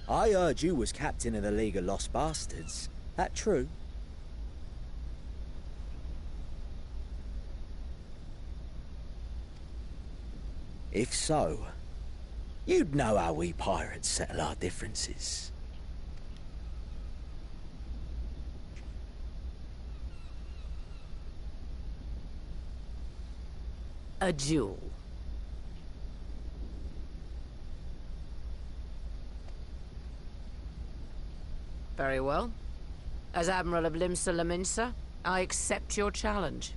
S18: I heard you was captain of the League of Lost Bastards. That true? If so, you'd know how we pirates settle our differences.
S19: A duel. Very well. As Admiral of Limsa Laminsa, I accept your challenge.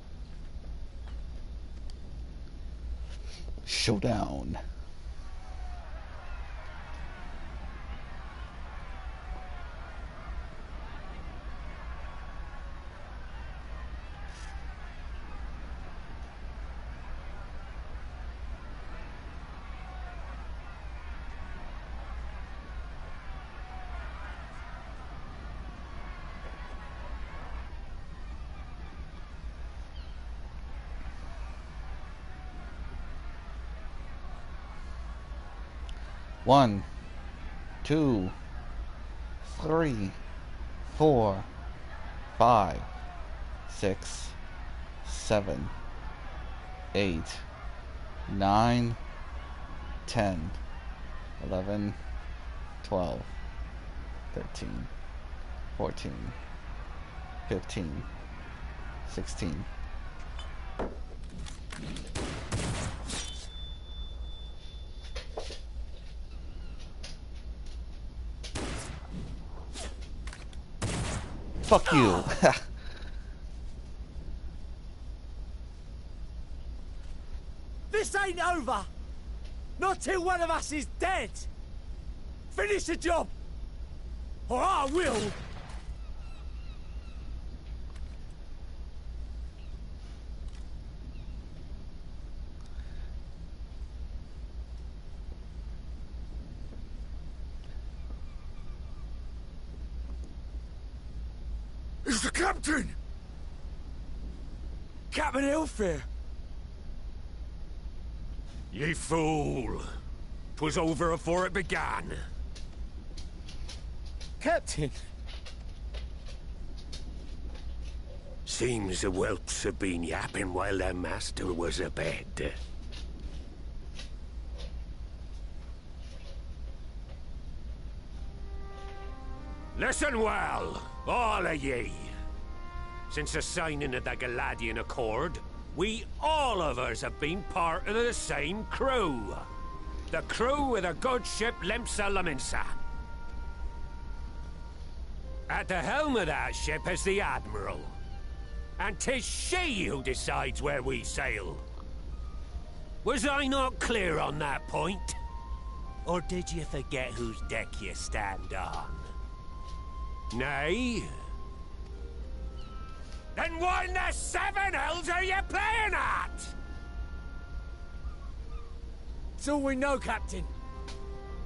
S1: Showdown. One, 2, 3, 4, 5, 6, 7, 8, 9, 10, 11, 12, 13, 14, 15, 16. Fuck you.
S18: This ain't over! Not till one of us is dead! Finish the job! Or I will!
S17: It's the captain!
S18: Captain Ilfir!
S10: Ye fool! 'Twas over afore it began.
S18: Captain!
S10: Seems the whelps have been yapping while their master was abed. Listen well!
S20: All of ye. Since the signing of the Galadian Accord, we all of us have been part of the same crew. The crew of the good ship Limsa Laminsa. At the helm of that ship is the Admiral. And 'tis she who decides where we sail. Was I not clear on that point? Or did you forget whose deck you stand on? Nay? Then what in the seven hells are you playing at?
S21: It's all we know, Captain.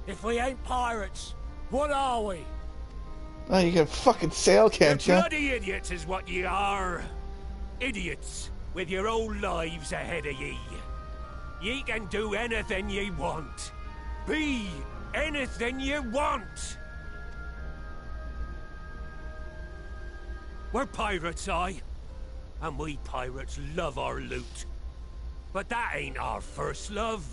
S21: If we ain't pirates, what are we?
S1: Oh, you can fucking sail, can't you?
S20: Bloody idiots is what ye are. Idiots with your own lives ahead of ye. Ye can do anything ye want. Be anything ye want. We're pirates, aye. And we pirates love our loot. But that ain't our first love.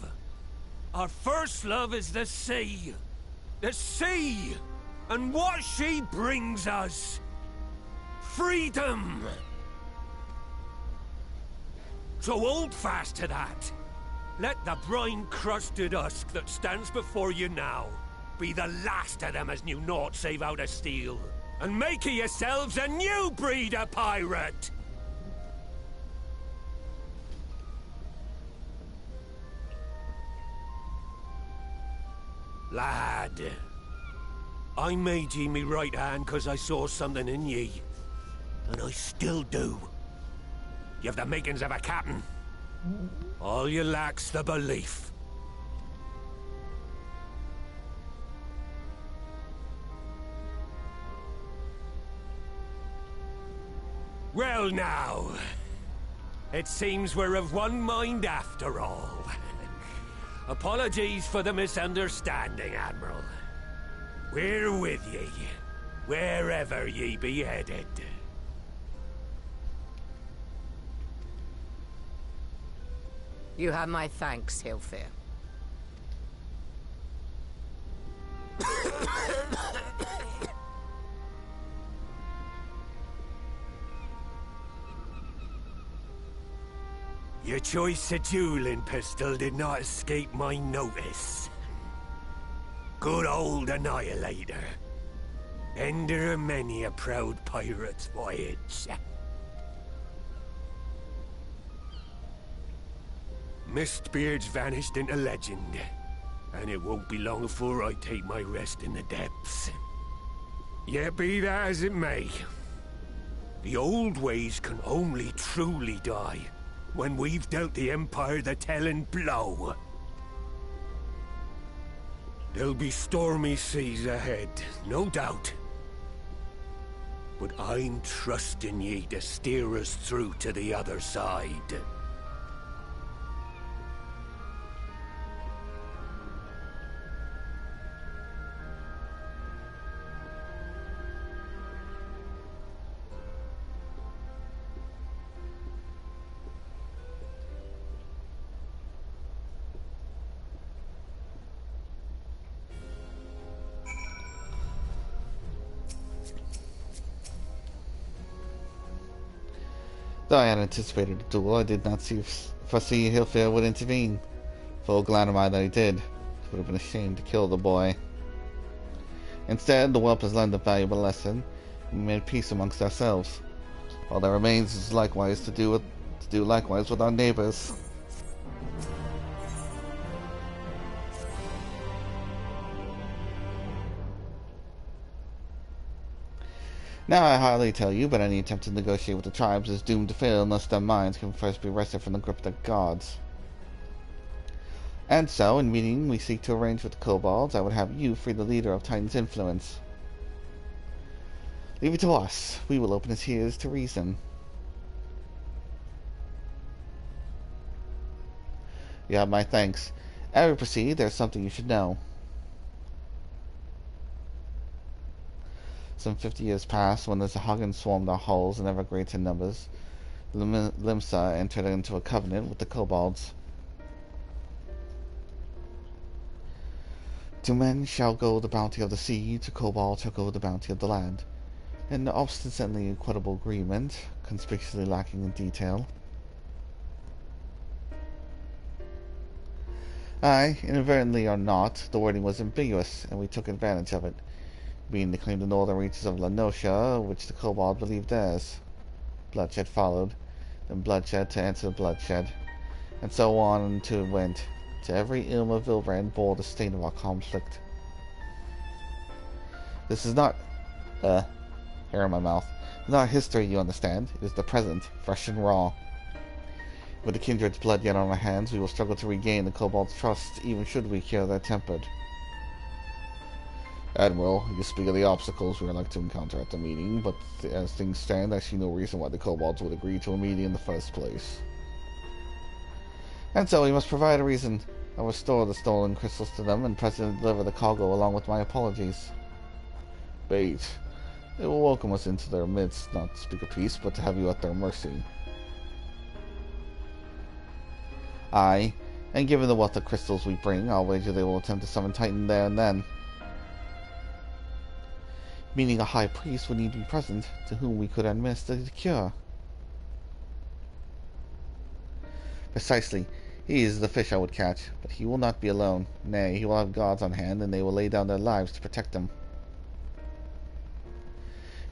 S20: Our first love is the sea. The sea! And what she brings us. Freedom! So hold fast to that. Let the brine-crusted husk that stands before you now be the last of them as knew naught save out of steel. And make of yourselves a new breed of pirate! Lad, I made ye me right hand cause I saw something in ye. And I still do. You have the makings of a captain. All you lack's the belief. Well now, it seems we're of one mind after all. Apologies for the misunderstanding, Admiral. We're with ye, wherever ye be headed.
S19: You have my thanks, Hilfir.
S20: Your choice of dueling pistol did not escape my notice. Good old Annihilator. Ender of many a proud pirate's voyage. Mistbeard's vanished into legend, and it won't be long before I take my rest in the depths. Yet be that as it may, the old ways can only truly die when we've dealt the Empire the telling blow. There'll be stormy seas ahead, no doubt. But I'm trusting ye to steer us through to the other side.
S1: Though I had anticipated a duel, I did not foresee Hilfir would intervene. Full glad am I that he did. It would have been a shame to kill the boy. Instead, the whelp has learned a valuable lesson, and we made peace amongst ourselves. All that remains is likewise to do likewise with our neighbors. Now I hardly tell you, but any attempt to negotiate with the tribes is doomed to fail unless their minds can first be wrested from the grip of the gods. And so, in meeting we seek to arrange with the kobolds, I would have you free the leader of Titan's influence. Leave it to us. We will open his ears to reason. You have my thanks. Ere we proceed, there's something you should know. Some 50 years passed when the Allagan swarmed our halls in ever greater numbers. Limsa entered into a covenant with the kobolds. To men shall go the bounty of the sea, to kobolds shall go the bounty of the land. An obstinately incredible agreement, conspicuously lacking in detail. Aye, inadvertently or not, the wording was ambiguous, and we took advantage of it, being to claim the northern reaches of La Noscia, which the kobold believed theirs. Bloodshed followed, then bloodshed to answer bloodshed, and so on until it went. To every Ilma Vilbrand bore the stain of our conflict. This is not, hair in my mouth. It's not history, you understand. It is the present, fresh and raw. With the kindred's blood yet on our hands, we will struggle to regain the kobold's trust, even should we cure their tempered. Admiral, you speak of the obstacles we are like to encounter at the meeting, but as things stand, I see no reason why the kobolds would agree to a meeting in the first place. And so we must provide a reason. I will restore the stolen crystals to them and presently deliver the cargo along with my apologies. Bait. They will welcome us into their midst, not to speak of peace, but to have you at their mercy. Aye, and given the wealth of crystals we bring, I'll wager they will attempt to summon Titan there and then. Meaning a high priest would need to be present, to whom we could administer the cure. Precisely. He is the fish I would catch, but he will not be alone. Nay, he will have guards on hand, and they will lay down their lives to protect him.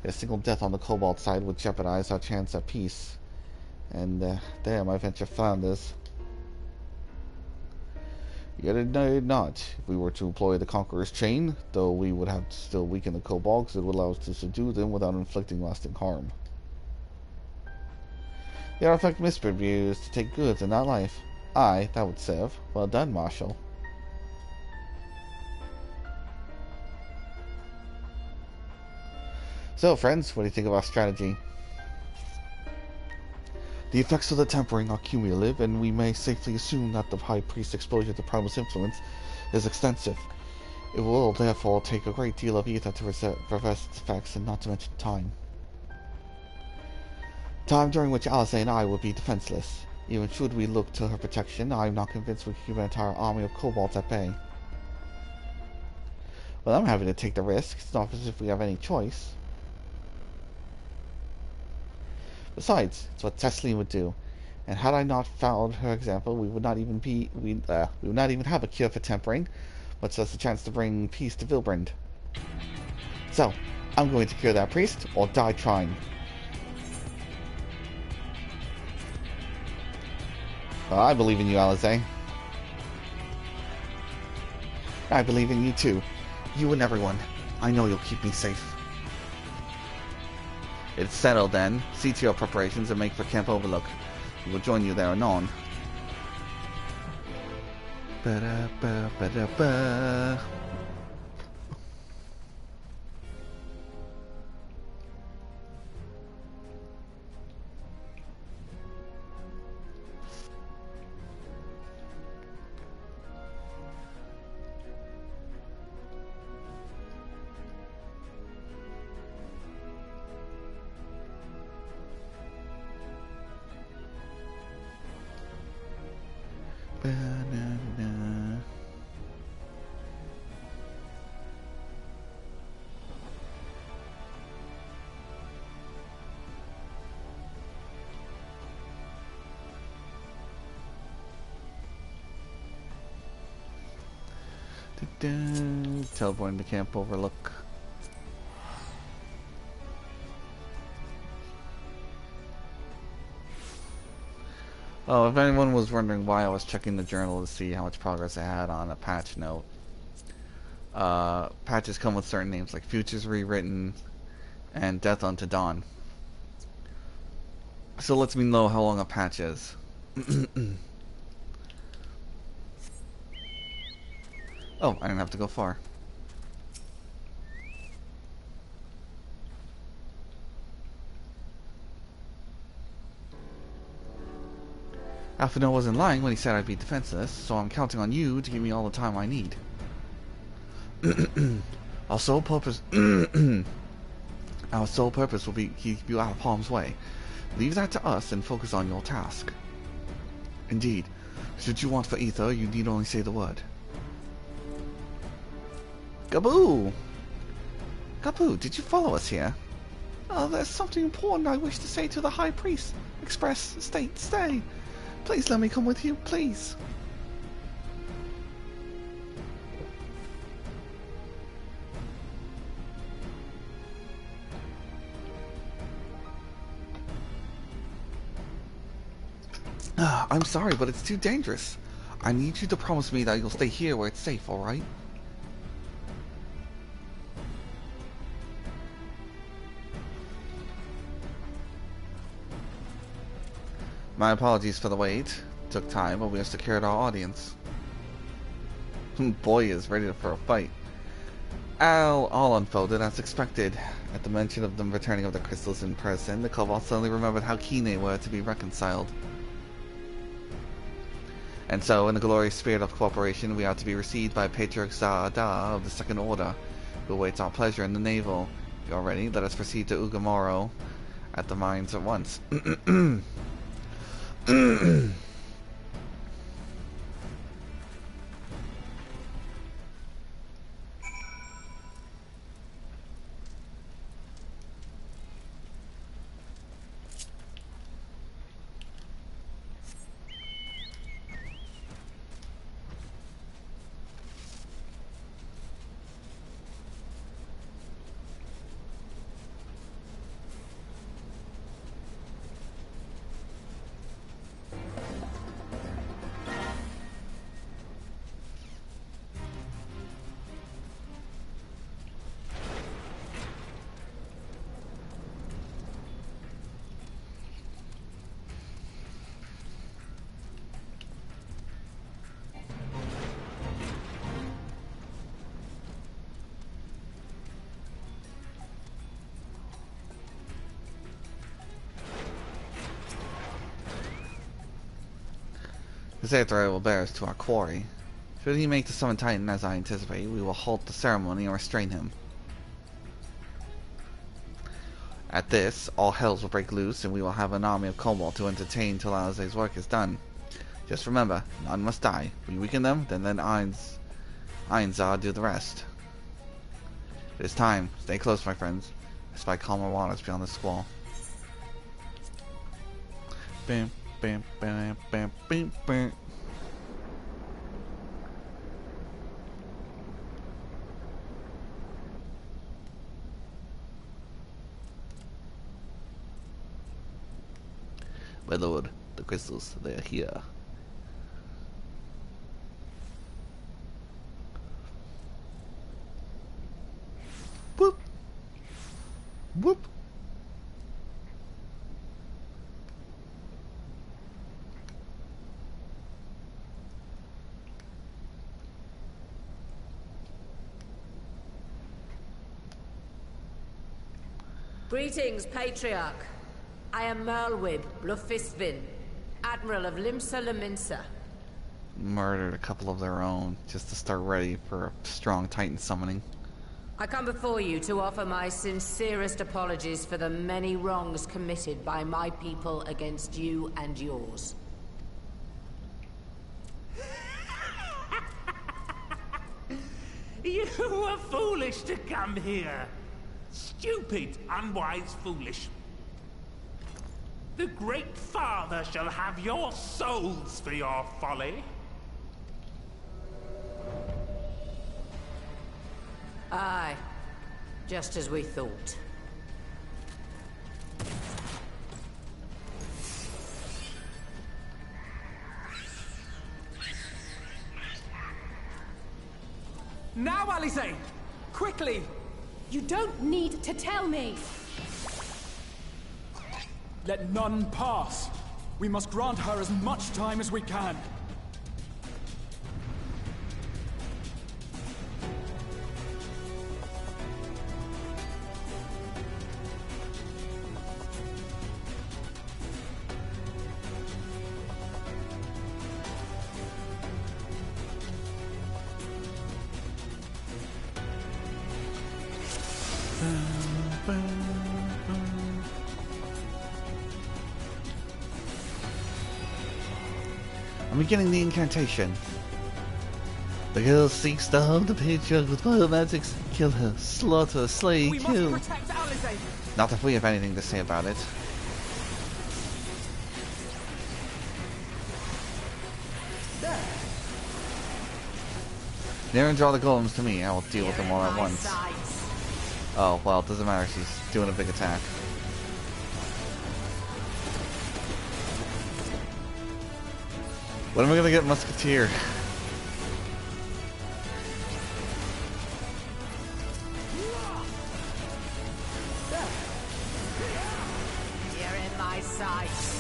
S1: A single death on the kobold side would jeopardize our chance at peace. And there my venture flounders. Yet it did not. If we were to employ the Conqueror's Chain, though we would have to still weaken the kobolds, it would allow us to subdue them without inflicting lasting harm. The artifact Misfit view is to take goods and not life. Aye, that would serve. Well done, Marshal. So, friends, what do you think of our strategy? The effects of the tempering are cumulative, and we may safely assume that the High Priest's exposure to Primal's influence is extensive. It will, therefore, take a great deal of ether to reverse its effects, and not to mention time. Time during which Alice and I will be defenseless. Even should we look to her protection, I am not convinced we can keep an entire army of kobolds at bay. Well, I'm happy to take the risk. It's not as if we have any choice. Besides, it's what Tesleen would do, and had I not followed her example, we would not even have a cure for tempering, much less a chance to bring peace to Vilbrand. So, I'm going to cure that priest, or die trying. I believe in you, Alize. I believe in you too. You and everyone. I know you'll keep me safe. It's settled then. See to your preparations and make for Camp Overlook. We will join you there anon. Ba-da-ba-ba-da-ba. Teleporting to Camp Overlook. Oh, if anyone was wondering why I was checking the journal to see how much progress I had on a patch note. Patches come with certain names like Futures Rewritten and Death Unto Dawn. So it lets me know how long a patch is. Oh, I didn't have to go far. Alphino wasn't lying when he said I'd be defenseless, so I'm counting on you to give me all the time I need. Our sole purpose will be to keep you out of harm's way. Leave that to us and focus on your task. Indeed, should you want for ether, you need only say the word. Gaboo! Gaboo, did you follow us here? Oh, there's something important I wish to say to the High Priest. Express, state, stay. Please let me come with you, please. I'm sorry, but it's too dangerous. I need you to promise me that you'll stay here where it's safe, alright? My apologies for the wait. Took time, but we have secured our audience. Boy is ready for a fight. All unfolded as expected. At the mention of them returning of the crystals in person, the Kobold suddenly remembered how keen they were to be reconciled. And so, in the glorious spirit of cooperation, we are to be received by Patriarch Za'ada of the Second Order, who awaits our pleasure in the navel. If you are ready, let us proceed to Ugamoro at the mines at once. His aether will bear us to our quarry. Should he make the summon Titan as I anticipate, we will halt the ceremony and restrain him. At this, all hells will break loose and we will have an army of Kobold to entertain till Alize's work is done. Just remember, none must die. If we weaken them, then let Ainzar do the rest. It is time. Stay close, my friends. I spy calmer waters beyond the squall. Bam, bam, bam, bam, bam, bam. My lord, the crystals, they are here. Whoop! Whoop!
S19: Greetings, Patriarch. I am Merlwib Blufisvin, Admiral of Limsa Laminsa.
S1: Murdered a couple of their own, just to start ready for a strong Titan summoning.
S19: I come before you to offer my sincerest apologies for the many wrongs committed by my people against you and yours.
S4: You were foolish to come here. Stupid, unwise, foolish. The Great Father shall have your souls for your folly.
S19: Aye, just as we thought.
S2: Now, Alize! Quickly!
S5: You don't need to tell me!
S2: Let none pass. We must grant her as much time as we can.
S1: I'm beginning the incantation. The girl seeks to harm the patriarch with biomagics. Kill her. Slaughter. Slay.
S13: We
S1: Kill.
S13: must protect Allagan.
S1: Not if we have anything to say about it. Near and draw the golems to me. I will deal with them all at once. Oh, well, it doesn't matter. She's doing a big attack. When am I gonna get Musketeer?
S19: You're in my sights.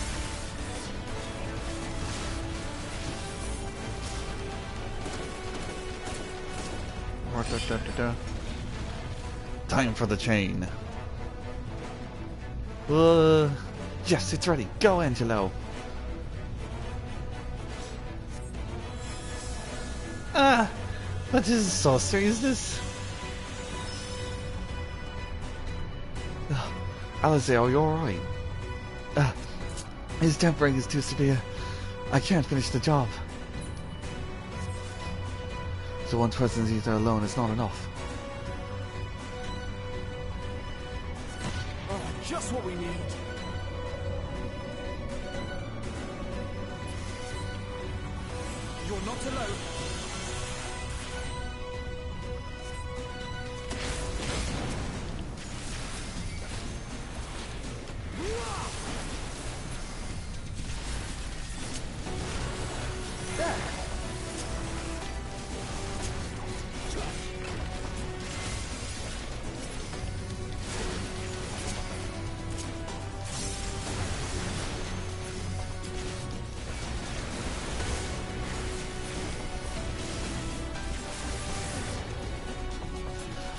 S1: Time for the chain. Yes, it's ready. Go, Angelo. What is sorcery is this? Alice, are you alright? His tempering is too severe. I can't finish the job. So one person's ether alone is not enough.
S13: Oh, just what we need. You're not alone.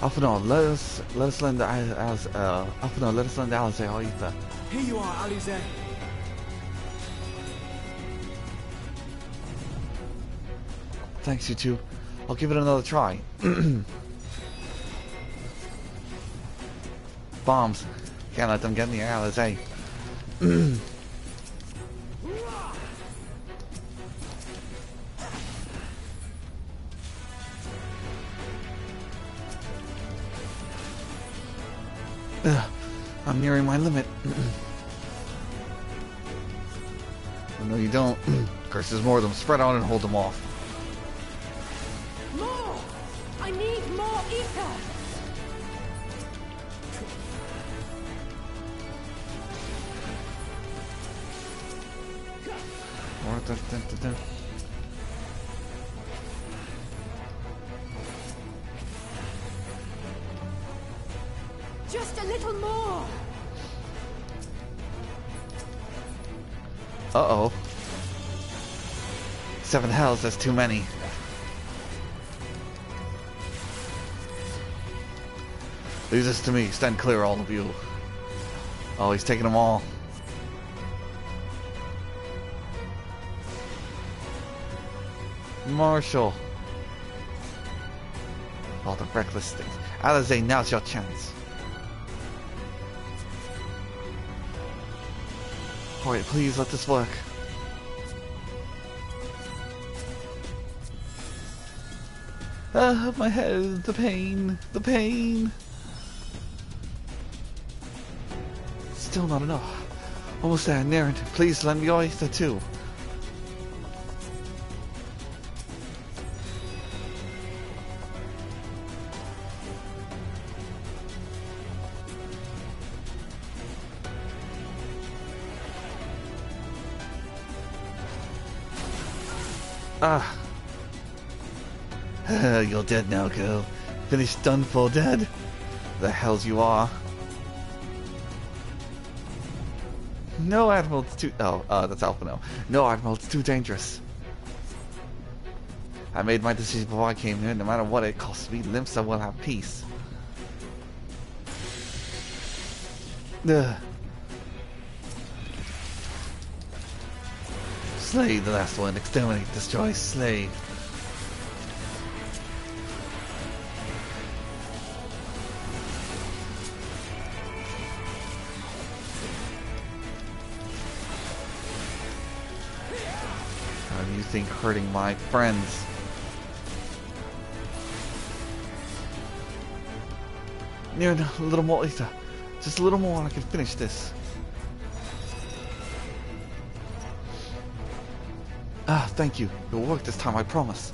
S1: Alphinaud, let us lend Alice our ether.
S13: Here you are, Alize.
S1: Thanks, you two. I'll give it another try. Bombs. Can't let them get near Alize. I'm nearing my limit. Oh, no, you don't. Curses more of them. Spread out and hold them off.
S5: More! I need more ether! Just a little more!
S1: Uh-oh. 7 hells, that's too many. Leave this to me. Stand clear, all of you. Oh, he's taking them all. Marshall. Oh, the reckless things. Alize, now's your chance. Alright, please let this work. My head, the pain, the pain. Still not enough. Almost there, Naren. Please lend me your ether too. You're dead now, girl. Finished, done for, dead. The hells you are. No, Admiral, it's too... Oh, that's Alphinaud. No, Admiral, it's too dangerous. I made my decision before I came here. No matter what it costs me, Limsa will have peace. Ugh. Slay the last one. Exterminate, destroy, slay. How do you think hurting my friends? Near a little more ether. Just a little more and I can finish this. Ah, thank you. It will work this time, I promise.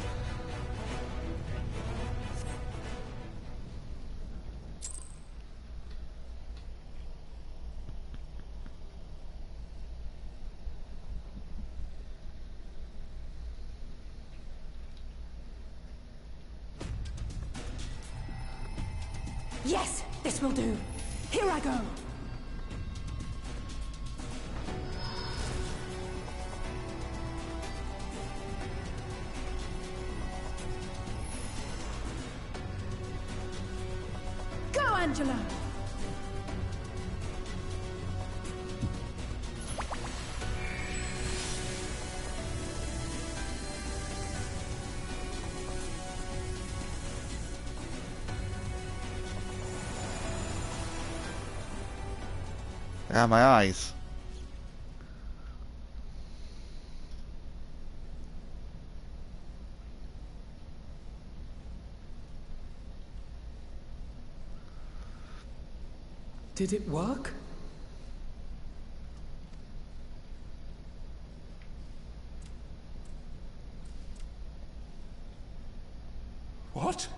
S5: Yes, this will do. Here I go. Go, Angela.
S1: Ah, my eyes.
S2: Did it work?
S20: What?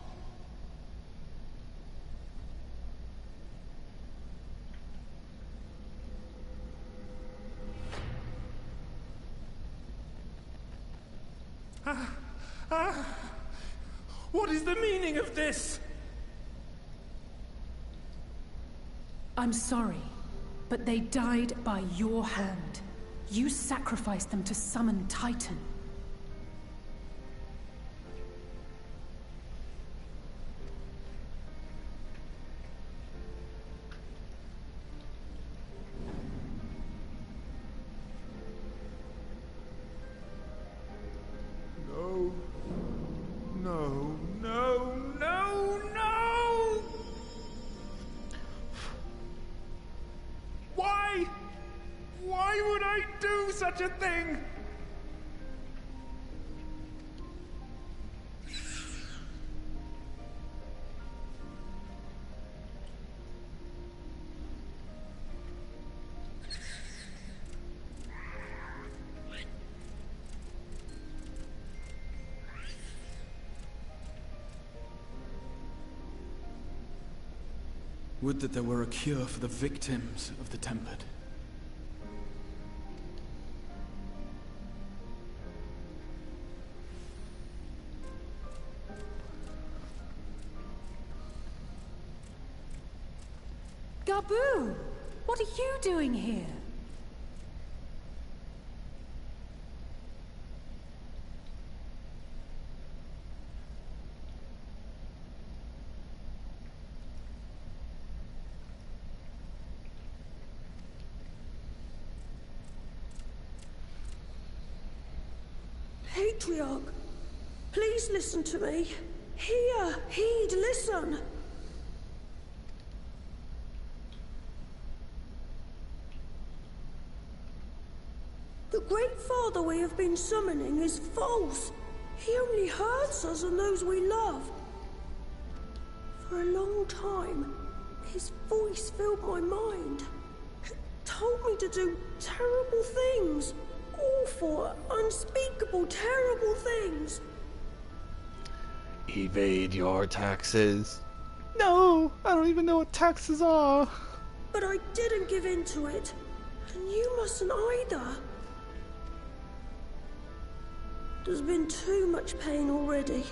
S4: What is the meaning of this?
S5: I'm sorry, but they died by your hand. You sacrificed them to summon Titan.
S4: No. No, no, no, no! Why? Why would I do such a thing?
S7: Would that there were a cure for the victims of the Tempered.
S5: Gabu! What are you doing here?
S14: Patriarch, please listen to me. Hear, heed, listen. The Great Father we have been summoning is false. He only hurts us and those we love. For a long time, his voice filled my mind. It told me to do terrible things. Awful, unspeakable, terrible things.
S1: Evade your taxes. No, I don't even know what taxes are.
S14: But I didn't give in to it. And you mustn't either. There's been too much pain already.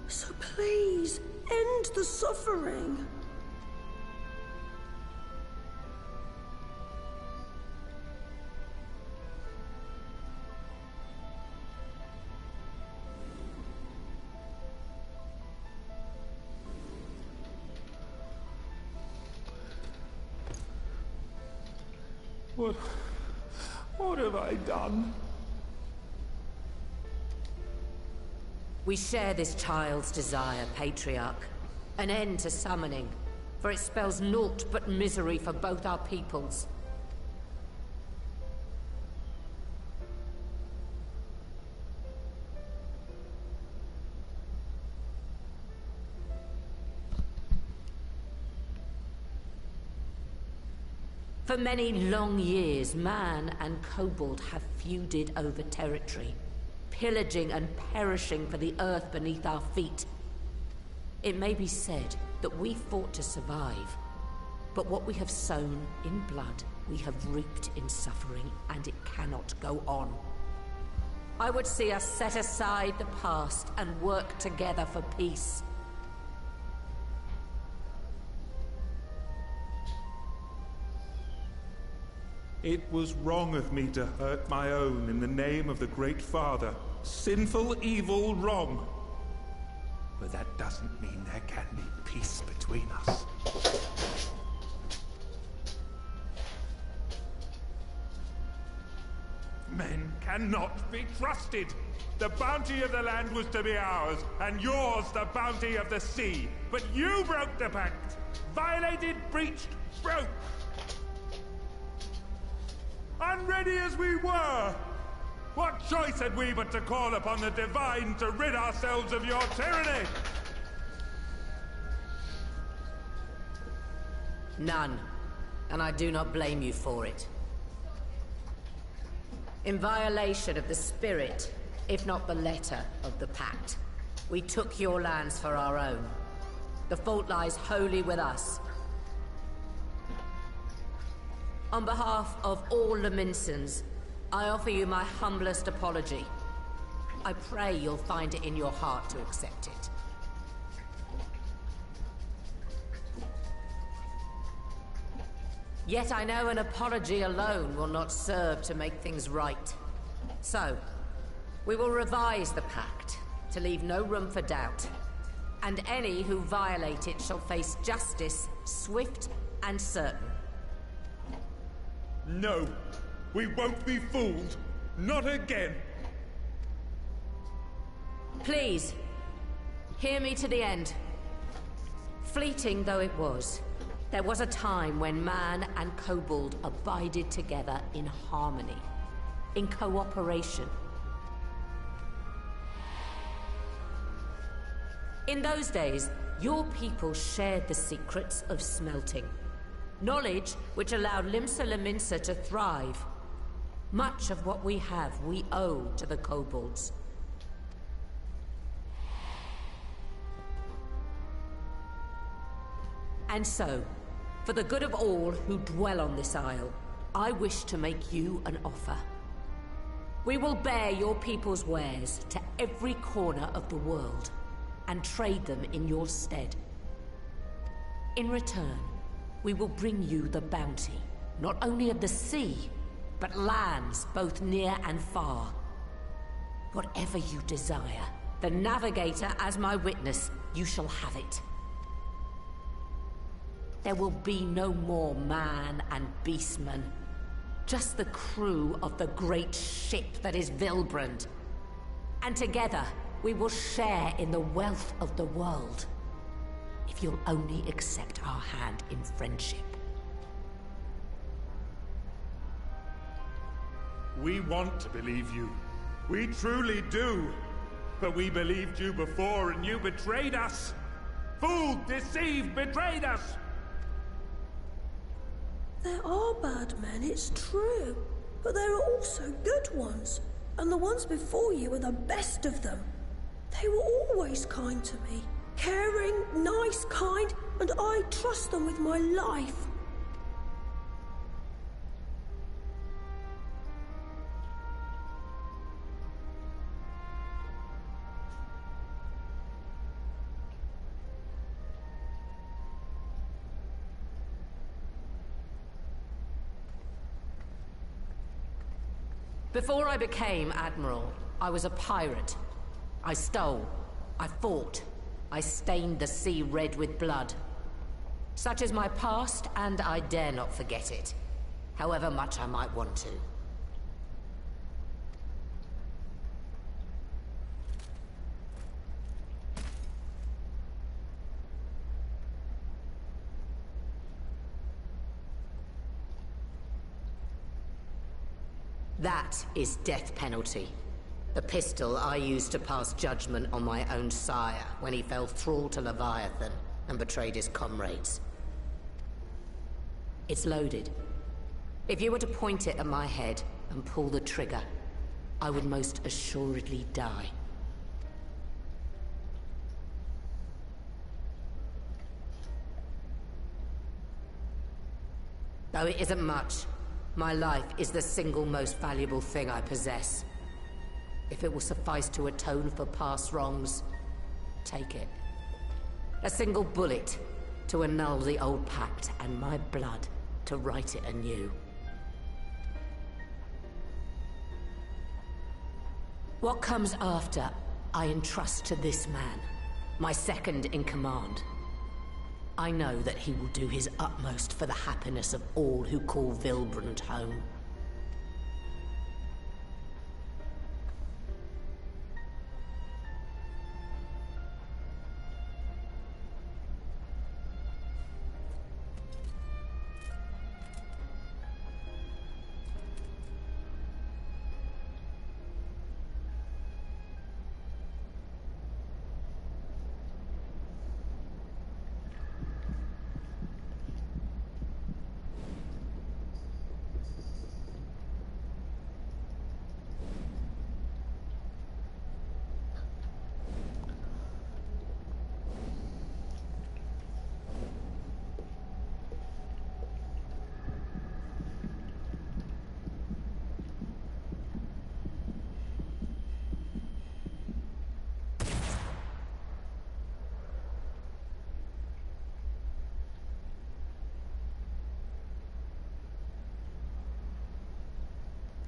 S14: So please, end the suffering.
S4: What have I done?
S19: We share this child's desire, Patriarch. An end to summoning, for it spells naught but misery for both our peoples. For many long years, man and kobold have feuded over territory, pillaging and perishing for the earth beneath our feet. It may be said that we fought to survive, but what we have sown in blood, we have reaped in suffering, and it cannot go on. I would see us set aside the past and work together for peace.
S4: It was wrong of me to hurt my own in the name of the Great Father. Sinful, evil, wrong. But that doesn't mean there can't be peace between us. Men cannot be trusted. The bounty of the land was to be ours, and yours the bounty of the sea. But you broke the pact. Violated, breached, broke. Unready as we were, what choice had we but to call upon the divine to rid ourselves of your tyranny?
S19: None, and I do not blame you for it. In violation of the spirit, if not the letter, of the pact, we took your lands for our own. The fault lies wholly with us. On behalf of all Laminsons, I offer you my humblest apology. I pray you'll find it in your heart to accept it. Yet I know an apology alone will not serve to make things right. So, we will revise the pact to leave no room for doubt. And any who violate it shall face justice, swift and certain.
S4: No, we won't be fooled. Not again.
S19: Please, hear me to the end. Fleeting though it was, there was a time when man and kobold abided together in harmony, in cooperation. In those days, your people shared the secrets of smelting. Knowledge which allowed Limsa Laminsa to thrive. Much of what we have, we owe to the kobolds. And so, for the good of all who dwell on this isle, I wish to make you an offer. We will bear your people's wares to every corner of the world, and trade them in your stead. In return, we will bring you the bounty, not only of the sea, but lands both near and far. Whatever you desire, the Navigator as my witness, you shall have it. There will be no more man and beastman, just the crew of the great ship that is Vilbrand. And together, we will share in the wealth of the world. If you'll only accept our hand in friendship.
S4: We want to believe you. We truly do. But we believed you before and you betrayed us. Fooled, deceived, betrayed us.
S14: There are bad men, it's true. But there are also good ones. And the ones before you are the best of them. They were always kind to me. Caring, nice, kind, and I trust them with my life.
S19: Before I became Admiral, I was a pirate. I stole. I fought. I stained the sea red with blood. Such is my past, and I dare not forget it, however much I might want to. That is death penalty. The pistol I used to pass judgment on my own sire when he fell thrall to Leviathan and betrayed his comrades. It's loaded, If you were to point it at my head and pull the trigger, I would most assuredly die. Though it isn't much, my life is the single most valuable thing I possess. If it will suffice to atone for past wrongs, take it. A single bullet to annul the old pact, and my blood to write it anew. What comes after, I entrust to this man, my second in command. I know that he will do his utmost for the happiness of all who call Vilbrand home.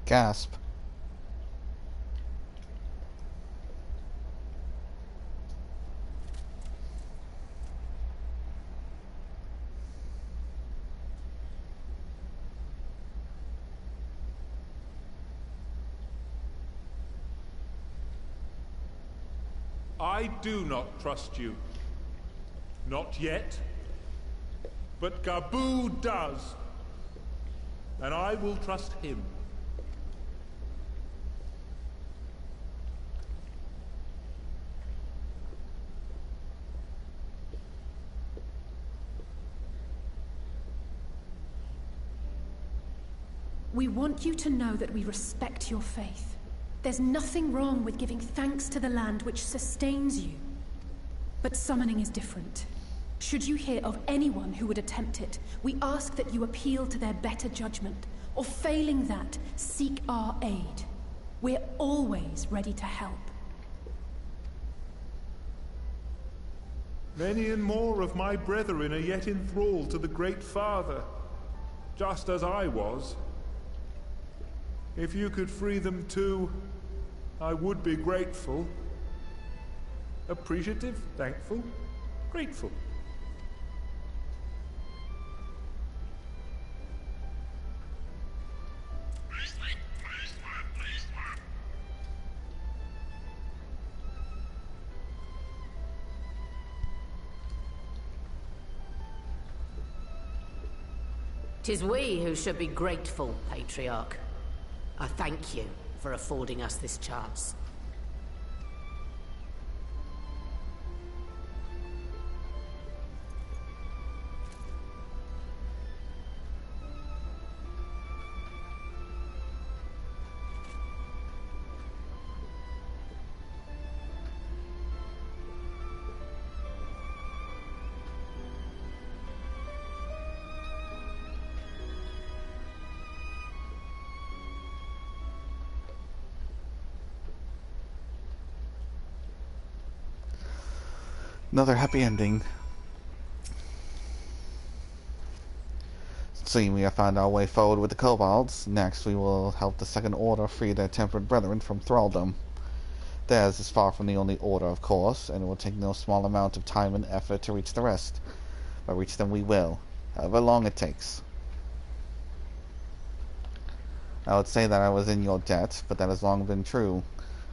S1: Gasp.
S4: I do not trust you. Not yet. But Gabu does. And I will trust him.
S5: We want you to know that we respect your faith. There's nothing wrong with giving thanks to the land which sustains you. But summoning is different. Should you hear of anyone who would attempt it, we ask that you appeal to their better judgment, or failing that, seek our aid. We're always ready to help.
S4: Many and more of my brethren are yet enthralled to the Great Father, just as I was. If you could free them too, I would be grateful. Appreciative, thankful, grateful.
S19: Tis we who should be grateful, Patriarch. I thank you for affording us this chance.
S1: Another happy ending. Seeing we have found our way forward with the kobolds, next we will help the Second Order free their tempered brethren from thraldom. Theirs is far from the only order, of course, and it will take no small amount of time and effort to reach the rest. But reach them we will, however long it takes. I would say that I was in your debt, but that has long been true.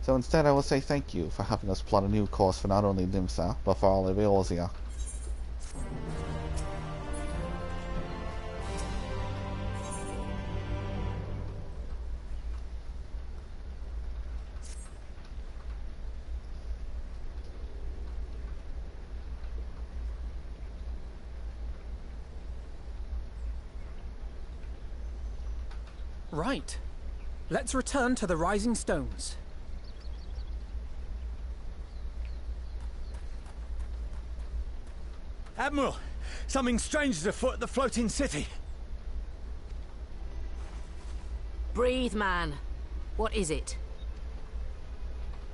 S1: So instead I will say thank you for helping us plot a new course for not only Limsa, but for all of Eorzea.
S2: Right. Let's return to the Rising Stones.
S21: Admiral, something strange is afoot at the floating city.
S19: Breathe, man. What is it?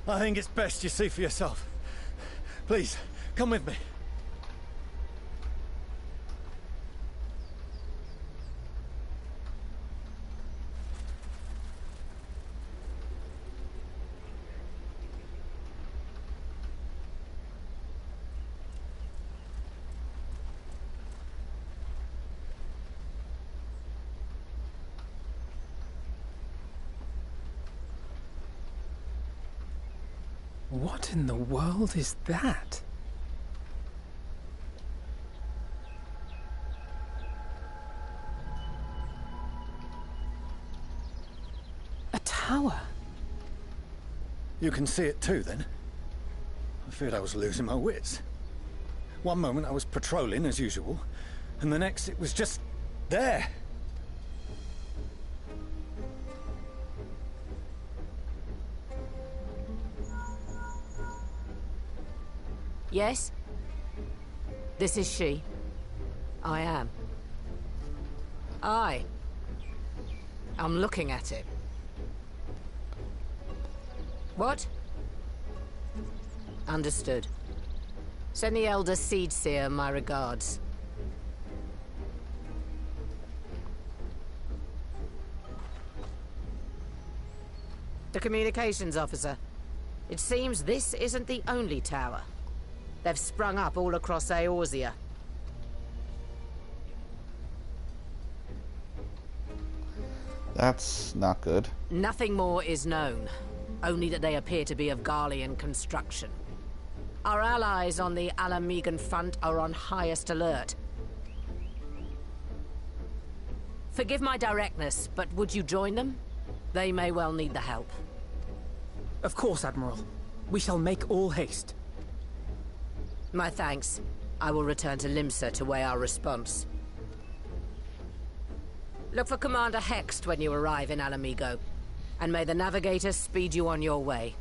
S21: I think it's best you see for yourself. Please, come with me.
S2: What in the world is that? A tower?
S21: You can see it too, then? I feared I was losing my wits. One moment I was patrolling as usual, and the next it was just there.
S19: Yes? This is she. I am. I'm looking at it. What? Understood. Send the Elder Seedseer my regards. The communications officer. It seems this isn't the only tower. They've sprung up all across Eorzea.
S1: That's not good.
S19: Nothing more is known. Only that they appear to be of Garlean construction. Our allies on the Alamegan front are on highest alert. Forgive my directness, but would you join them? They may well need the help.
S2: Of course, Admiral. We shall make all haste.
S19: My thanks. I will return to Limsa to weigh our response. Look for Commander Hext when you arrive in Alamigo, and may the Navigator speed you on your way.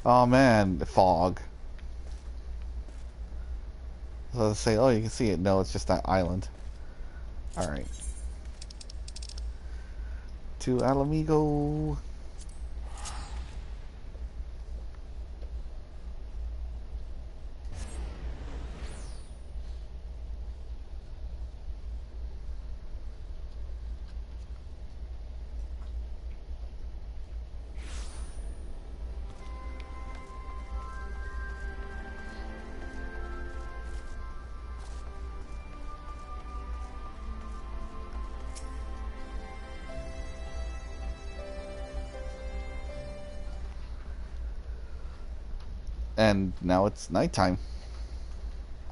S1: Oh man, the fog. So I was say, oh, you can see it. No, it's just that island. Alright. To Alamigo. And now it's nighttime.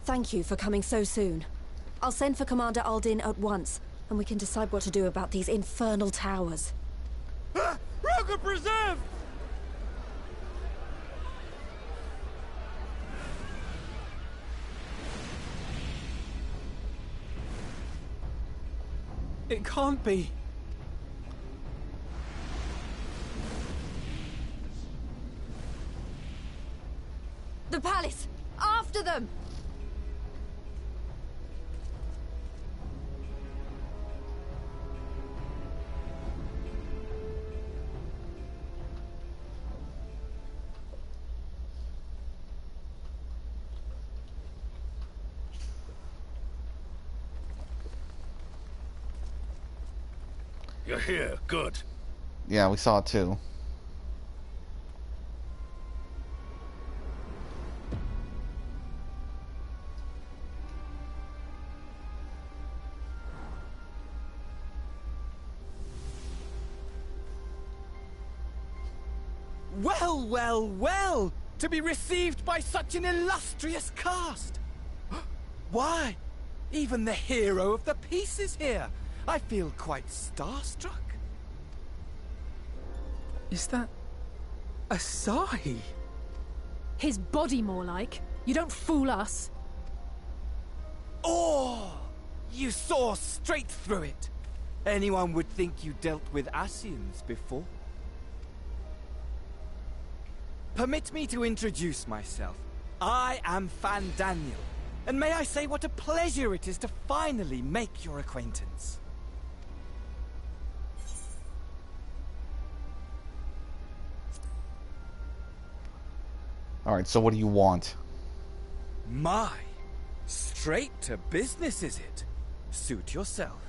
S6: Thank you for coming so soon. I'll send for Commander Aldin at once, and we can decide what to do about these infernal towers.
S21: Roca Preserve!
S2: It can't be.
S6: The palace! After them!
S17: You're here. Good.
S1: Yeah, we saw it too.
S3: Well, well, well! To be received by such an illustrious cast! Why, even the hero of the piece is here! I feel quite starstruck.
S2: Is that... Asahi?
S5: His body, more like. You don't fool us.
S3: Oh! You saw straight through it! Anyone would think you dealt with Ascians before. Permit me to introduce myself. I am Fandaniel, and may I say what a pleasure it is to finally make your acquaintance.
S1: Alright, so what do you want?
S3: My, straight to business is it? Suit yourself.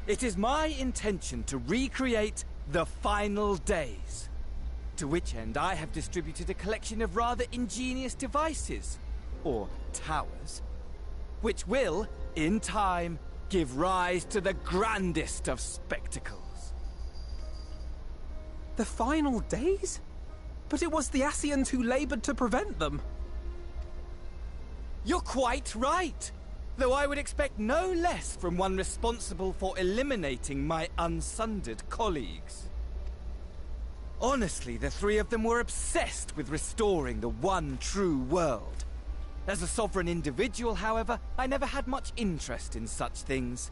S3: It is my intention to recreate the final days. To which end I have distributed a collection of rather ingenious devices, or towers, which will, in time, give rise to the grandest of spectacles.
S2: The final days? But it was the Ascians who labored to prevent them.
S3: You're quite right, though I would expect no less from one responsible for eliminating my unsundered colleagues. Honestly, the three of them were obsessed with restoring the one true world. As a sovereign individual, however, I never had much interest in such things.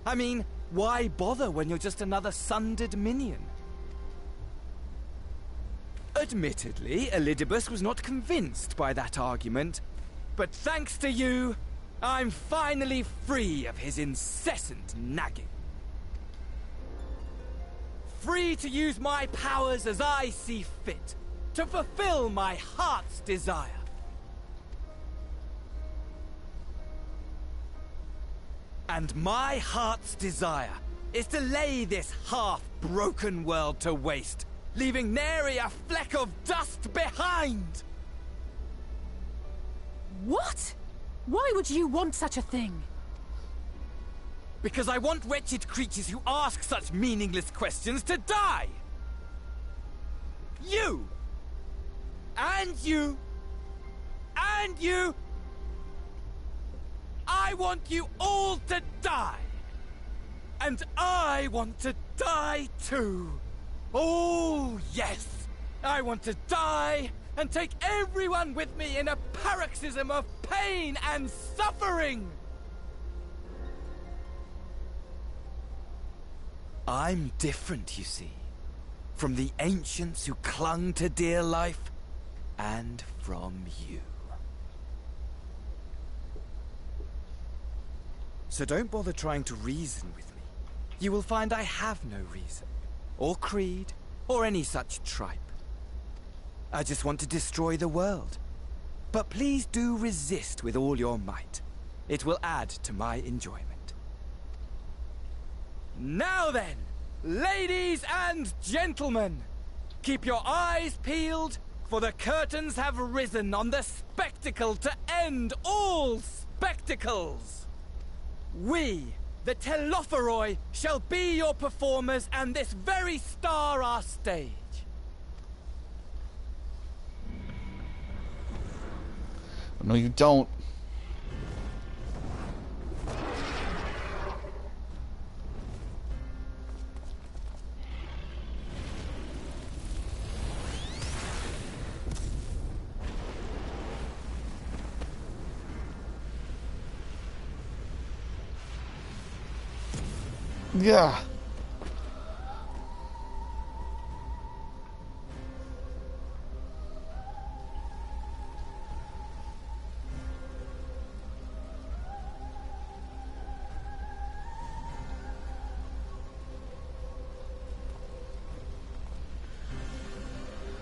S3: I mean, why bother when you're just another sundered minion? Admittedly, Elidibus was not convinced by that argument, but thanks to you, I'm finally free of his incessant nagging. Free to use my powers as I see fit, to fulfill my heart's desire. And my heart's desire is to lay this half-broken world to waste, leaving nary a fleck of dust behind!
S5: What? Why would you want such a thing?
S3: Because I want wretched creatures who ask such meaningless questions to die! You! And you! And you! I want you all to die! And I want to die too! Oh, yes! I want to die and take everyone with me in a paroxysm of pain and suffering! I'm different, you see, from the ancients who clung to dear life, and from you. So don't bother trying to reason with me. You will find I have no reason, or creed, or any such tripe. I just want to destroy the world. But please do resist with all your might. It will add to my enjoyment. Now then, ladies and gentlemen, keep your eyes peeled, for the curtains have risen on the spectacle to end all spectacles. We, the Telophoroi, shall be your performers, and this very star our stage.
S1: No, you don't. Yeah.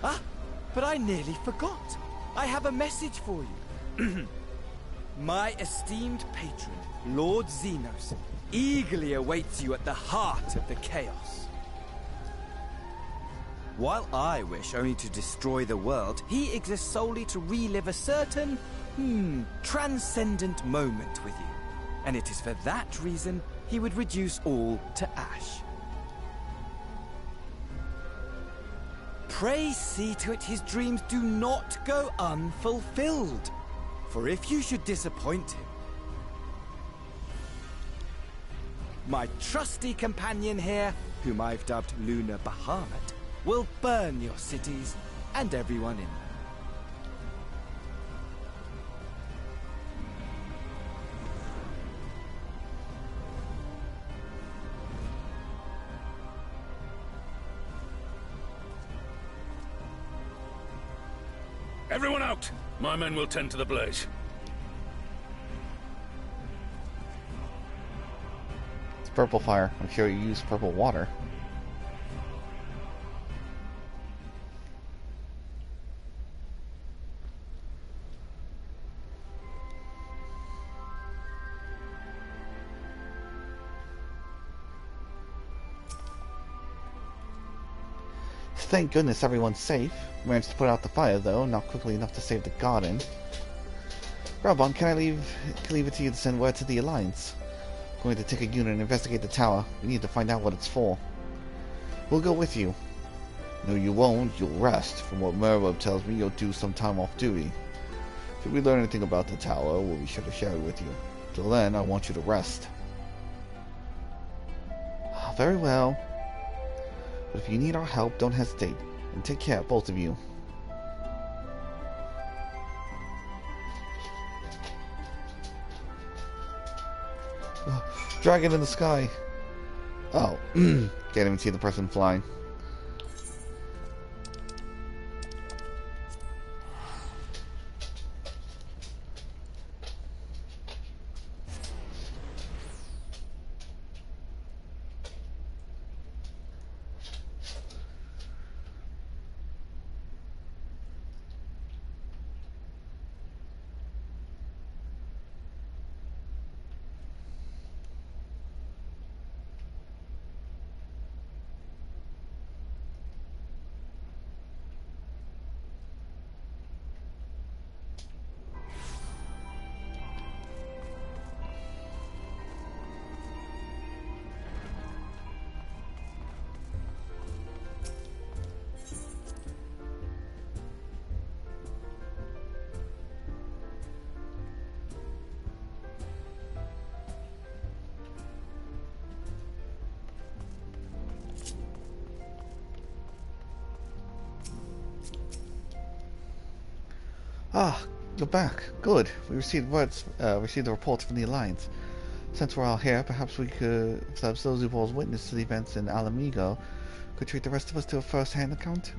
S3: Ah, but I nearly forgot. I have a message for you. My esteemed patron, Lord Xenos, eagerly awaits you at the heart of the chaos. While I wish only to destroy the world, he exists solely to relive a certain, transcendent moment with you. And it is for that reason he would reduce all to ash. Pray see to it his dreams do not go unfulfilled. For if you should disappoint him, my trusty companion here, whom I've dubbed Lunar Bahamut, will burn your cities and everyone in them.
S17: Everyone out! My men will tend to the blaze.
S1: It's purple fire. I'm sure you use purple water. Thank goodness everyone's safe. Managed to put out the fire though, not quickly enough to save the garden. Rabon, can I leave it to you to send word to the Alliance? I'm going to take a unit and investigate the tower. We need to find out what it's for. We'll go with you. No, you won't. You'll rest. From what Merweb tells me, you'll do some time off duty. If we learn anything about the tower, we'll be sure to share it with you. Till then, I want you to rest. Very well. But if you need our help, don't hesitate. And take care, both of you. Dragon in the sky. Oh, can't even see the person flying. Ah, you're back. Good. We received the reports from the Alliance. Since we're all here, perhaps those who've all witnessed the events in Alamigo could treat the rest of us to a first-hand account.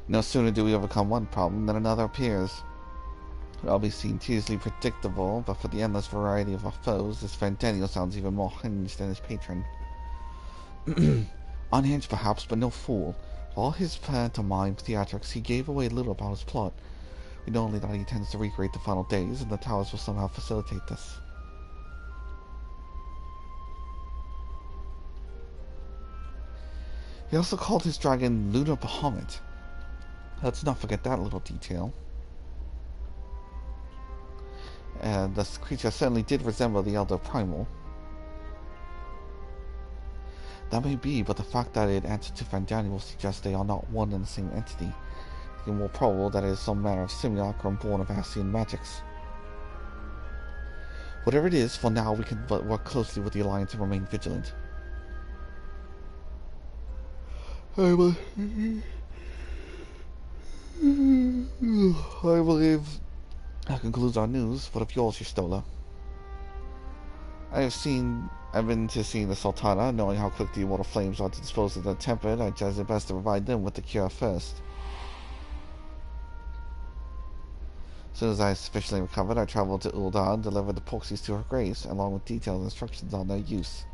S1: No sooner do we overcome one problem than another appears. It all seems tediously predictable, but for the endless variety of our foes, this Fandaniel sounds even more hinged than his patron. Unhinged perhaps, but no fool. For all his pantomime theatrics, he gave away little about his plot. We know only that he tends to recreate the final days, and the towers will somehow facilitate this. He also called his dragon Lunar Bahamut. Let's not forget that little detail. And this creature certainly did resemble the Elder Primal. That may be, but the fact that it answered to Fandaniel suggests they are not one and the same entity. It's more probable that it is some manner of simulacrum born of Ascian magics. Whatever it is, for now we can work closely with the Alliance and remain vigilant. I believe that concludes our news. What of yours, Y'shtola? I've been to see the Sultana. Knowing how quick the immortal flames are to dispose of the tempered, I judge it best to provide them with the cure first. As soon as I sufficiently recovered, I traveled to Ul'dah and delivered the porxies to her graves, along with detailed instructions on their use.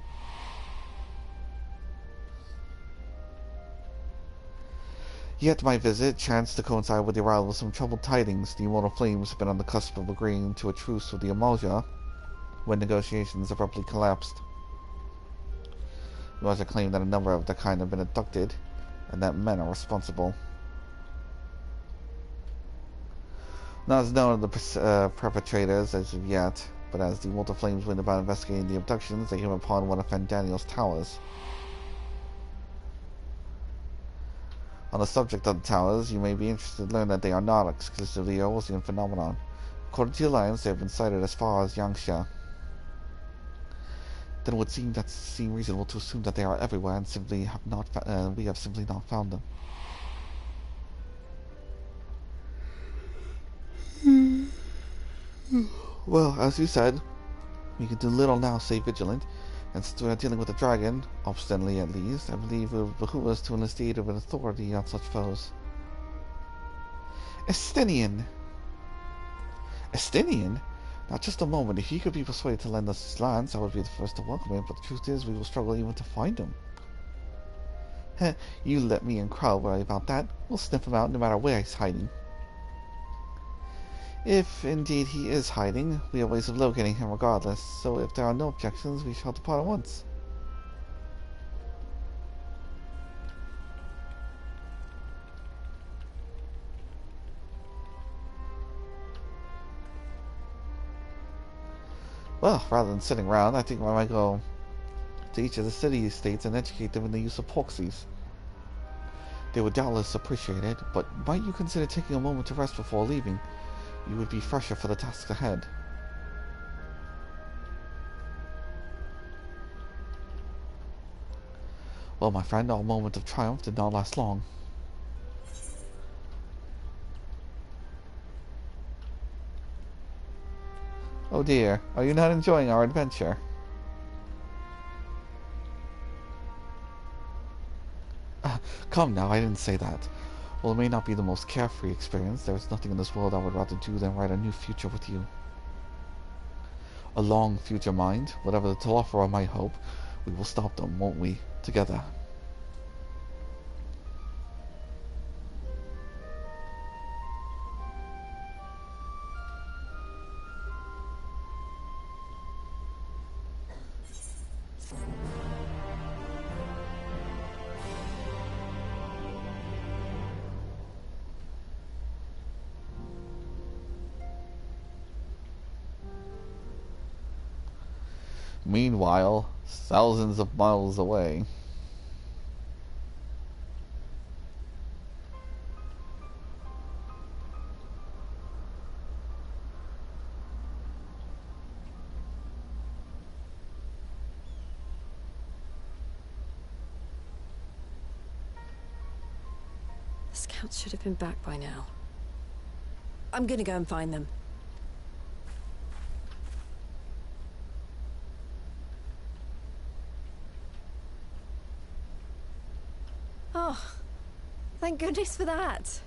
S1: Yet my visit chanced to coincide with the arrival of some troubled tidings. The immortal flames had been on the cusp of agreeing to a truce with the Amalja when negotiations abruptly collapsed. The Amalja claimed that a number of their kind had been abducted, and that men are responsible. Not as known of the perpetrators as of yet, but as the Wolf of Flames went about investigating the abductions, they came upon one of Fandaniel's towers. On the subject of the towers, you may be interested to learn that they are not exclusively a Eorzean phenomenon. According to the Alliance, they have been sighted as far as Yangsha. Then it would seem reasonable to assume that they are everywhere and simply have not we have simply not found them. Well, as you said, we can do little now save vigilant, and since we are dealing with a dragon, obstinately at least, I believe it would behoove us to enlist the aid of an authority on such foes. Estinian! Estinian? Not just a moment. If he could be persuaded to lend us his lands, I would be the first to welcome him, but the truth is, we will struggle even to find him. Heh, you let me and Krell worry about that. We'll sniff him out no matter where he's hiding. If indeed he is hiding, we have ways of locating him regardless, so if there are no objections, we shall depart at once. Well, rather than sitting around, I think I might go to each of the city-states and educate them in the use of porxies. They would doubtless appreciate it, but might you consider taking a moment to rest before leaving? You would be fresher for the tasks ahead. Well, my friend, our moment of triumph did not last long. Oh dear, are you not enjoying our adventure? Come now, I didn't say that. While it may not be the most carefree experience, there is nothing in this world I would rather do than write a new future with you. A long future, mind. Whatever the Telophora might hope, we will stop them, won't we? Together. Meanwhile, thousands of miles away.
S6: The scouts should have been back by now. I'm gonna go and find them. Oh, thank goodness for that.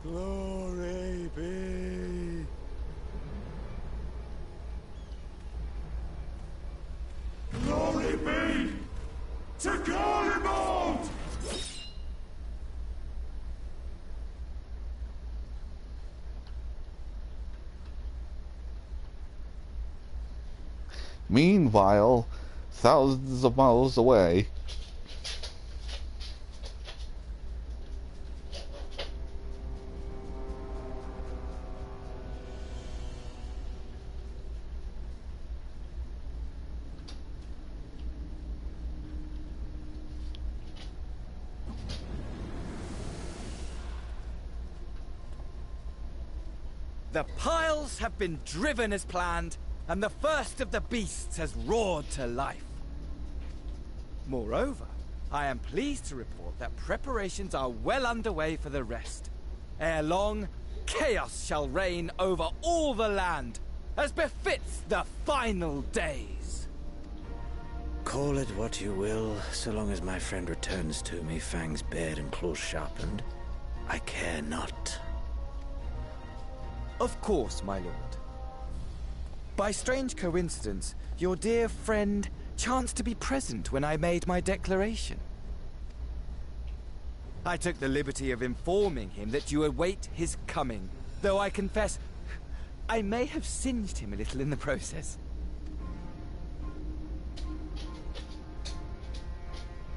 S20: Glory be. Glory be to Garlemald!
S1: Meanwhile, thousands of miles away.
S3: The piles have been driven as planned, and the first of the beasts has roared to life. Moreover, I am pleased to report that preparations are well underway for the rest. Ere long, chaos shall reign over all the land, as befits the final days.
S18: Call it what you will, so long as my friend returns to me, fangs bared and claws sharpened. I care not.
S3: Of course, my lord. By strange coincidence, your dear friend chanced to be present when I made my declaration. I took the liberty of informing him that you await his coming, though I confess, I may have singed him a little in the process.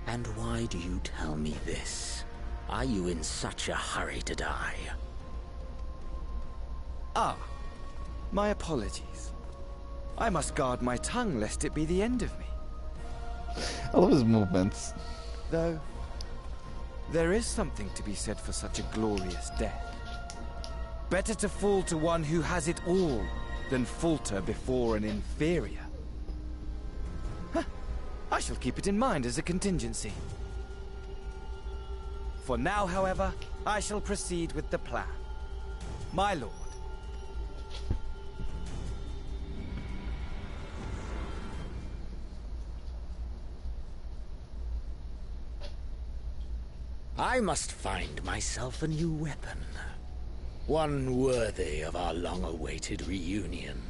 S18: And why do you tell me this? Are you in such a hurry to die?
S3: Ah, my apologies. I must guard my tongue lest it be the end of me.
S1: I love his movements.
S3: Though, there is something to be said for such a glorious death. Better to fall to one who has it all than falter before an inferior. Huh. I shall keep it in mind as a contingency. For now, however, I shall proceed with the plan. My lord.
S18: I must find myself a new weapon. One worthy of our long-awaited reunion.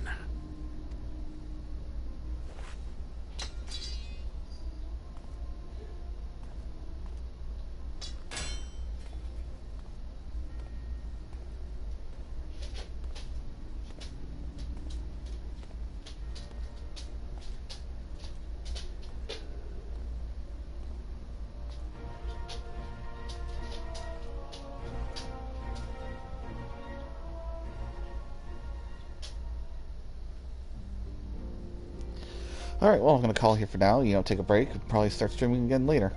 S1: Alright, well, I'm going to call here for now. Take a break. Probably start streaming again later.